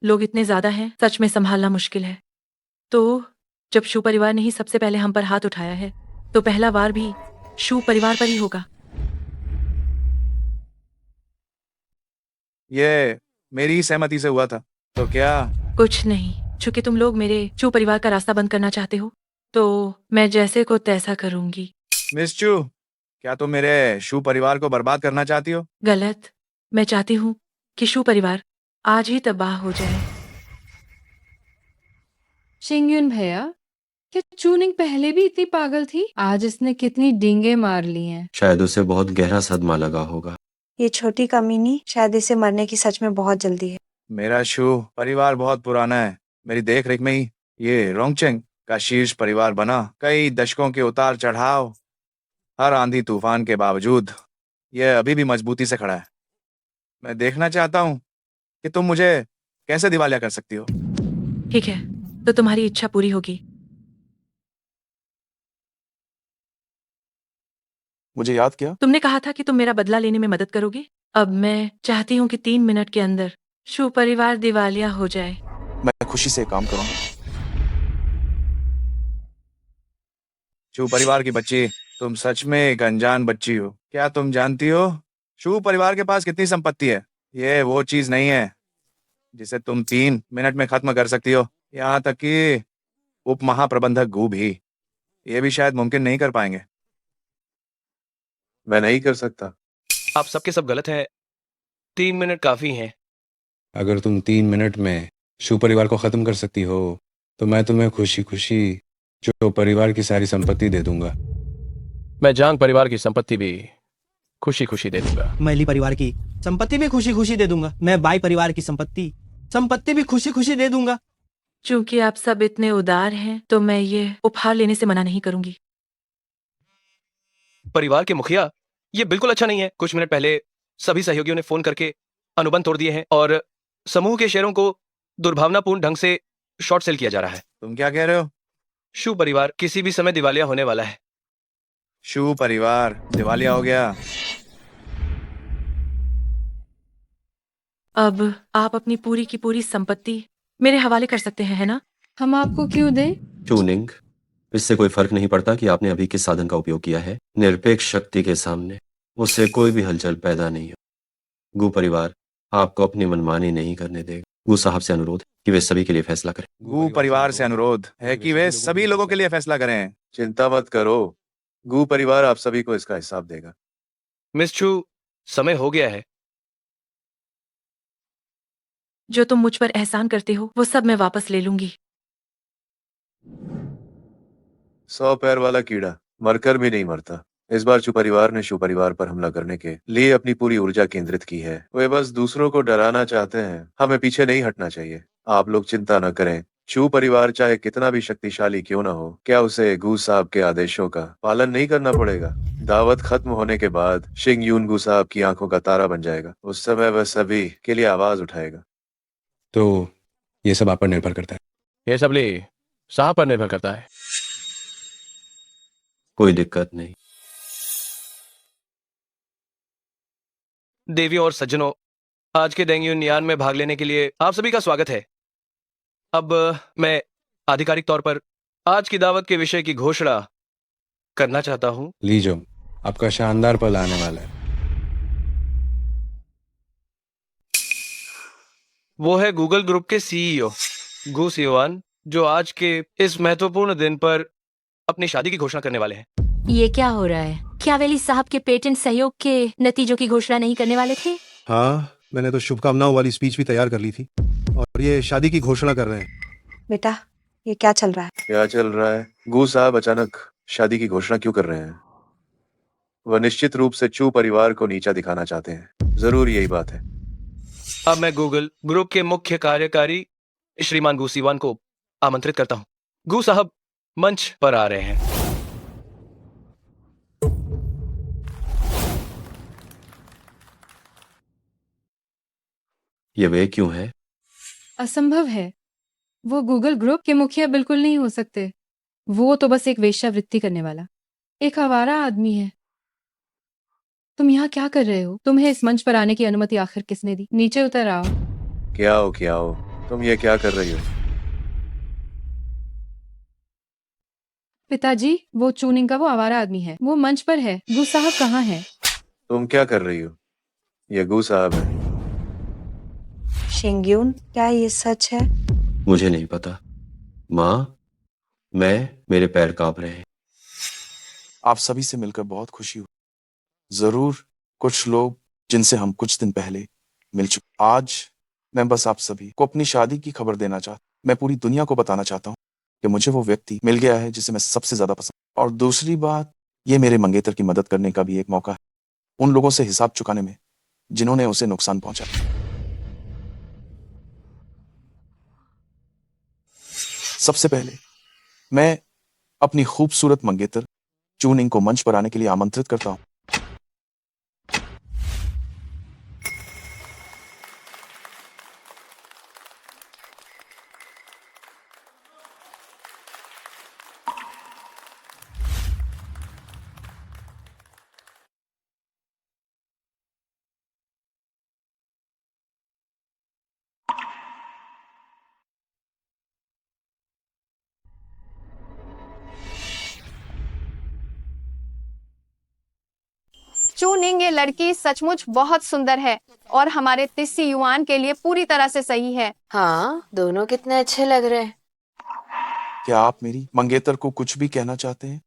लोग इतने ज्यादा हैं, सच में संभालना मुश्किल है। तो जब शू परिवार ने ही सबसे पहले हम पर हाथ उठाया है, तो पहला वार भी शू परिवार पर ही होगा। ये मेरी ही सहमति से हुआ था। तो क्या? कुछ नहीं, चूंकि तुम लोग मेरे चू परिवार का रास्ता बंद करना चाहते हो, तो मैं जैसे को तैसा करूंगी। मिस चू, क्या तुम मेरे शू परिवार को बर्बाद करना चाहती हो? गलत। मैं चाहती हूँ कि शू परिवार आज ही तबाह हो जाए। शिंगयुन भैया, क्या चूनिंग पहले भी इतनी पागल थी? आज इसने कितनी डींगे मार ली हैं। शायद उसे बहुत गहरा सदमा लगा होगा। ये छोटी कमीनी, शायद इसे मरने की सच में बहुत जल्दी है। मेरा शू परिवार बहुत पुराना है। मेरी देख रेख में ही ये रोंगचेंग का शीर्ष परिवार बना। कई दशकों के उतार चढ़ाव, हर आंधी तूफान के बावजूद यह अभी भी मजबूती से खड़ा है। मैं देखना चाहता हूँ कि तुम मुझे कैसे दिवालिया कर सकती हो। ठीक है, तो तुम्हारी इच्छा पूरी होगी। मुझे याद किया? तुमने कहा था कि तुम मेरा बदला लेने में मदद करोगे। अब मैं चाहती हूँ कि 3 मिनट के अंदर शू परिवार दिवालिया हो जाए। मैं खुशी से काम करूंगा। शू परिवार की बच्ची, तुम सच में एक अनजान बच्ची हो। क्या तुम जानती हो शू परिवार के पास कितनी संपत्ति है? ये वो चीज नहीं है जिसे तुम 3 मिनट में खत्म कर सकती हो। यहाँ तक कि उप महाप्रबंधक गु भी ये भी शायद मुमकिन नहीं कर पाएंगे। मैं नहीं कर सकता। आप सबके सब गलत हैं। 3 मिनट काफी हैं। अगर तुम 3 मिनट में शू परिवार को खत्म कर सकती हो तो मैं तुम्हें खुशी खुशी जो परिवार की सारी संपत्ति दे दूंगा। मैं जांग परिवार की संपत्ति भी खुशी खुशी दे दूंगा। मैली परिवार की संपत्ति भी खुशी खुशी दे दूंगा। मैं बाई परिवार की संपत्ति भी खुशी खुशी दे दूंगा। चूंकि आप सब इतने उदार हैं, तो मैं ये उपहार लेने से मना नहीं करूंगी। परिवार के मुखिया, ये बिल्कुल अच्छा नहीं है। कुछ मिनट पहले सभी सहयोगियों ने फोन करके अनुबंध तोड़ दिए हैं और समूह के शेयरों को दुर्भावनापूर्ण ढंग से शॉर्ट सेल किया जा रहा है। तुम क्या कह रहे हो? शू परिवार किसी भी समय दिवालिया होने वाला है। शू परिवार दिवालिया हो गया? अब आप अपनी पूरी की पूरी संपत्ति मेरे हवाले कर सकते हैं, है ना? हम आपको क्यों दें? चूनिंग, इससे कोई फर्क नहीं पड़ता कि आपने अभी किस साधन का उपयोग किया है। निरपेक्ष शक्ति के सामने उससे कोई भी हलचल पैदा नहीं हो। गू परिवार आपको अपनी मनमानी नहीं करने देगा। गू साहब से अनुरोध कि वे सभी के लिए फैसला करें। गू परिवार से अनुरोध है कि वे सभी लोगों के लिए फैसला करें। चिंता मत करो, गू परिवार आप सभी को इसका हिसाब देगा। मिस चू, समय हो गया है। जो तुम मुझ पर एहसान करते हो वो सब मैं वापस ले लूंगी। 100 पैर वाला कीड़ा मरकर भी नहीं मरता। इस बार चू परिवार ने शू परिवार पर हमला करने के लिए अपनी पूरी ऊर्जा केंद्रित की है। वे बस दूसरों को डराना चाहते हैं। हमें पीछे नहीं हटना चाहिए। आप लोग चिंता न करें। चू परिवार चाहे कितना भी शक्तिशाली क्यों ना हो, क्या उसे गू साहब के आदेशों का पालन नहीं करना पड़ेगा? दावत खत्म होने के बाद शिंग यून गू साहब की आंखों का तारा बन जाएगा। उस समय वह सभी के लिए आवाज उठाएगा। तो ये सब आप पर निर्भर करता है। ये सब ली साहब पर निर्भर करता है। कोई दिक्कत नहीं। देवियों और सज्जनों, आज के डेंग यान में भाग लेने के लिए आप सभी का स्वागत है। अब मैं आधिकारिक तौर पर आज की दावत के विषय की घोषणा करना चाहता हूं। लीजो, आपका शानदार पल आने वाला है। वो है गूगल ग्रुप के सीईओ गू सियोआन, जो आज के इस महत्वपूर्ण दिन पर अपनी शादी की घोषणा करने वाले हैं। ये क्या हो रहा है? क्या वेली साहब के पेटेंट सहयोग के नतीजों की घोषणा नहीं करने वाले थे? हाँ, मैंने तो शुभकामनाओं वाली स्पीच भी तैयार कर ली थी और ये शादी की घोषणा कर रहे हैं। बेटा, ये क्या चल रहा है? क्या चल रहा है? गू साहब अचानक शादी की घोषणा क्यों कर रहे हैं? वह निश्चित रूप से चू परिवार को नीचा दिखाना चाहते हैं। जरूर यही बात है। अब मैं गूगल ग्रुप के मुख्य कार्यकारी श्रीमान गू सिवान को आमंत्रित करता हूं। गू साहब मंच पर आ रहे हैं। ये वे क्यों है? असंभव है। वो गूगल ग्रुप के मुखिया बिल्कुल नहीं हो सकते। वो तो बस एक वेश्यावृत्ति करने वाला एक आवारा आदमी है। तुम यहाँ क्या कर रहे हो? तुम्हें इस मंच पर आने की अनुमति आखिर किसने दी? नीचे उतर आओ। क्या हो? तुम ये क्या कर रही हो? पिताजी, वो चूनिंग का वो आवारा आदमी है। वो मंच पर है। गू साहब कहाँ है? तुम क्या कर रही हो? ये गू साहब है। शिंग्यून, क्या ये सच है? मुझे नहीं पता माँ, मेरे पैर कांप रहे हैं। आप सभी से मिलकर बहुत खुशी हुई। जरूर कुछ लोग जिनसे हम कुछ दिन पहले मिल चुके। आज मैं बस आप सभी को अपनी शादी की खबर देना चाहता हूँ। मैं पूरी दुनिया को बताना चाहता हूँ कि मुझे वो व्यक्ति मिल गया है जिसे मैं सबसे ज्यादा पसंद। और दूसरी बात, ये मेरे मंगेतर की मदद करने का भी एक मौका है, उन लोगों से हिसाब चुकाने में जिन्होंने उसे नुकसान पहुंचाया। सबसे पहले मैं अपनी खूबसूरत मंगेतर चूनिंग को मंच पर आने के लिए आमंत्रित करता हूं। चूनिंग, ये लड़की सचमुच बहुत सुंदर है और हमारे तिस्सी युआन के लिए पूरी तरह से सही है। हाँ, दोनों कितने अच्छे लग रहे हैं। क्या आप मेरी मंगेतर को कुछ भी कहना चाहते हैं?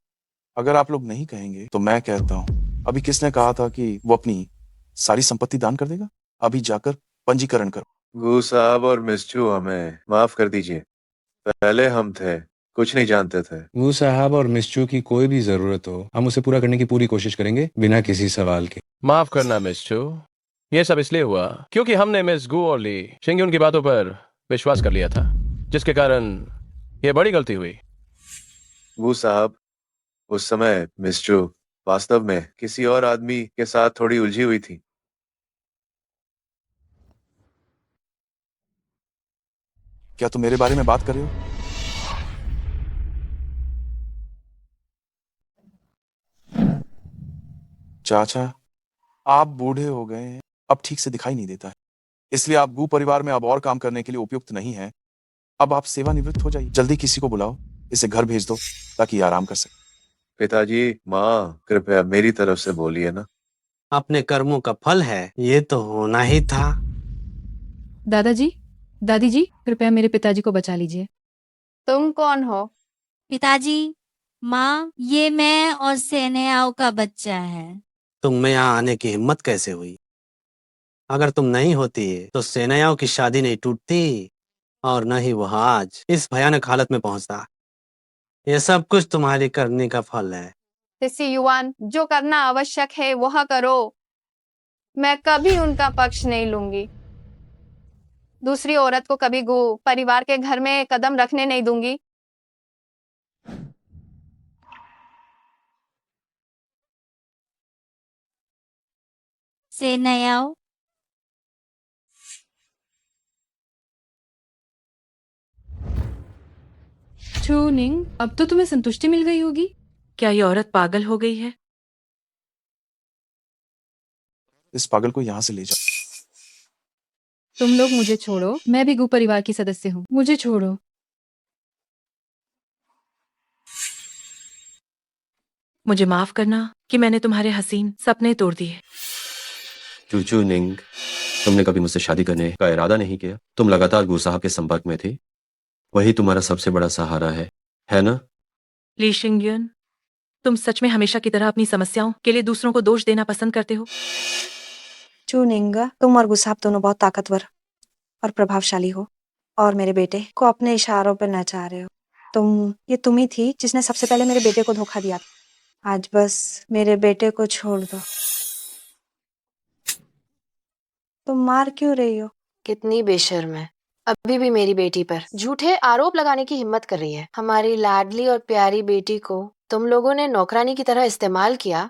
अगर आप लोग नहीं कहेंगे तो मैं कहता हूँ। अभी किसने कहा था कि वो अपनी सारी संपत्ति दान कर देगा? अभी जाकर पंजीकरण करो। गू साहब और मिस चू, हमें माफ कर दीजिए। पहले हम थे, कुछ नहीं जानते थे। गू साहब और मिस्चू की कोई भी जरूरत हो, हम उसे पूरा करने की पूरी कोशिश करेंगे बिना किसी सवाल के। माफ करना मिस चू, ये सब इसलिए हुआ क्योंकि हमने मिस गू और ली शिंग्यून की बातों पर विश्वास कर लिया था, जिसके कारण ये बड़ी गलती हुई। गू साहब, उस समय मिस चू वास्तव में किसी और आदमी के साथ थोड़ी उलझी हुई थी। क्या तुम मेरे बारे में बात कर रहे हो? चाचा, आप बूढ़े हो गए हैं, अब ठीक से दिखाई नहीं देता है, इसलिए आप गू परिवार में अब और काम करने के लिए उपयुक्त नहीं है। अब आप सेवानिवृत्त हो जाइए। जल्दी किसी को बुलाओ, इसे घर भेज दो ताकि ये आराम कर सके। पिताजी, माँ, कृपया मेरी तरफ से बोलिए ना। अपने कर्मों का फल है, ये तो होना ही था। दादाजी, दादी जी, कृपया मेरे पिताजी को बचा लीजिए। तुम कौन हो? पिताजी, माँ, ये मैं और सेनेयाओ का बच्चा है। तुम में यहाँ आने की हिम्मत कैसे हुई? अगर तुम नहीं होती तो सेनायाओं की शादी नहीं टूटती और न ही वह आज इस भयानक हालत में पहुंचता। ये सब कुछ तुम्हारी करनी का फल है। तिस्सी युआन, जो करना आवश्यक है वह करो। मैं कभी उनका पक्ष नहीं लूंगी। दूसरी औरत को कभी गो परिवार के घर में कदम रखने नहीं दूंगी। सेनेयाओ, चूनिंग, अब तो तुम्हें संतुष्टि मिल गई होगी। क्या ये औरत पागल हो गई है? इस पागल को यहाँ से ले जाओ। तुम लोग मुझे छोड़ो, मैं भी गु परिवार की सदस्य हूँ, मुझे छोड़ो। मुझे माफ करना कि मैंने तुम्हारे हसीन सपने तोड़ दिए। चूचू निंग, तुमने कभी मुझसे शादी करने का इरादा नहीं किया। तुम लगातार गू साहब के संपर्क में थे, वही तुम्हारा सबसे बड़ा सहारा है ना? ली शिंगयुन, तुम सच में हमेशा की तरह अपनी समस्याओं के लिए दूसरों को दोष देना पसंद करते हो? चुनिंगा, तुम और गुसाब दोनों बहुत ताकतवर और प्रभावशाली हो और मेरे बेटे को अपने इशारों पर नचा रहे हो। ये तुम ही थी जिसने सबसे पहले मेरे बेटे को धोखा दिया। आज बस मेरे बेटे को छोड़ दो। तुम मार क्यों रही हो? कितनी बेशर्म है, अभी भी मेरी बेटी पर झूठे आरोप लगाने की हिम्मत कर रही है। हमारी लाडली और प्यारी बेटी को तुम लोगों ने नौकरानी की तरह इस्तेमाल किया।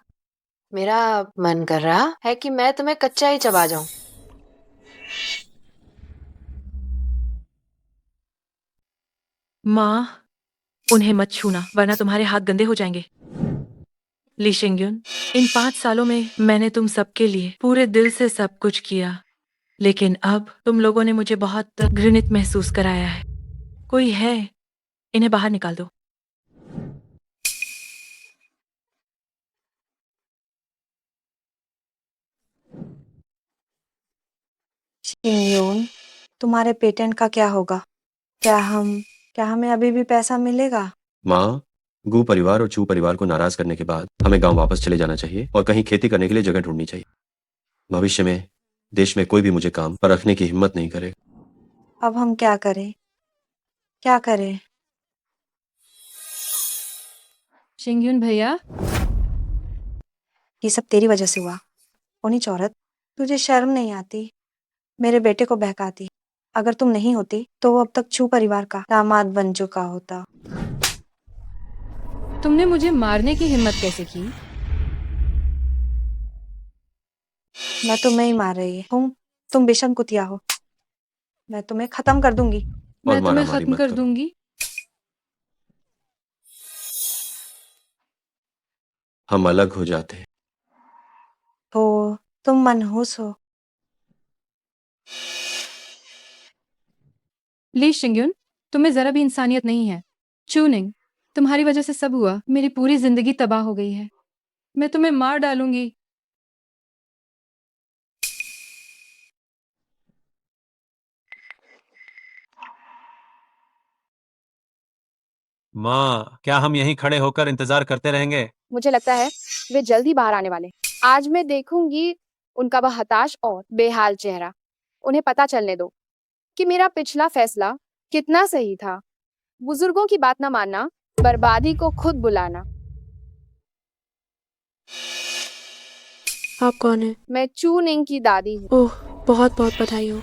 मेरा मन कर रहा है कि मैं तुम्हें कच्चा ही चबा जाऊं। माँ, उन्हें मत छूना वरना तुम्हारे हाथ गंदे हो जाएंगे। ली शिंगयुन, इन 5 सालों में मैंने तुम सबके लिए पूरे दिल से सब कुछ किया, लेकिन अब तुम लोगों ने मुझे बहुत घृणित महसूस कराया है। कोई है, इन्हें बाहर निकाल दो। शिंगयून, तुम्हारे पेटेंट का क्या होगा? क्या हमें अभी भी पैसा मिलेगा? माँ, गू परिवार और चू परिवार को नाराज करने के बाद हमें गांव वापस चले जाना चाहिए और कहीं खेती करने के लिए जगह ढूंढनी चाहिए। भविष्य में देश में कोई भी मुझे काम पर रखने की हिम्मत नहीं करेगा। अब हम क्या करें? क्या करें? शिंगयुन भैया, ये सब तेरी वजह से हुआ। ओनिच औरत, तुझे शर्म नहीं आती? मेरे बेटे को बहकाती। अगर तुम नहीं होती तो वो अब तक चू परिवार का दामाद बन चुका होता। तुमने मुझे मारने की हिम्मत कैसे की? मैं तुम्हें ही मार रही हूँ। तुम बेशर्म कुतिया हो। मैं तुम्हें खत्म कर दूंगी। मैं तुम्हें खत्म कर दूंगी। हम अलग हो जाते हैं। तो तुम मनहूस हो। ली शिंगयुन, तुम्हें जरा भी इंसानियत नहीं है। चूनिंग, तुम्हारी वजह से सब हुआ। मेरी पूरी जिंदगी तबाह हो गई है। मैं तुम्हें मार डालूंगी। माँ, क्या हम यहीं खड़े होकर इंतजार करते रहेंगे? मुझे लगता है वे जल्द ही बाहर आने वाले। आज मैं देखूंगी उनका वह हताश और बेहाल चेहरा। उन्हें पता चलने दो कि मेरा पिछला फैसला कितना सही था। बुजुर्गों की बात न मानना, बर्बादी को खुद बुलाना। आप कौन है? मैं चू निंग की दादी हूँ। ओह, बहुत बहुत बधाई हो।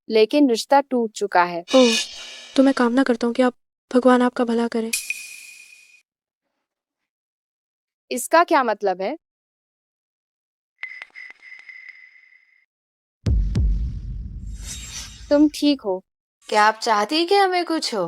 लेकिन रिश्ता टूट चुका है। ओह, तो मैं कामना करता हूँ कि भगवान आपका भला करे। इसका क्या मतलब है? तुम ठीक हो? क्या आप चाहती कि हमें कुछ हो?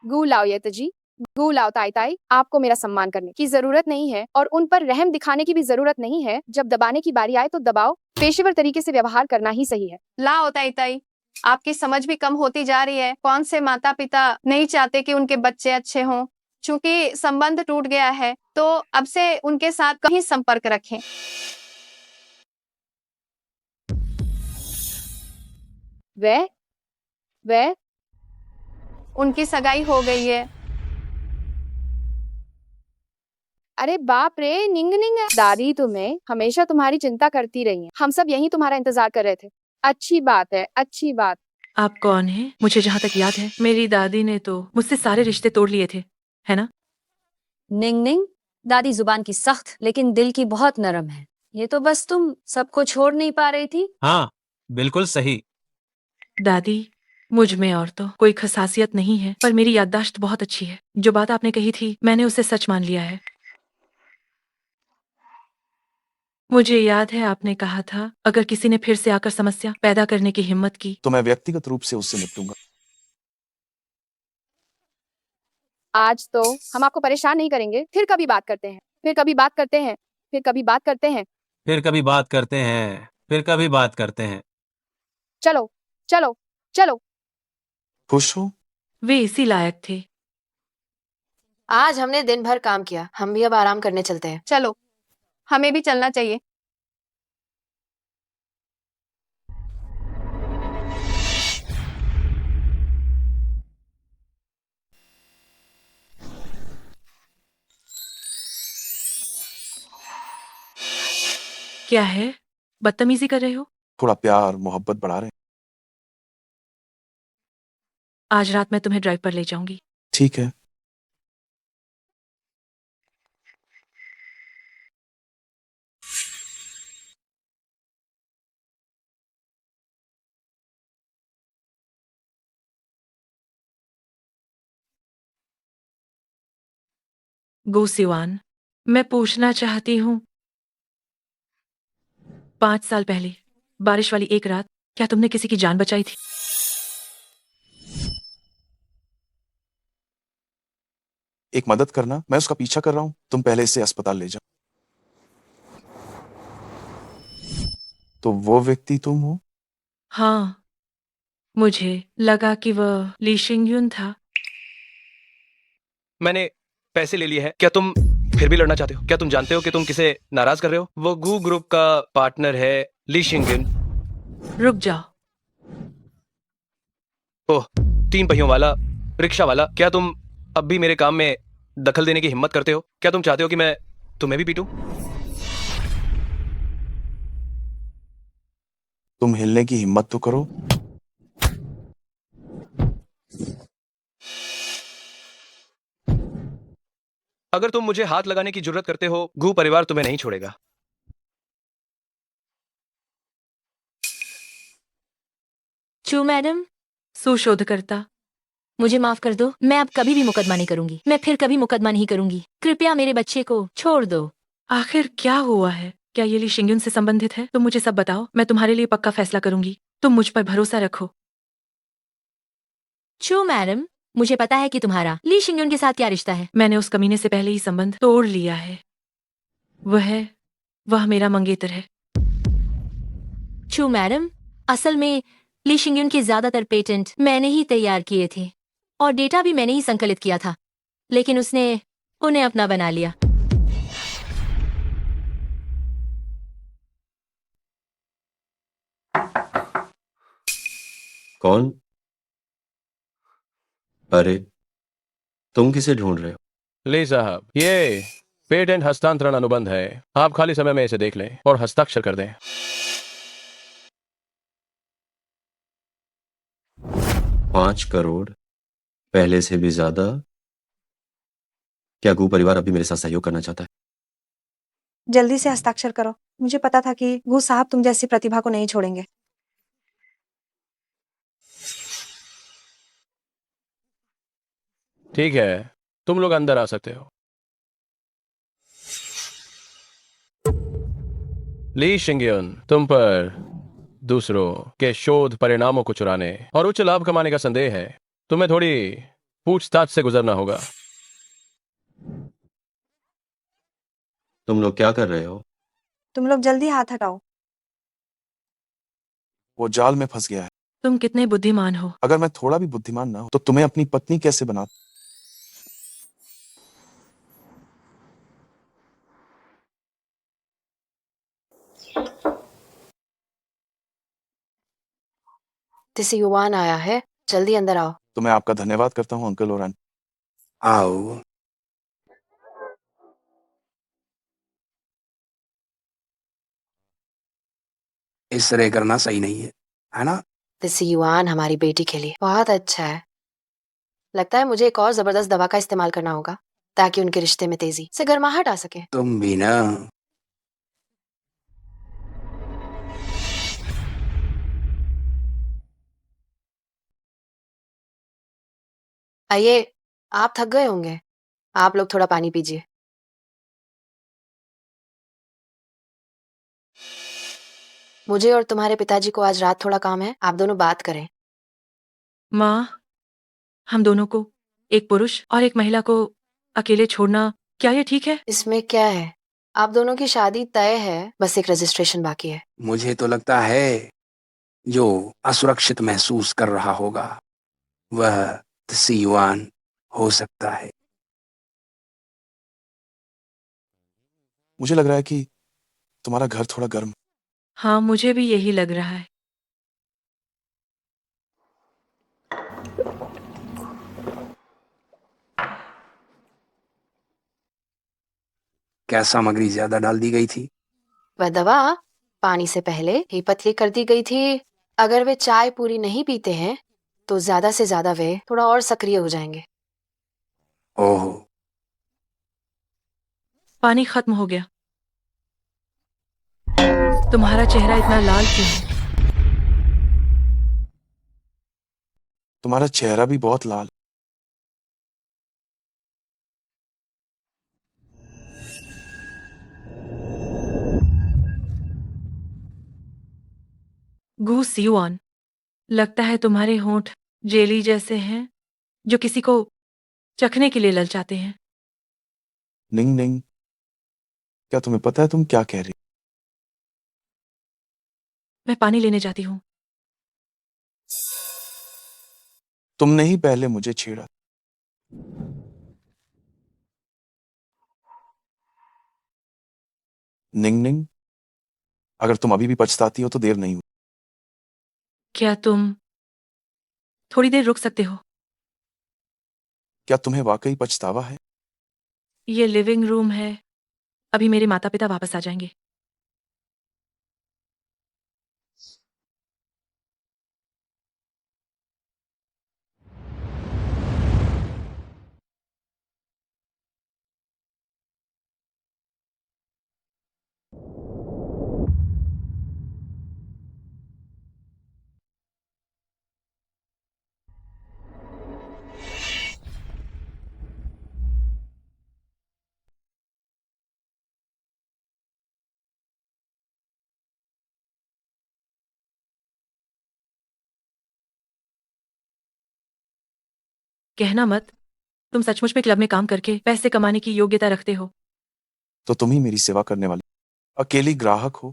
गू लाओ यतजी, गू लाओ ताई ताई। आपको मेरा सम्मान करने की जरूरत नहीं है और उन पर रहम दिखाने की भी जरूरत नहीं है। जब दबाने की बारी आए तो दबाओ, पेशेवर तरीके से व्यवहार करना ही सही है। लाओ ताई ताई, आपकी समझ भी कम होती जा रही है। कौन से माता पिता नहीं चाहते कि उनके बच्चे अच्छे हों? चूंकि संबंध टूट गया है तो अब से उनके साथ कहीं संपर्क रखें। वह उनकी सगाई हो गई है। अरे बाप रे, निंग निंग। दादी तुम्हें हमेशा तुम्हारी चिंता करती रही है। हम सब यही तुम्हारा इंतजार कर रहे थे। अच्छी बात है, अच्छी बात। आप कौन हैं? मुझे जहाँ तक याद है मेरी दादी ने तो मुझसे सारे रिश्ते तोड़ लिए थे, है ना? निंग निंग, दादी जुबान की सख्त लेकिन दिल की बहुत नरम है। ये तो बस तुम सबको छोड़ नहीं पा रही थी। हाँ, बिल्कुल सही। दादी, मुझ में और तो कोई खसासियत नहीं है, पर मेरी याददाश्त बहुत अच्छी है। जो बात आपने कही थी मैंने उसे सच मान लिया है। मुझे याद है आपने कहा था अगर किसी ने फिर से आकर समस्या पैदा करने की हिम्मत की तो मैं व्यक्तिगत रूप से उससे निपटूंगा। आज तो हम आपको परेशान नहीं करेंगे। फिर कभी बात करते हैं, फिर कभी बात करते हैं, फिर कभी बात करते हैं। फिर कभी बात करते हैं, फिर कभी बात करते हैं। चलो चलो चलो। खुश हो? वे इसी लायक थे। आज हमने दिन भर काम किया, हम भी अब आराम करने चलते हैं। चलो, हमें भी चलना चाहिए। क्या है? बदतमीजी कर रहे हो? थोड़ा प्यार मोहब्बत बढ़ा रहे हैं। आज रात मैं तुम्हें ड्राइव पर ले जाऊंगी। ठीक है। गुसिवान, मैं पूछना चाहती हूँ 5 साल पहले बारिश वाली एक रात क्या तुमने किसी की जान बचाई थी? एक मदद करना, मैं उसका पीछा कर रहा हूँ, तुम पहले इसे अस्पताल ले जाओ। तो वो व्यक्ति तुम हो? हाँ, मुझे लगा कि वह ली शिंगयुन था। मैंने पैसे ले लिए हैं। क्या तुम फिर भी लड़ना चाहते हो? क्या तुम जानते हो कि तुम किसे नाराज कर रहे हो? वो गू ग्रुप का पार्टनर है ली शिंगन। रुक जाओ। ओह, 3 पहियों वाला रिक्शा वाला। क्या तुम अब भी मेरे काम में दखल देने की हिम्मत करते हो? क्या तुम चाहते हो कि मैं तुम्हें भी पीटूं? तुम हिलने की हिम्मत तो करो। अगर तुम मुझे हाथ लगाने की जुर्रत करते हो, गू परिवार तुम्हें नहीं छोड़ेगा। चू मैडम, सुशोधकर्ता, मुझे माफ कर दो। मैं अब कभी भी मुकदमा नहीं करूंगी। मैं फिर कभी मुकदमा नहीं करूंगी। कृपया मेरे बच्चे को छोड़ दो। आखिर क्या हुआ है? क्या ये ली शिंगयुन से संबंधित है? तुम मुझे सब बताओ, मैं तुम्हारे लिए पक्का फैसला करूंगी। तुम मुझ पर भरोसा रखो। चू मैडम, मुझे पता है कि तुम्हारा ली शिंगयुन के साथ क्या रिश्ता है। मैंने उस कमीने से पहले ही संबंध तोड़ लिया है। वह मेरा मंगेतर है। चू मैडम, असल में ली शिंगयुन के ज्यादातर पेटेंट मैंने ही तैयार किए थे और डेटा भी मैंने ही संकलित किया था, लेकिन उसने उन्हें अपना बना लिया। कौन? अरे, तुम किसे ढूंढ रहे हो? ली साहब, ये पेटेंट हस्तांतरण अनुबंध है। आप खाली समय में इसे देख लें और हस्ताक्षर कर दें। 5 करोड़? पहले से भी ज्यादा? क्या गू परिवार अभी मेरे साथ सहयोग करना चाहता है? जल्दी से हस्ताक्षर करो। मुझे पता था कि गू साहब तुम जैसी प्रतिभा को नहीं छोड़ेंगे। ठीक है, तुम लोग अंदर आ सकते हो। ली शिंगयुन, तुम पर दूसरों के शोध परिणामों को चुराने और उच्च लाभ कमाने का संदेह है। तुम्हें थोड़ी पूछताछ से गुजरना होगा। तुम लोग क्या कर रहे हो? तुम लोग जल्दी हाथ हटाओ। वो जाल में फंस गया है। तुम कितने बुद्धिमान हो। अगर मैं थोड़ा भी बुद्धिमान ना हो तो तुम्हें अपनी पत्नी कैसे बना? तिसी युवान आया है, जल्दी अंदर आओ। तो मैं आपका धन्यवाद करता हूँ अंकल और आंटी। आओ। इस तरह करना सही नहीं है ना? तिसी युवान हमारी बेटी के लिए बहुत अच्छा है। लगता है मुझे एक और जबरदस्त दवा का इस्तेमाल करना होगा ताकि उनके रिश्ते में तेजी से गर्माहट आ सके। तुम भी ना। आइए, आप थक गए होंगे, आप लोग थोड़ा पानी पीजिए। मुझे और तुम्हारे पिताजी को आज रात थोड़ा काम है, आप दोनों बात करें। माँ, हम दोनों को, एक पुरुष और एक महिला को अकेले छोड़ना, क्या ये ठीक है? इसमें क्या है? आप दोनों की शादी तय है, बस एक रजिस्ट्रेशन बाकी है। मुझे तो लगता है जो असुरक्षित महसूस कर रहा होगा वह तिसी युआन हो सकता है। मुझे लग रहा है कि तुम्हारा घर थोड़ा गर्म। हाँ, मुझे भी यही लग रहा है। क्या सामग्री ज्यादा डाल दी गई थी? वह दवा पानी से पहले ही पतली कर दी गई थी। अगर वे चाय पूरी नहीं पीते हैं तो ज्यादा से ज्यादा वे थोड़ा और सक्रिय हो जाएंगे। ओह, पानी खत्म हो गया। तुम्हारा चेहरा इतना लाल क्यों है? तुम्हारा चेहरा भी बहुत लाल। गू सियुआन, लगता है तुम्हारे होंठ जेली जैसे हैं, जो किसी को चखने के लिए ललचाते हैं। निंग निंग, क्या तुम्हें पता है तुम क्या कह रही? मैं पानी लेने जाती हूँ। तुमने ही पहले मुझे छेड़ा। निंग निंग, अगर तुम अभी भी पछताती हो तो देर नहीं हुई। क्या तुम थोड़ी देर रुक सकते हो? क्या तुम्हें वाकई पछतावा है? ये लिविंग रूम है। अभी मेरे माता पिता वापस आ जाएंगे। कहना मत, तुम सचमुच में क्लब में काम करके पैसे कमाने की योग्यता रखते हो। तो तुम ही मेरी सेवा करने वाली अकेली ग्राहक हो।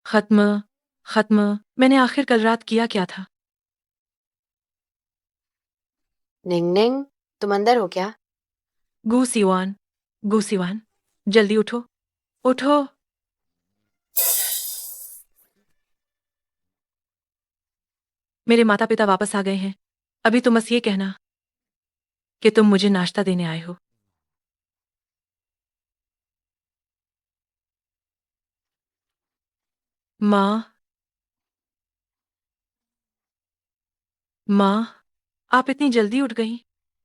खत्म, खत्म। मैंने आखिर कल रात किया क्या था? निंग निंग, तुम अंदर हो क्या? गू सिवान, गू सिवान, जल्दी उठो, उठो। मेरे माता पिता वापस आ गए हैं। अभी तुम बस ये कहना कि तुम मुझे नाश्ता देने आए हो। माँ, माँ, आप इतनी जल्दी उठ गई?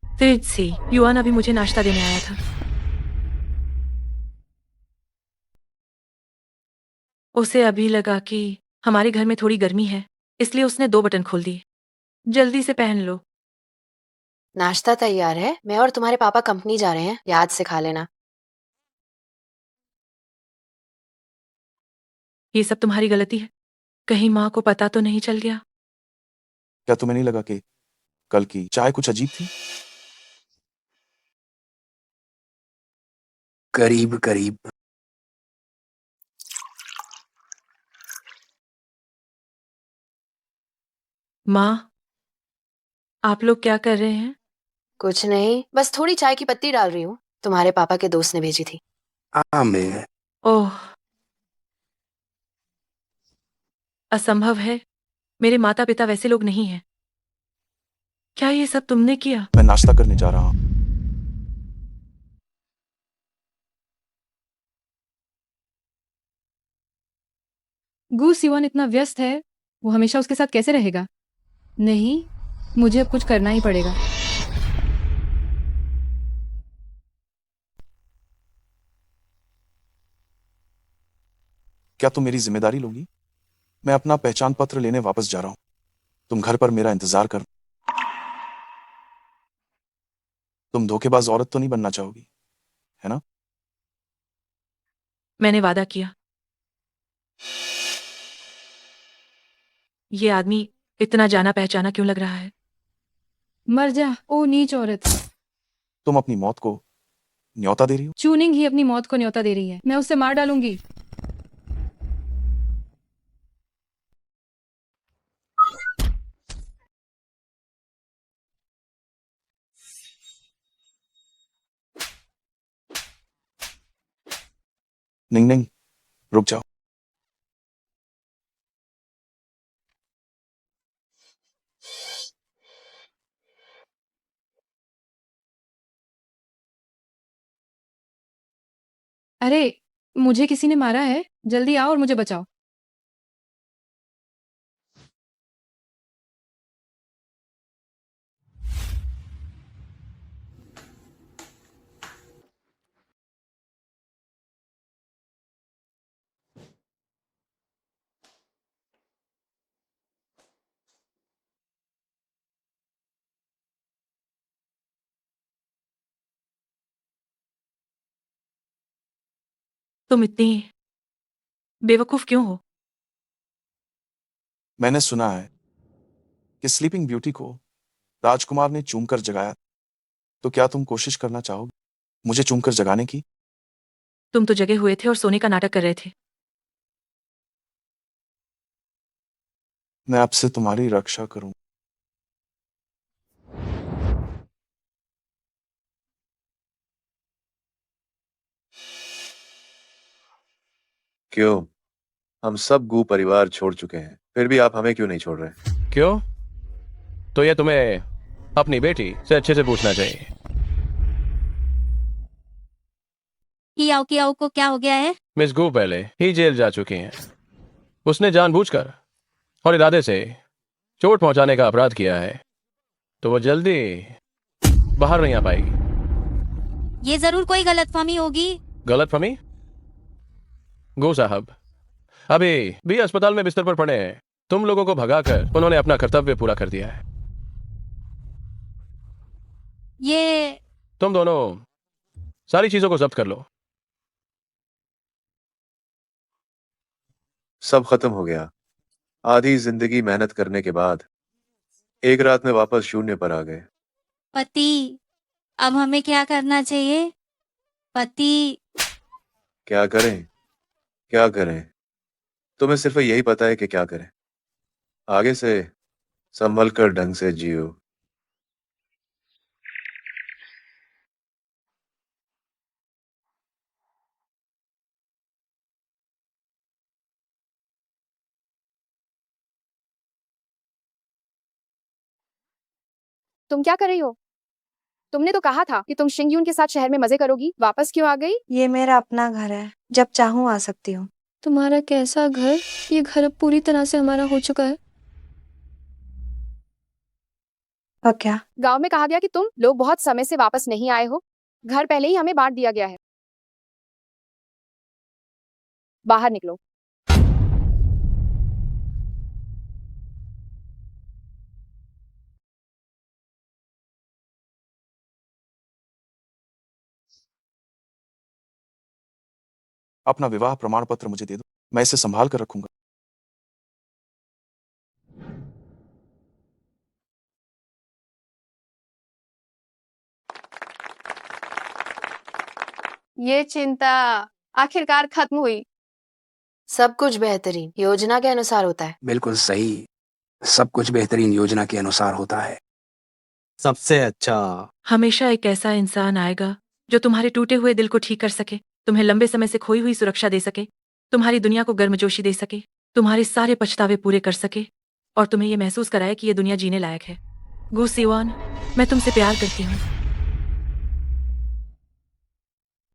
तेज से युआन अभी मुझे नाश्ता देने आया था। उसे अभी लगा कि हमारे घर में थोड़ी गर्मी है, इसलिए उसने 2 बटन खोल दिए। जल्दी से पहन लो। नाश्ता तैयार है, मैं और तुम्हारे पापा कंपनी जा रहे हैं, याद से खा लेना। ये सब तुम्हारी गलती है। कहीं माँ को पता तो नहीं चल गया? क्या तुम्हें नहीं लगा कि कल की चाय कुछ अजीब थी? करीब करीब। माँ, आप लोग क्या कर रहे हैं? कुछ नहीं, बस थोड़ी चाय की पत्ती डाल रही हूँ। तुम्हारे पापा के दोस्त ने भेजी थी। आमिर, ओह, असंभव है। मेरे माता पिता वैसे लोग नहीं हैं। क्या ये सब तुमने किया? मैं नाश्ता करने जा रहा हूँ। गू सिवन इतना व्यस्त है, वो हमेशा उसके साथ कैसे रहेगा? नहीं, मुझे अब कुछ करना ही पड़ेगा। क्या तुम मेरी जिम्मेदारी लोगी? मैं अपना पहचान पत्र लेने वापस जा रहा हूँ। तुम घर पर मेरा इंतजार कर। तुम धोखेबाज औरत तो नहीं बनना चाहोगी, है ना? मैंने वादा किया। ये आदमी इतना जाना पहचाना क्यों लग रहा है? मर जा, ओ नीच औरत। तुम अपनी मौत को न्योता दे रही हो? चूनिंग ही अपनी मौत को न्योता दे रही है। मैं उसे मार डालूंगी। निंग निंग, रुक जाओ। अरे, मुझे किसी ने मारा है। जल्दी आओ और मुझे बचाओ। तुम इतनी बेवकूफ क्यों हो? मैंने सुना है कि स्लीपिंग ब्यूटी को राजकुमार ने चूमकर जगाया। तो क्या तुम कोशिश करना चाहोगे मुझे चूमकर जगाने की? तुम तो जगे हुए थे और सोने का नाटक कर रहे थे। मैं आपसे तुम्हारी रक्षा करूं। क्यों? हम सब गू परिवार छोड़ चुके हैं, फिर भी आप हमें क्यों नहीं छोड़ रहे? क्यों? तो ये तुम्हें अपनी बेटी से अच्छे से पूछना चाहिए। कियाओ को क्या हो गया है? मिस गू पहले ही जेल जा चुकी हैं। उसने जानबूझकर और इरादे से चोट पहुंचाने का अपराध किया है, तो वो जल्दी बाहर नहीं आ पाएगी। ये जरूर कोई गलतफहमी होगी। गलतफहमी? गू साहब अभी भी अस्पताल में बिस्तर पर पड़े हैं। तुम लोगों को भगाकर उन्होंने अपना कर्तव्य पूरा कर दिया है। ये तुम दोनों सारी चीजों को जब्त कर लो। सब खत्म हो गया। आधी जिंदगी मेहनत करने के बाद एक रात में वापस शून्य पर आ गए। पति, अब हमें क्या करना चाहिए? पति, क्या करें? क्या करें? तुम्हें सिर्फ यही पता है कि क्या करें। आगे से संभल कर ढंग से जियो। तुम क्या कर रही हो? तुमने तो कहा था कि तुम शिंगयून के साथ शहर में मजे करोगी, वापस क्यों आ गई? ये मेरा अपना घर है, जब चाहूँ आ सकती हूँ। तुम्हारा कैसा घर? ये घर अब पूरी तरह से हमारा हो चुका है। और क्या? गांव में कहा गया कि तुम लोग बहुत समय से वापस नहीं आए हो। घर पहले ही हमें बांट दिया गया है। बाहर निकलो। अपना विवाह प्रमाण पत्र मुझे दे दो, मैं इसे संभाल कर रखूंगा। ये चिंता आखिरकार खत्म हुई। सब कुछ बेहतरीन योजना के अनुसार होता है। बिल्कुल सही, सब कुछ बेहतरीन योजना के अनुसार होता है। सबसे अच्छा। हमेशा एक ऐसा इंसान आएगा जो तुम्हारे टूटे हुए दिल को ठीक कर सके, तुम्हें लंबे समय से खोई हुई सुरक्षा दे सके, तुम्हारी दुनिया को गर्मजोशी दे सके, तुम्हारे सारे पछतावे पूरे कर सके और तुम्हें ये महसूस कराए कि ये दुनिया जीने लायक है। गू सिवान, मैं तुमसे प्यार करती हूँ।